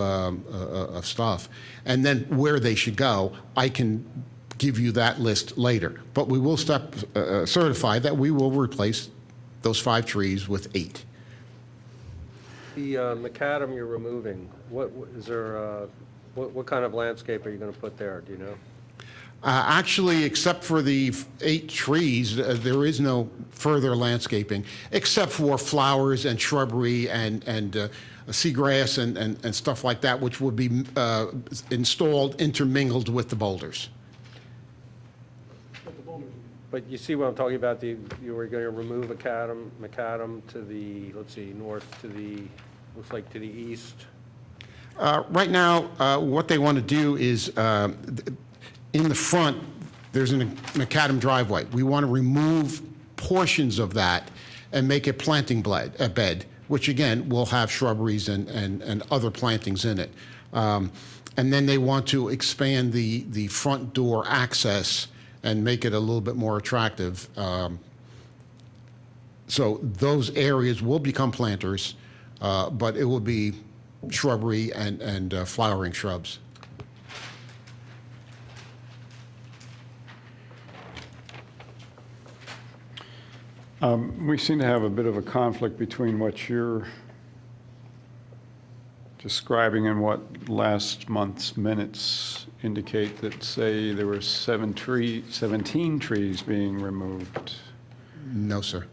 stuff. And then where they should go, I can give you that list later. But we will certify that we will replace those 5 trees with 8. The macadam you're removing, what is there, what kind of landscape are you going to put there, do you know? Actually, except for the 8 trees, there is no further landscaping, except for flowers and shrubbery and seagrass and stuff like that, which would be installed intermingled with the boulders. But you see what I'm talking about, you were going to remove macadam to the, let's see, north to the, looks like to the east. Right now, what they want to do is, in the front, there's a macadam driveway. We want to remove portions of that and make a planting bed, which again, will have shrubberies and other plantings in it. And then they want to expand the front door access and make it a little bit more attractive. So those areas will become planters, but it will be shrubbery and flowering shrubs. We seem to have a bit of a conflict between what you're describing and what last month's minutes indicate that say there were 17 trees being removed. No, sir.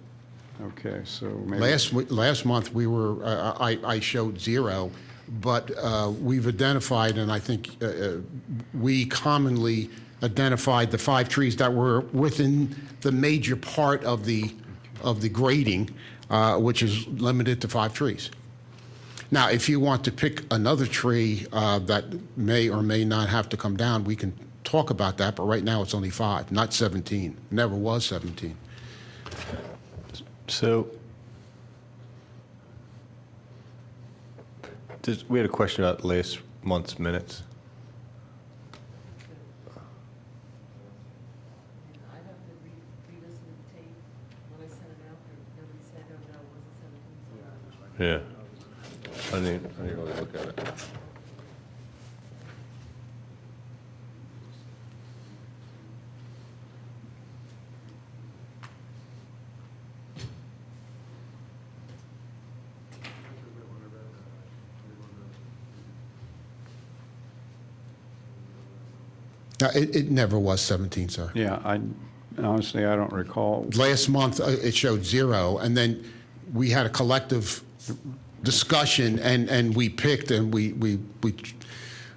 Okay, so maybe. Last month, we were, I showed 0, but we've identified, and I think we commonly identified the 5 trees that were within the major part of the grading, which is limited to 5 trees. Now, if you want to pick another tree that may or may not have to come down, we can talk about that, but right now it's only 5, not 17. Never was 17. So, we had a question about last month's minutes. I'd have to re-listen to the tape when I sent it out, nobody said, oh, no, it wasn't 17. Yeah. I didn't really look at it. It never was 17, sir. Yeah, honestly, I don't recall. Last month, it showed 0, and then we had a collective discussion, and we picked, and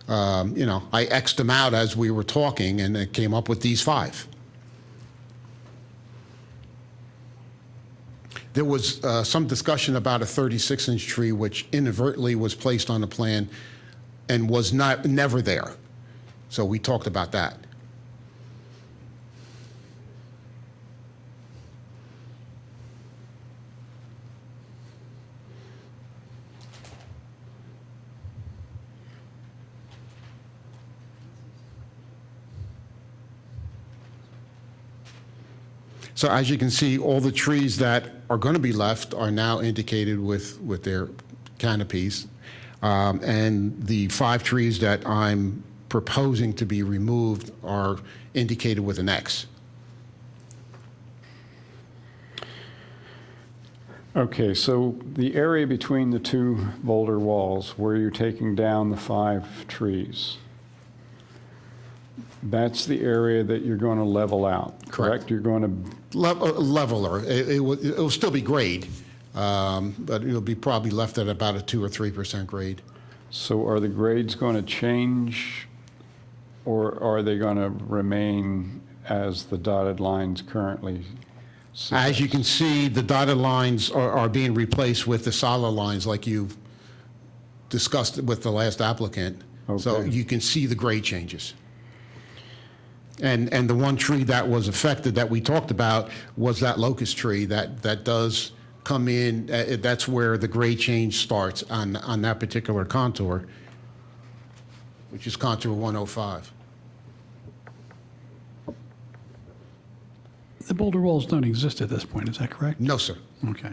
I X'd them out as we were talking, and it came up with these 5. There was some discussion about a 36-inch tree, which inadvertently was placed on the plan and was never there. So we talked about that. So as you can see, all the trees that are going to be left are now indicated with their canopies. And the 5 trees that I'm proposing to be removed are indicated with an X. Okay, so the area between the 2 boulder walls where you're taking down the 5 trees, that's the area that you're going to level out, correct? You're going to Leveler. It will still be grade, but it'll be probably left at about a 2 or 3% grade. So are the grades going to change, or are they going to remain as the dotted lines currently suggest? As you can see, the dotted lines are being replaced with the solid lines like you've discussed with the last applicant. So Okay. you can see the grade changes. And the one tree that was affected that we talked about was that locust tree that does come in. That's where the grade change starts on that particular contour, which is contour 105. The boulder walls don't exist at this point, is that correct? No, sir. Okay.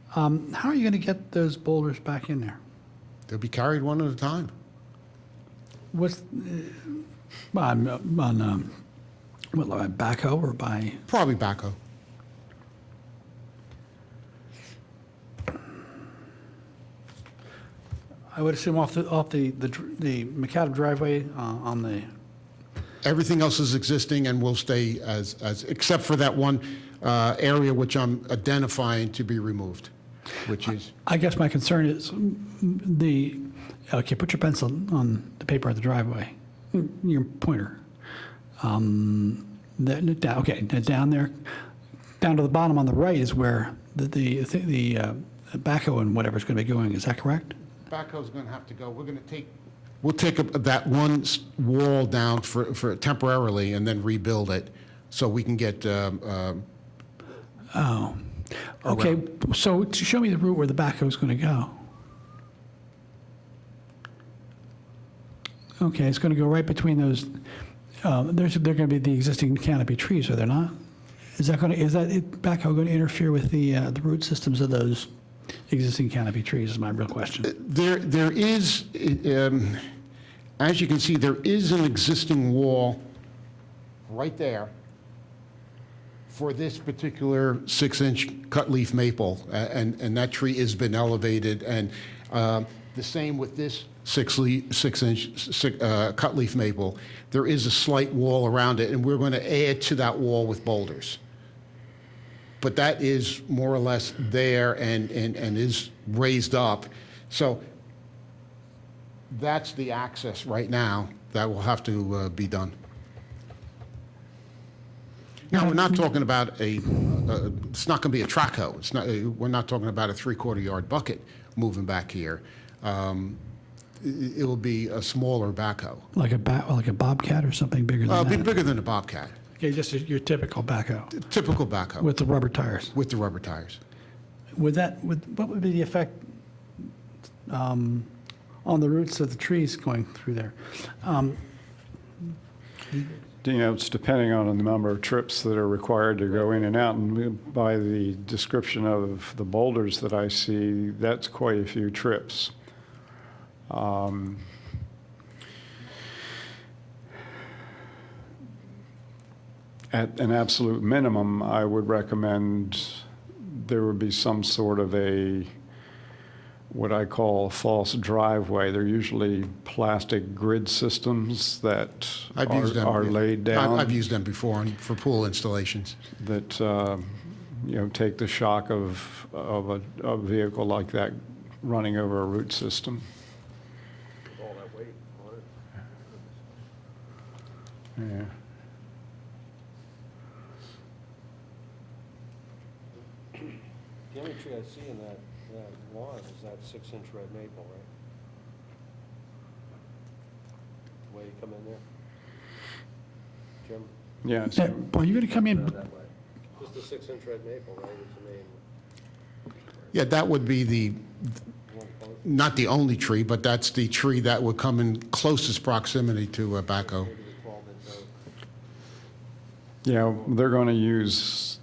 How are you going to get those boulders back in there? They'll be carried one at a time. What's, what, by backhoe or by? Probably backhoe. I would assume off the macadam driveway on the. Everything else is existing and will stay as except for that one area which I'm identifying to be removed, which is. I guess my concern is okay, put your pencil on the paper of the driveway, your pointer. Okay, down there, down to the bottom on the right is where the backhoe and whatever is going to be going. Is that correct? Backhoe's going to have to go. We'll take that one wall down for temporarily and then rebuild it so we can get. Okay, so show me the route where the backhoe is going to go. Okay, it's going to go right between those. They're going to be the existing canopy trees, are they not? Is that backhoe going to interfere with the root systems of those existing canopy trees? Is my real question. There is, as you can see, there is an existing wall right there for this particular 6-inch cut leaf maple, and that tree has been elevated, and the same with this 6-inch cut leaf maple. There is a slight wall around it, and we're going to add to that wall with boulders. But that is more or less there and is raised up. So that's the access right now that will have to be done. Now, we're not talking about it's not going to be a track hoe. We're not talking about a 3/4 yard bucket moving back here. It will be a smaller backhoe. Like a bobcat or something bigger than that? Bigger than a bobcat. Okay, just your typical backhoe. Typical backhoe. With the rubber tires. With the rubber tires. What would be the effect on the roots of the trees going through there? It's depending on the number of trips that are required to go in and out. And by the description of the boulders that I see, that's quite a few trips. At an absolute minimum, I would recommend there would be some sort of what I call a false driveway. They're usually plastic grid systems that are laid down. I've used them before for pool installations. That take the shock of a vehicle like that running over a root system. All that weight on it. Yeah. The only tree I see in that lawn is that 6-inch red maple, right? The way you come in there? Jim? Yeah, Yeah, well, you're going to come in, That way. Just the 6-inch red maple, right, is the main. Yeah, that would be the, not the only tree, but that's the tree that would come in closest proximity to a backhoe. Maybe the 12-inch oak. yeah, they're going to use,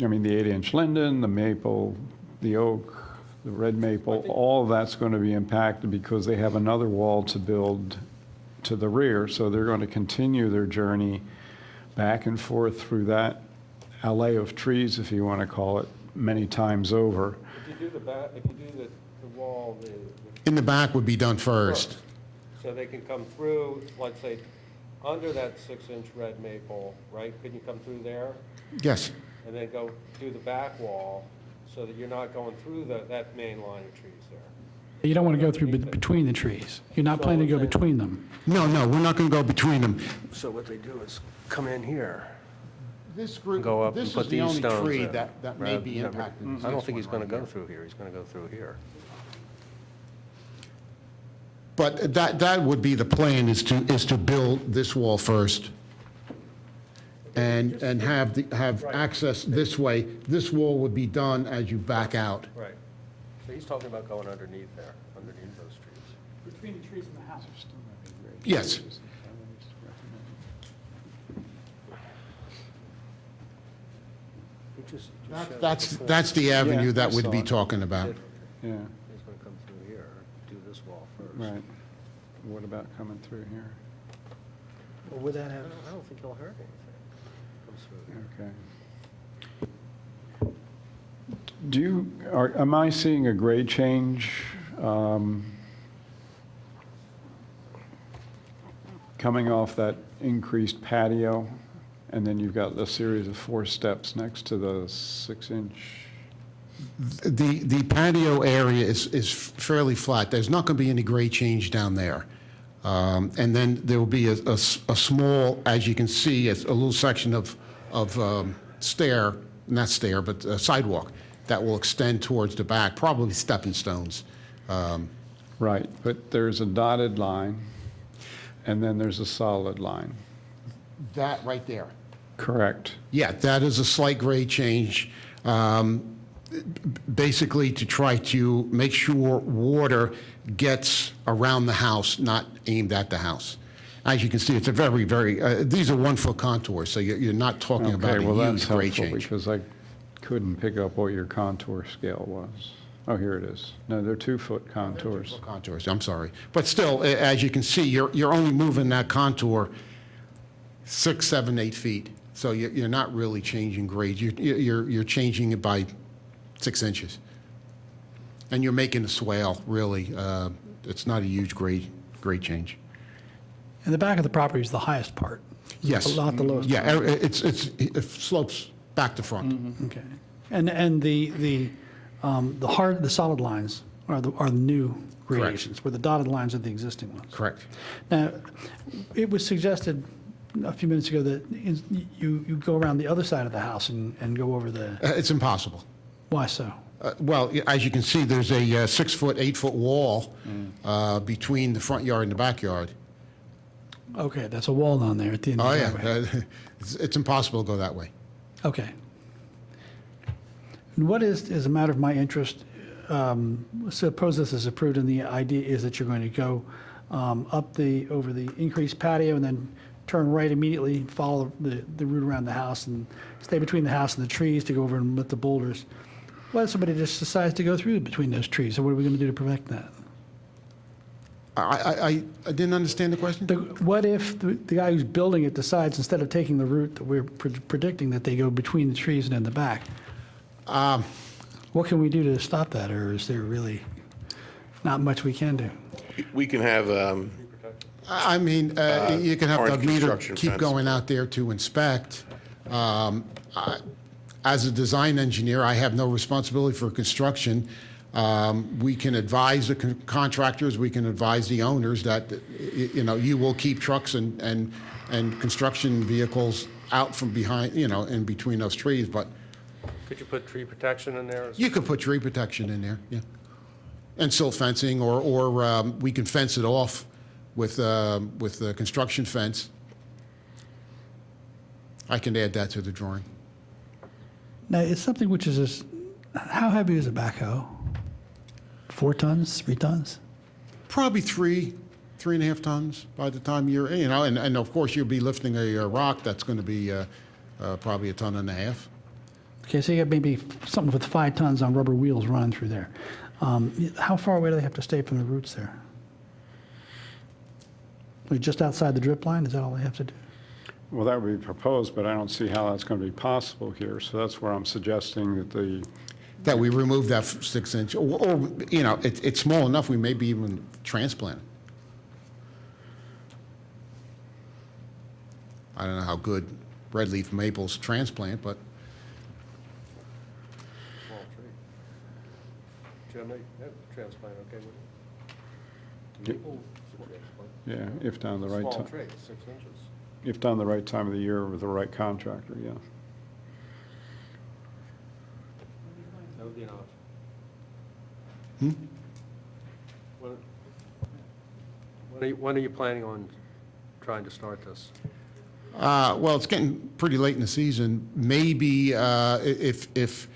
I mean, the 8-inch linden, the maple, the oak, the red maple, all of that's going to be impacted because they have another wall to build to the rear, so they're going to continue their journey back and forth through that alley of trees, if you want to call it, many times over. If you do the wall, In the back would be done first. so they can come through, let's say, under that 6-inch red maple, right? Could you come through there? Yes. And then go do the back wall, so that you're not going through that main line of trees there? you don't want to go through between the trees. You're not planning to go between them. No, we're not going to go between them. So what they do is come in here. This group, Go up and this put is the these only stones tree in. that may be impacted. I don't think he's gonna go through here, he's gonna go through here. But that would be the plan, is to build this wall first and have access this way. This wall would be done as you back out. Right. So he's talking about going underneath there, underneath those trees. Between the trees and the house. Yes. That's the avenue Yeah, that I we'd saw be it. talking about. Yeah, He's gonna come through here, do this wall first. right. What about coming through here? Well, would that have? I don't think it'll hurt anything. Comes through here. Okay. Am I seeing a grade change coming off that increased patio? And then you've got a series of 4 steps next to the 6-inch? The patio area is fairly flat. There's not going to be any grade change down there. And then there will be a small, as you can see, a little section of stair, not stair, but sidewalk that will extend towards the back, probably stepping stones. Right, but there's a dotted line, and then there's a solid line. That right there. Correct. Yeah, that is a slight grade change, basically to try to make sure water gets around the house, not aimed at the house. As you can see, it's a very, very, these are 1-foot contours, so you're not talking about a Okay, well, that's huge grade helpful, change. because I couldn't pick up what your contour scale was. Oh, here it is. No, they're 2-foot contours. Contours, I'm sorry. But still, as you can see, you're only moving that contour 6, 7, 8 feet. So you're not really changing grade. You're changing it by 6 inches. And you're making a swale, really. It's not a huge grade change. And the back of the property is the highest part. Yes. Not the lowest. Yeah, part. it slopes back to front. Okay. And the solid lines are the new gradations, where the dotted lines are the existing ones. Correct. Now, it was suggested a few minutes ago that you go around the other side of the house and go over the, It's impossible. why so? Well, as you can see, there's a 6-foot, 8-foot wall between the front yard and the backyard. Okay, that's a wall down there at the end of Oh, the yeah. driveway. It's impossible to go that way. Okay. And what is a matter of my interest, suppose this is approved and the idea is that you're going to go over the increased patio and then turn right immediately, follow the route around the house and stay between the house and the trees to go over and lift the boulders. What if somebody just decides to go through between those trees? So what are we going to do to prevent that? I didn't understand the question? What if the guy who's building it decides, instead of taking the route that we're predicting, that they go between the trees and in the back? What can we do to stop that, or is there really not much we can do? We can have, I mean, you can have orange the meter construction keep fence. going out there to inspect. As a design engineer, I have no responsibility for construction. We can advise the contractors, we can advise the owners that, you will keep trucks and construction vehicles out from behind, in between those trees, but Could you put tree protection in there? You could put tree protection in there, yeah. And silt fencing, or we can fence it off with a construction fence. I can add that to the drawing. Now, it's something which is, how heavy is a backhoe? 4 tons, 3 tons? Probably 3.5 tons by the time you're, and of course you'll be lifting a rock that's going to be probably 1.5 tons. Okay, so you got maybe something with 5 tons on rubber wheels running through there. How far away do they have to stay from the roots there? Like just outside the drip line, is that all they have to do? Well, that would be proposed, but I don't see how that's going to be possible here, so that's where I'm suggesting That we remove that 6-inch, or it's small enough, we maybe even transplant it. I don't know how good red leaf maples transplant, but Small tree. Jim, that transplant okay with Yeah. it? Maple, transplant. Yeah, if done the right Small time. tree, 6 inches. If done the right time of the year with the right contractor, yeah. That would be an option. When are you planning on trying to start this? Well, it's getting pretty late in the season. Maybe if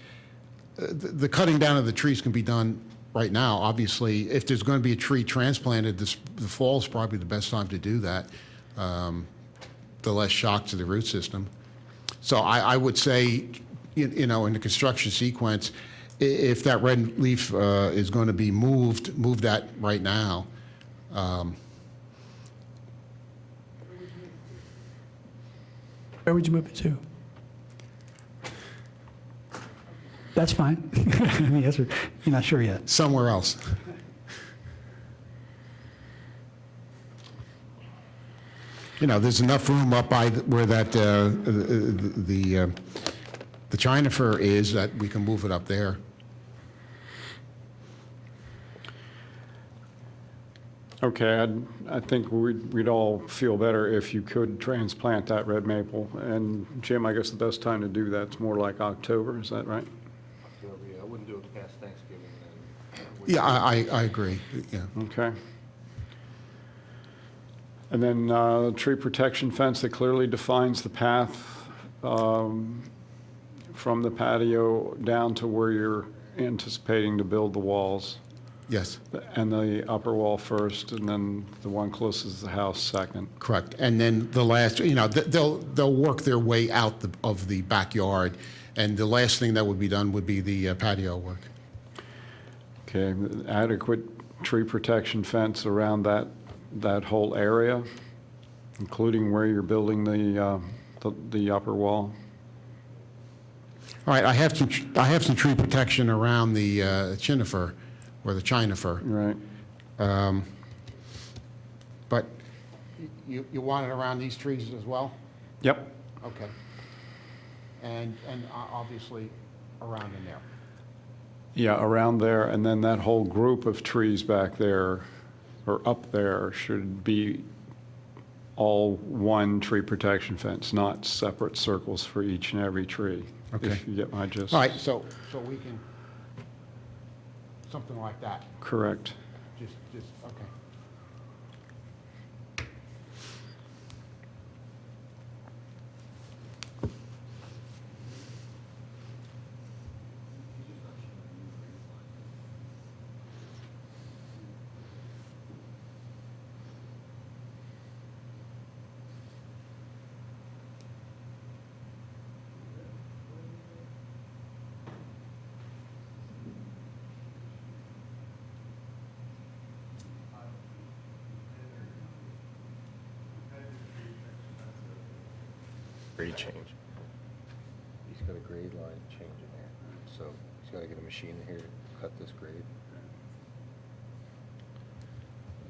the cutting down of the trees can be done right now, obviously, if there's going to be a tree transplanted, the fall is probably the best time to do that. The less shock to the root system. So I would say, in the construction sequence, if that red leaf is going to be moved, move that right now. Where would you move it to? That's fine. I mean, you're not sure yet. Somewhere else. There's enough room up by where that the China fir is that we can move it up there. Okay, I think we'd all feel better if you could transplant that red maple. And Jim, I guess the best time to do that's more like October, is that right? I wouldn't do it past Thanksgiving. Yeah, I agree, yeah. Okay. And then tree protection fence that clearly defines the path from the patio down to where you're anticipating to build the walls. Yes. And the upper wall first, and then the one closest to the house second. Correct. And then the last, they'll work their way out of the backyard, and the last thing that would be done would be the patio work. Okay, adequate tree protection fence around that whole area, including where you're building the upper wall? All right, I have some tree protection around the conifer, or the China fir. Right. But you want it around these trees as well? Yep. Okay. And obviously around in there. Yeah, around there, and then that whole group of trees back there, or up there, should be all one tree protection fence, not separate circles for each and every tree. Okay. If you get my gist. All right, so we can, something like that. Correct. Just, okay. Grade change. He's got a grade line change in there, so he's got to get a machine in here to cut this grade.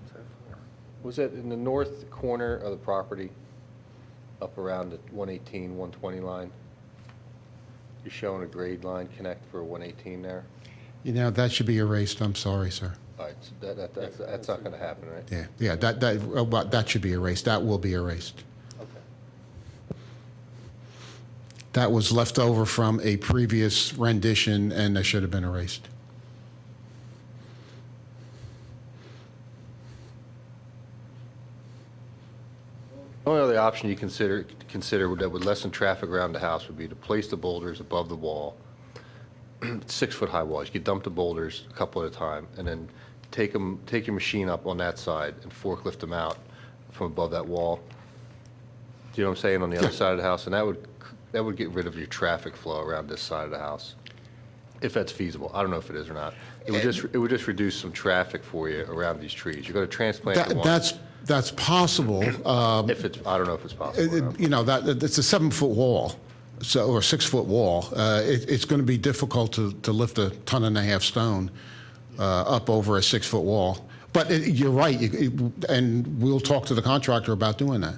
What's that for? Was that in the north corner of the property, up around the 118, 120 line? You're showing a grade line connect for 118 there? That should be erased, I'm sorry, sir. All right, so that's not going to happen, right? Yeah, that should be erased, that will be erased. Okay. that was left over from a previous rendition, and that should have been erased. The only other option you consider that would lessen traffic around the house would be to place the boulders above the wall. 6-foot high walls. You could dump the boulders a couple at a time, and then take your machine up on that side and forklift them out from above that wall. Do you know what I'm saying, on the other side of the house? And that would get rid of your traffic flow around this side of the house, if that's feasible. I don't know if it is or not. It would just reduce some traffic for you around these trees. You're going to transplant the ones. That's possible. If it's, I don't know if it's possible. You know, it's a 7-foot wall, or 6-foot wall. It's going to be difficult to lift a 1.5 ton stone up over a 6-foot wall. But you're right, and we'll talk to the contractor about doing that.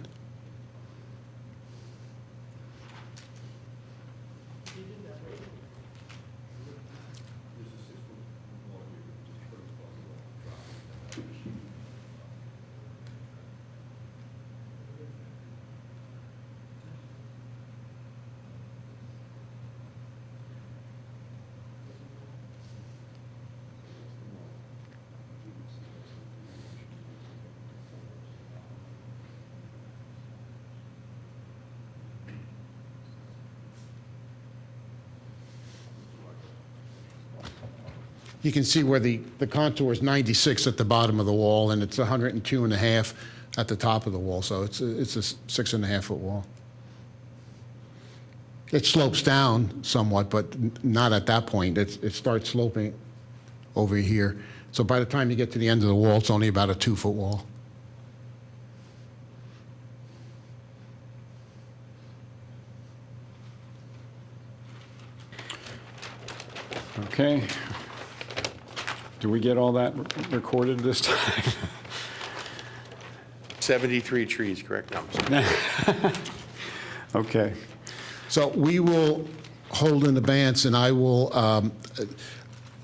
You can see where the contour is 96 at the bottom of the wall, and it's 102.5 at the top of the wall, so it's a 6.5-foot wall. It slopes down somewhat, but not at that point. It starts sloping over here. So by the time you get to the end of the wall, it's only about a 2-foot wall. Okay. Do we get all that recorded this time? 73 trees, correct? No, I'm sorry. Okay. So we will hold in advance, and I will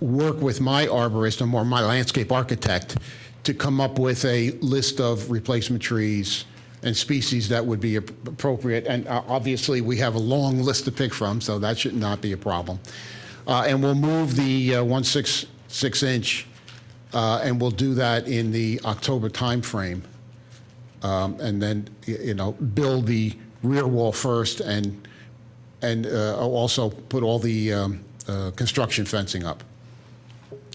work with my arborist or my landscape architect to come up with a list of replacement trees and species that would be appropriate. And obviously, we have a long list to pick from, so that should not be a problem. And we'll move the 1/6-inch, and we'll do that in the October timeframe. And then, you know, build the rear wall first, and also put all the construction fencing up.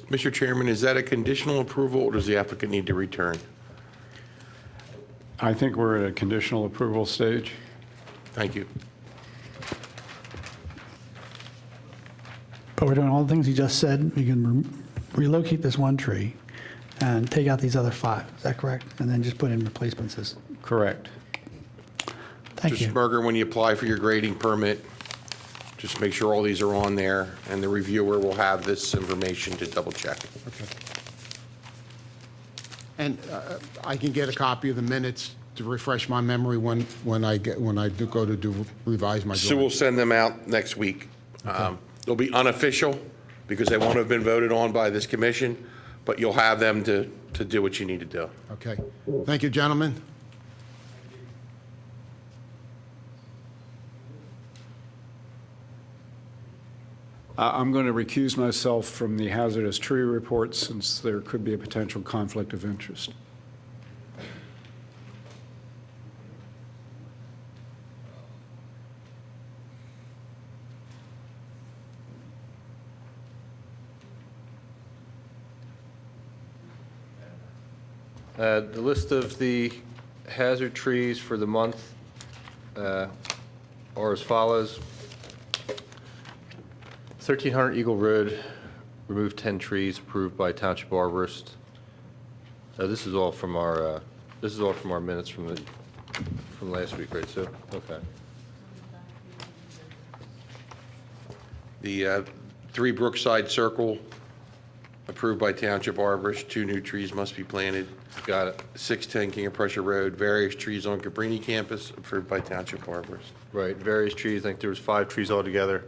Mr. Chairman, is that a conditional approval, or does the applicant need to return? I think we're at a conditional approval stage. Thank you. But we're doing all the things he just said. We can relocate this one tree and take out these other 5. Is that correct? And then just put in replacements. Correct. Thank you. Mr. Smerger, when you apply for your grading permit, just make sure all these are on there, and the reviewer will have this information to double check. Okay. And I can get a copy of the minutes to refresh my memory when I do go to revise my So we'll drawing. send them out next week. They'll be unofficial, because they won't have been voted on by this commission, but you'll have them to do what you need to do. Okay. Thank you, gentlemen. I'm going to recuse myself from the hazardous tree report, since there could be a potential conflict of interest. The list of the hazard trees for the month are as follows. 1300 Eagle Road, removed 10 trees, approved by Township Arborist. This is all from our minutes from last week, right, Sue? Okay. The 3 Brookside Circle, approved by Township Arborist, 2 new trees must be planted. Got it. 610 King of Prussia Road, various trees on Cabrini campus, approved by Township Arborist. Right, various trees, I think there was 5 trees altogether.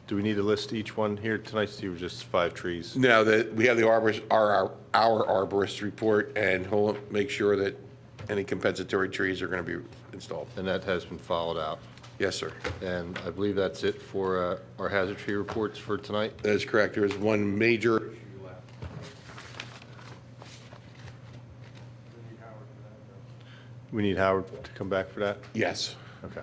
Do we need to list each one here tonight, Steve, or just 5 trees? No, we have the arborist, our arborist report, and he'll make sure that any compensatory trees are going to be installed. And that has been followed out. Yes, sir. And I believe that's it for our hazard tree reports for tonight. That is correct. There is one major. We need Howard to come back for that? Yes. Okay.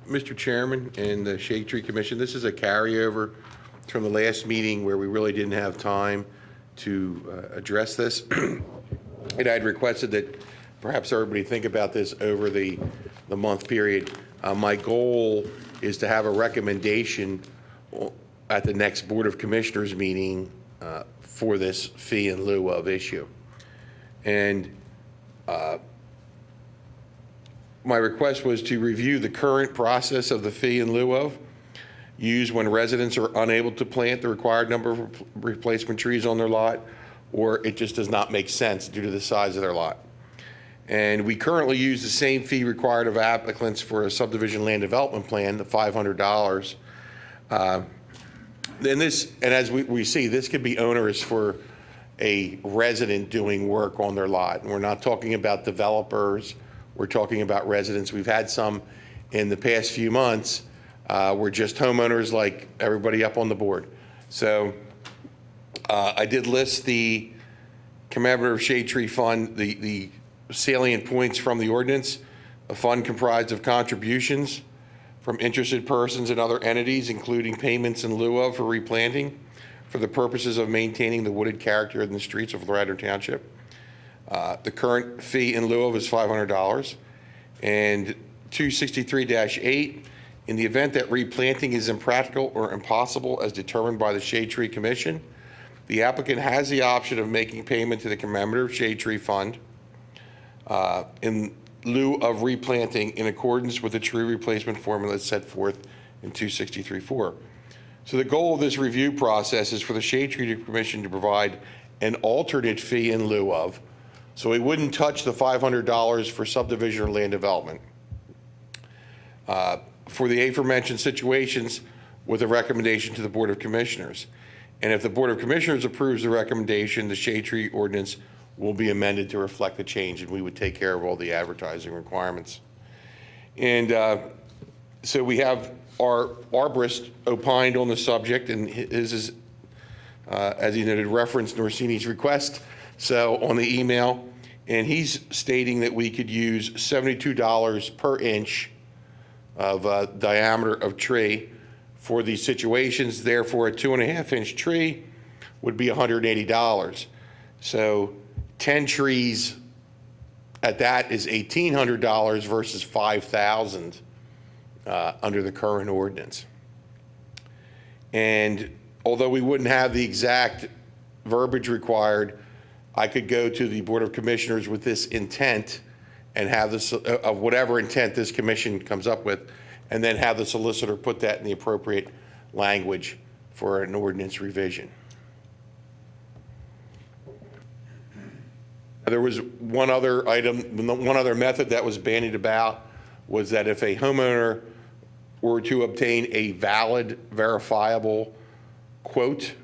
Mr. Chairman and the Shade Tree Commission, this is a carryover from the last meeting where we really didn't have time to address this. And I'd requested that perhaps everybody think about this over the month period. My goal is to have a recommendation at the next Board of Commissioners meeting for this fee in lieu of issue. And my request was to review the current process of the fee in lieu of, used when residents are unable to plant the required number of replacement trees on their lot, or it just does not make sense due to the size of their lot. And we currently use the same fee required of applicants for a subdivision land development plan, the $500. And as we see, this could be onerous for a resident doing work on their lot. And we're not talking about developers, we're talking about residents. We've had some in the past few months. We're just homeowners like everybody up on the board. So I did list the commemorative shade tree fund, the salient points from the ordinance. A fund comprised of contributions from interested persons and other entities, including payments in lieu of for replanting for the purposes of maintaining the wooded character in the streets of Radnor Township. The current fee in lieu of is $500. And 263-8, in the event that replanting is impractical or impossible as determined by the Shade Tree Commission, the applicant has the option of making payment to the commemorative shade tree fund in lieu of replanting in accordance with the tree replacement formula set forth in 263-4. So the goal of this review process is for the Shade Tree Commission to provide an alternate fee in lieu of, so we wouldn't touch the $500 for subdivision or land development. For the aforementioned situations with a recommendation to the Board of Commissioners. And if the Board of Commissioners approves the recommendation, the shade tree ordinance will be amended to reflect the change, and we would take care of all the advertising requirements. And so we have our arborist opined on the subject, and his is, as he noted, referenced Norsini's request, so on the email, and he's stating that we could use $72 per inch of diameter of tree for these situations. Therefore, a 2.5-inch tree would be $180. So 10 trees at that is $1,800 versus $5,000 under the current ordinance. And although we wouldn't have the exact verbiage required, I could go to the Board of Commissioners with this intent and have this, of whatever intent this commission comes up with, and then have the solicitor put that in the appropriate language for an ordinance revision. There was one other item, one other method that was bandied about, was that if a homeowner were to obtain a valid, verifiable quote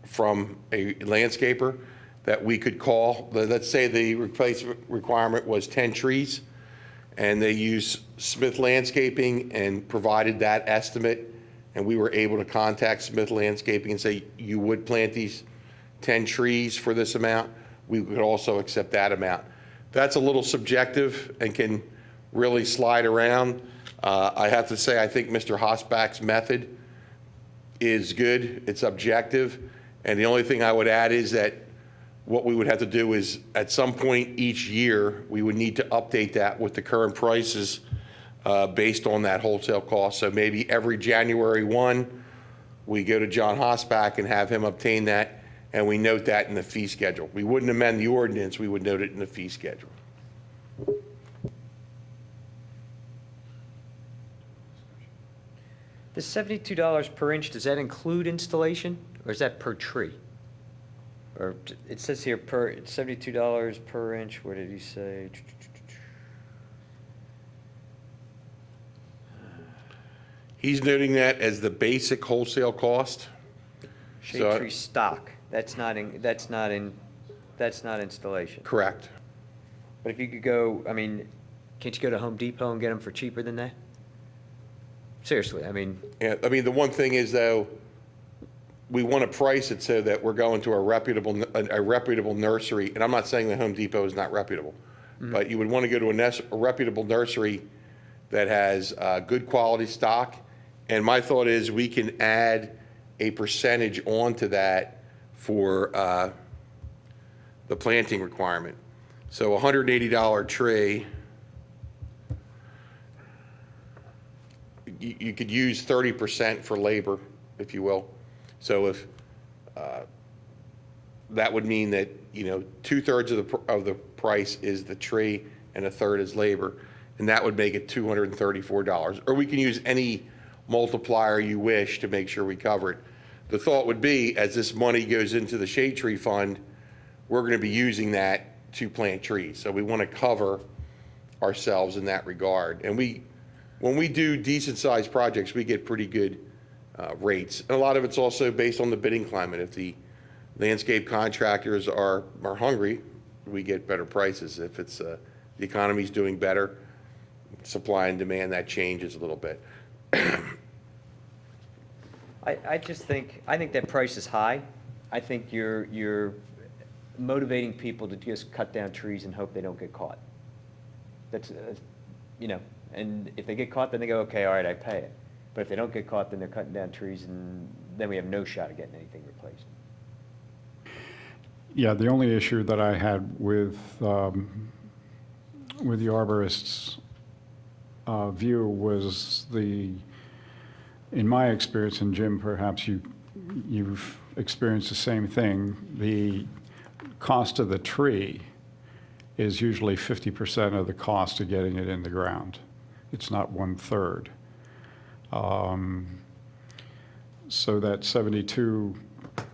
from a landscaper, that we could call, let's say the replacement requirement was 10 trees, and they use Smith Landscaping and provided that estimate, and we were able to contact Smith Landscaping and say, you would plant these 10 trees for this amount, we could also accept that amount. That's a little subjective and can really slide around. I have to say, I think Mr. Hosbach's method is good, it's objective, and the only thing I would add is that what we would have to do is, at some point each year, we would need to update that with the current prices based on that wholesale cost. So maybe every January 1, we go to John Hosback and have him obtain that, and we note that in the fee schedule. We wouldn't amend the ordinance, we would note it in the fee schedule. The $72 per inch, does that include installation, or is that per tree? Or it says here it's $72 per inch, what did he say? He's noting that as the basic wholesale cost. Shade tree stock, that's not installation. Correct. But if you could go, I mean, can't you go to Home Depot and get them for cheaper than that? Seriously, I mean. Yeah, I mean, the one thing is, though, we want to price it so that we're going to a reputable nursery, and I'm not saying that Home Depot is not reputable, but you would want to go to a reputable nursery that has good quality stock, and my thought is we can add a percentage onto that for the planting requirement. So a $180 tree, you could use 30% for labor, if you will. So if that would mean that, you know, 2/3 of the price is the tree and 1/3 is labor, and that would make it $234. Or we can use any multiplier you wish to make sure we cover it. The thought would be, as this money goes into the shade tree fund, we're going to be using that to plant trees. So we want to cover ourselves in that regard. And when we do decent-sized projects, we get pretty good rates. And a lot of it's also based on the bidding climate. If the landscape contractors are hungry, we get better prices. If it's the economy's doing better, supply and demand, that changes a little bit. I think that price is high. I think you're motivating people to just cut down trees and hope they don't get caught. That's, you know, and if they get caught, then they go, okay, all right, I pay it. But if they don't get caught, then they're cutting down trees, and then we have no shot of getting anything replaced. Yeah, the only issue that I had with the arborist's view was in my experience, and Jim, perhaps you've experienced the same thing, the cost of the tree is usually 50% of the cost of getting it in the ground. It's not 1/3. So that 72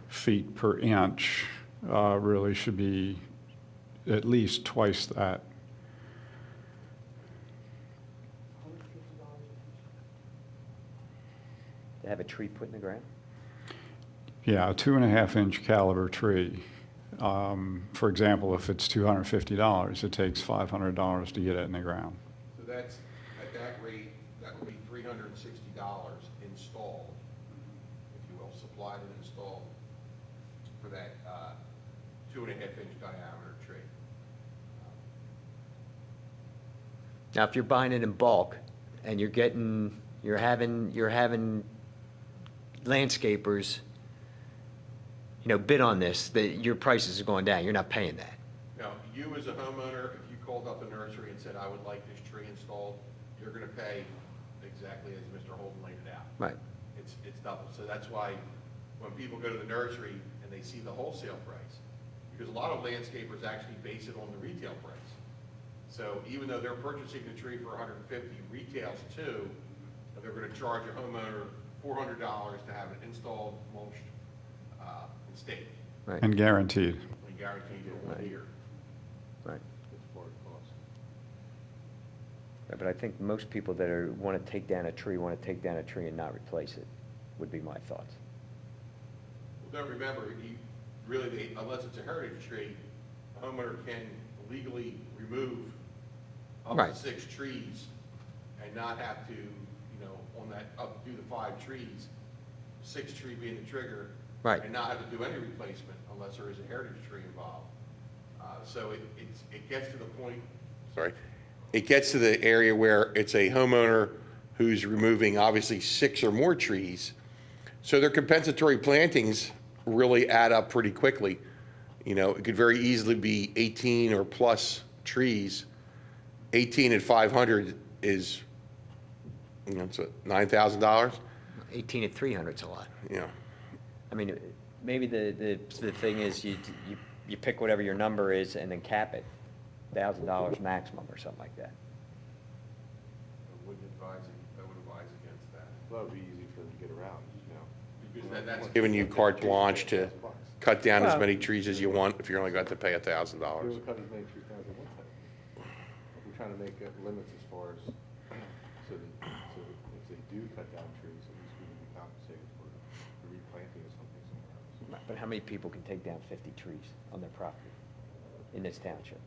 feet per inch really should be at least twice that. To have a tree put in the ground? Yeah, a 2.5-inch caliber tree. For example, if it's $250, it takes $500 to get it in the ground. So that's, at that rate, that would be $360 installed, if you will, supplied and installed for that 2.5-inch diameter tree. Now, if you're buying it in bulk and you're having landscapers, you know, bid on this, your prices are going down. You're not paying that. Now, you as a homeowner, if you called up the nursery and said, I would like this tree installed, you're going to pay exactly as Mr. Holden laid it out. Right. It's double. So that's why when people go to the nursery and they see the wholesale price, because a lot of landscapers actually base it on the retail price. So even though they're purchasing the tree for $150, retails too, and they're going to charge a homeowner $400 to have it installed, mulched, and staked. Right. And guaranteed. And guaranteed for 1 year. Right. It's part of the cost. Right, but I think most people that want to take down a tree and not replace it, would be my thoughts. Well, don't remember, unless it's a heritage tree, a homeowner can legally remove up Right. to 6 trees and not have to, you know, on that, up to the 5 trees, 6th tree being the trigger. Right. And not have to do any replacement unless there is a heritage tree involved. So it gets to the point, sorry, it gets to the area where it's a homeowner who's removing obviously 6 or more trees. So their compensatory plantings really add up pretty quickly. You know, it could very easily be 18 or plus trees. 18 at 500 is, you know, it's what, $9,000? 18 at 300 is a lot. You know, I mean, maybe the thing is you pick whatever your number is and then cap it, $1,000 maximum or something like that. I would advise against that. That would be easy for them to get around, you know. Because that's giving you carte blanche to cut down as Well- many trees as you want if you're only going to pay $1,000. cut as many trees as they want to. We're trying to make limits as far as, so if they do cut down trees, at least we can be compensated for the replanting of something somewhere else. But how many people can take down 50 trees on their property in this township?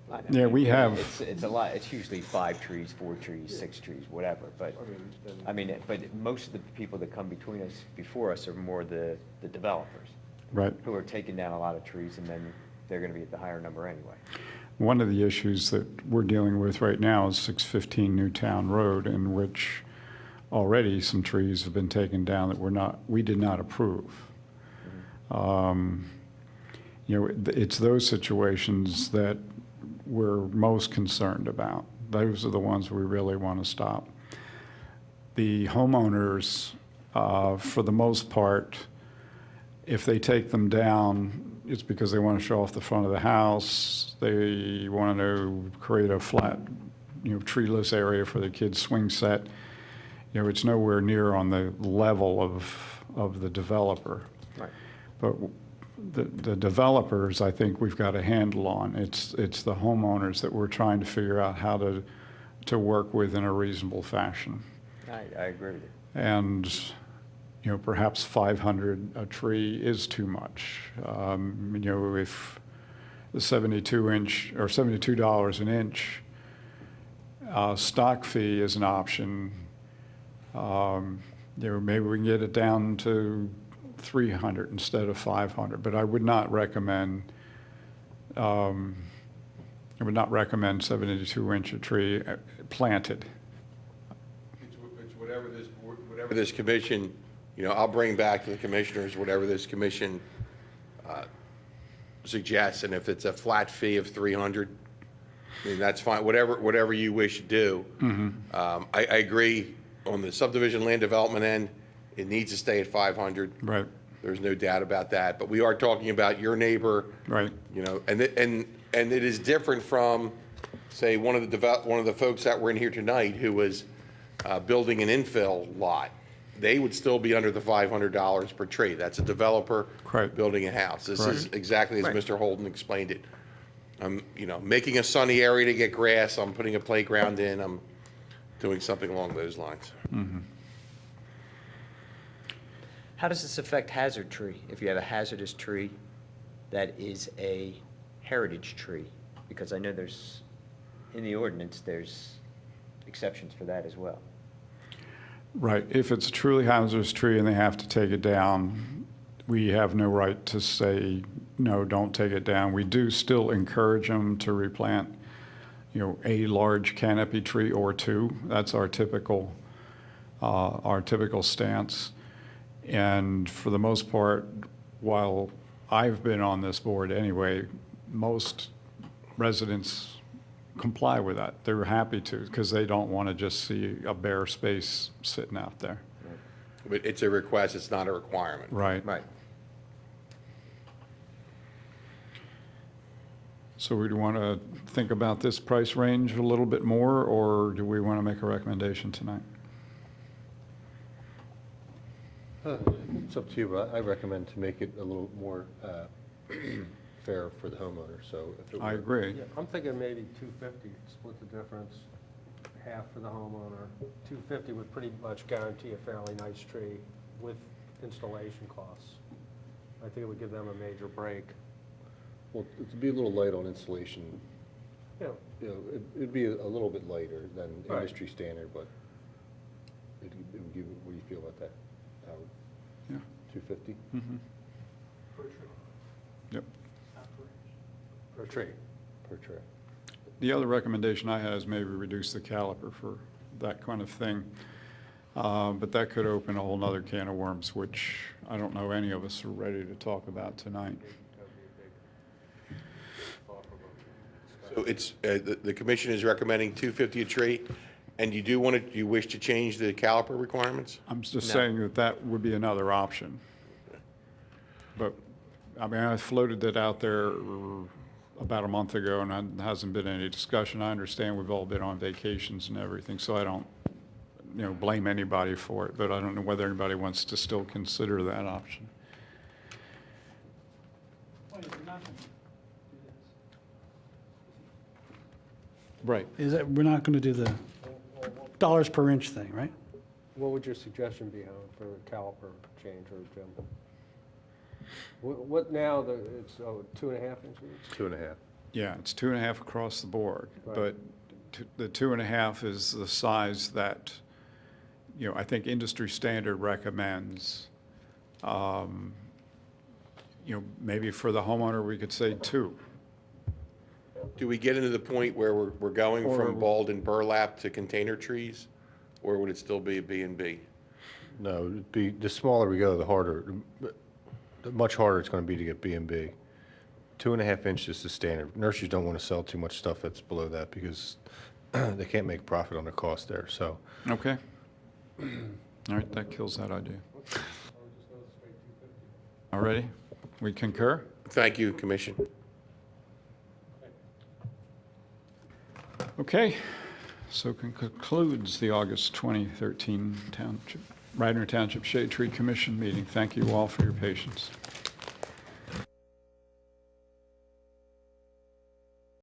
I know. Yeah, we have- It's a lot, it's usually 5 trees, 4 trees, 6 trees, whatever, but, I mean, but most of the people that come between us, before us, are more the developers, Right. who are taking down a lot of trees, and then they're gonna be at the higher number anyway. One of the issues that we're dealing with right now is 615 Newtown Road, in which already some trees have been taken down that we did not approve. You know, it's those situations that we're most concerned about. Those are the ones we really want to stop. The homeowners, for the most part, if they take them down, it's because they want to show off the front of the house. They want to create a flat, you know, treeless area for the kids' swing set. You know, it's nowhere near on the level of the developer. Right. But the developers, I think we've got a handle on. It's the homeowners that we're trying to figure out how to work with in a reasonable fashion. I agree with you. And, you know, perhaps 500 a tree is too much. You know, if the 72-inch or $72 an inch stock fee is an option, you know, maybe we can get it down to 300 instead of 500. But I would not recommend 72-inch a tree planted. It's whatever this commission, you know, I'll bring back to the commissioners whatever this commission suggests, and if it's a flat fee of 300, I mean, that's fine, whatever you wish to do. I agree, on the subdivision land development end, it needs to stay at 500. Right. There's no doubt about that, but we are talking about your neighbor. Right. You know, and it is different from, say, one of the folks that were in here tonight who was building an infill lot. They would still be under the $500 per tree. That's a developer Right. building a house. This is Right. exactly as Right. Mr. Holden explained it. I'm, you know, making a sunny area to get grass. I'm putting a playground in. I'm doing something along those lines. How does this affect hazard tree? If you have a hazardous tree that is a heritage tree? Because I know there's, in the ordinance, there's exceptions for that as well. Right. If it's a truly hazardous tree and they have to take it down, we have no right to say, no, don't take it down. We do still encourage them to replant, you know, a large canopy tree or two. That's our typical stance. And for the most part, while I've been on this board anyway, most residents comply with that. They're happy to, because they don't want to just see a bare space sitting out there. But it's a request, it's not a requirement. Right. Right. So we want to think about this price range a little bit more, or do we want to make a recommendation tonight? It's up to you, but I recommend to make it a little more fair for the homeowner, so. if it I were- agree. Yeah, I'm thinking maybe 250, split the difference, half for the homeowner. 250 would pretty much guarantee a fairly nice tree with installation costs. I think it would give them a major break. Well, it'd be a little light on installation. Yeah. You know, it'd be a little bit lighter than Right. industry standard, but it would give, what do you feel about that, Howard? Yeah. 250? Yep. Per tree. Per tree. The other recommendation I had is maybe reduce the caliper for that kind of thing. But that could open a whole nother can of worms, which I don't know any of us are ready to talk about tonight. So it's, the commission is recommending 250 a tree, and you do want to, you wish to change the caliper requirements? I'm just No. saying that that would be another option. But, I mean, I floated it out there about a month ago, and there hasn't been any discussion. I understand we've all been on vacations and everything, so I don't, blame anybody for it, but I don't know whether anybody wants to still consider that option. Right. Is that, we're not going to do the dollars per inch thing, right? What would your suggestion be, Howard, for a caliper change, or Jim? What now, it's 2.5 inches? 2.5. Yeah, it's 2.5 across the board, Right. but the 2.5 is the size that, I think industry standard recommends. Maybe for the homeowner, we could say 2. Do we get into the point where we're going Or- from bald and burlap to container trees? Or would it still be a B and B? No, it'd be, the smaller we go, the harder, the much harder it's going to be to get B and B. 2.5 inches is the standard. Nurseries don't want to sell too much stuff that's below that because they can't make profit on the cost there, so. Okay. All right, that kills that idea. All righty, we concur? Thank you, Commission. Okay, so concludes the August 2013 Radnor Township Shade Tree Commission meeting. Thank you all for your patience.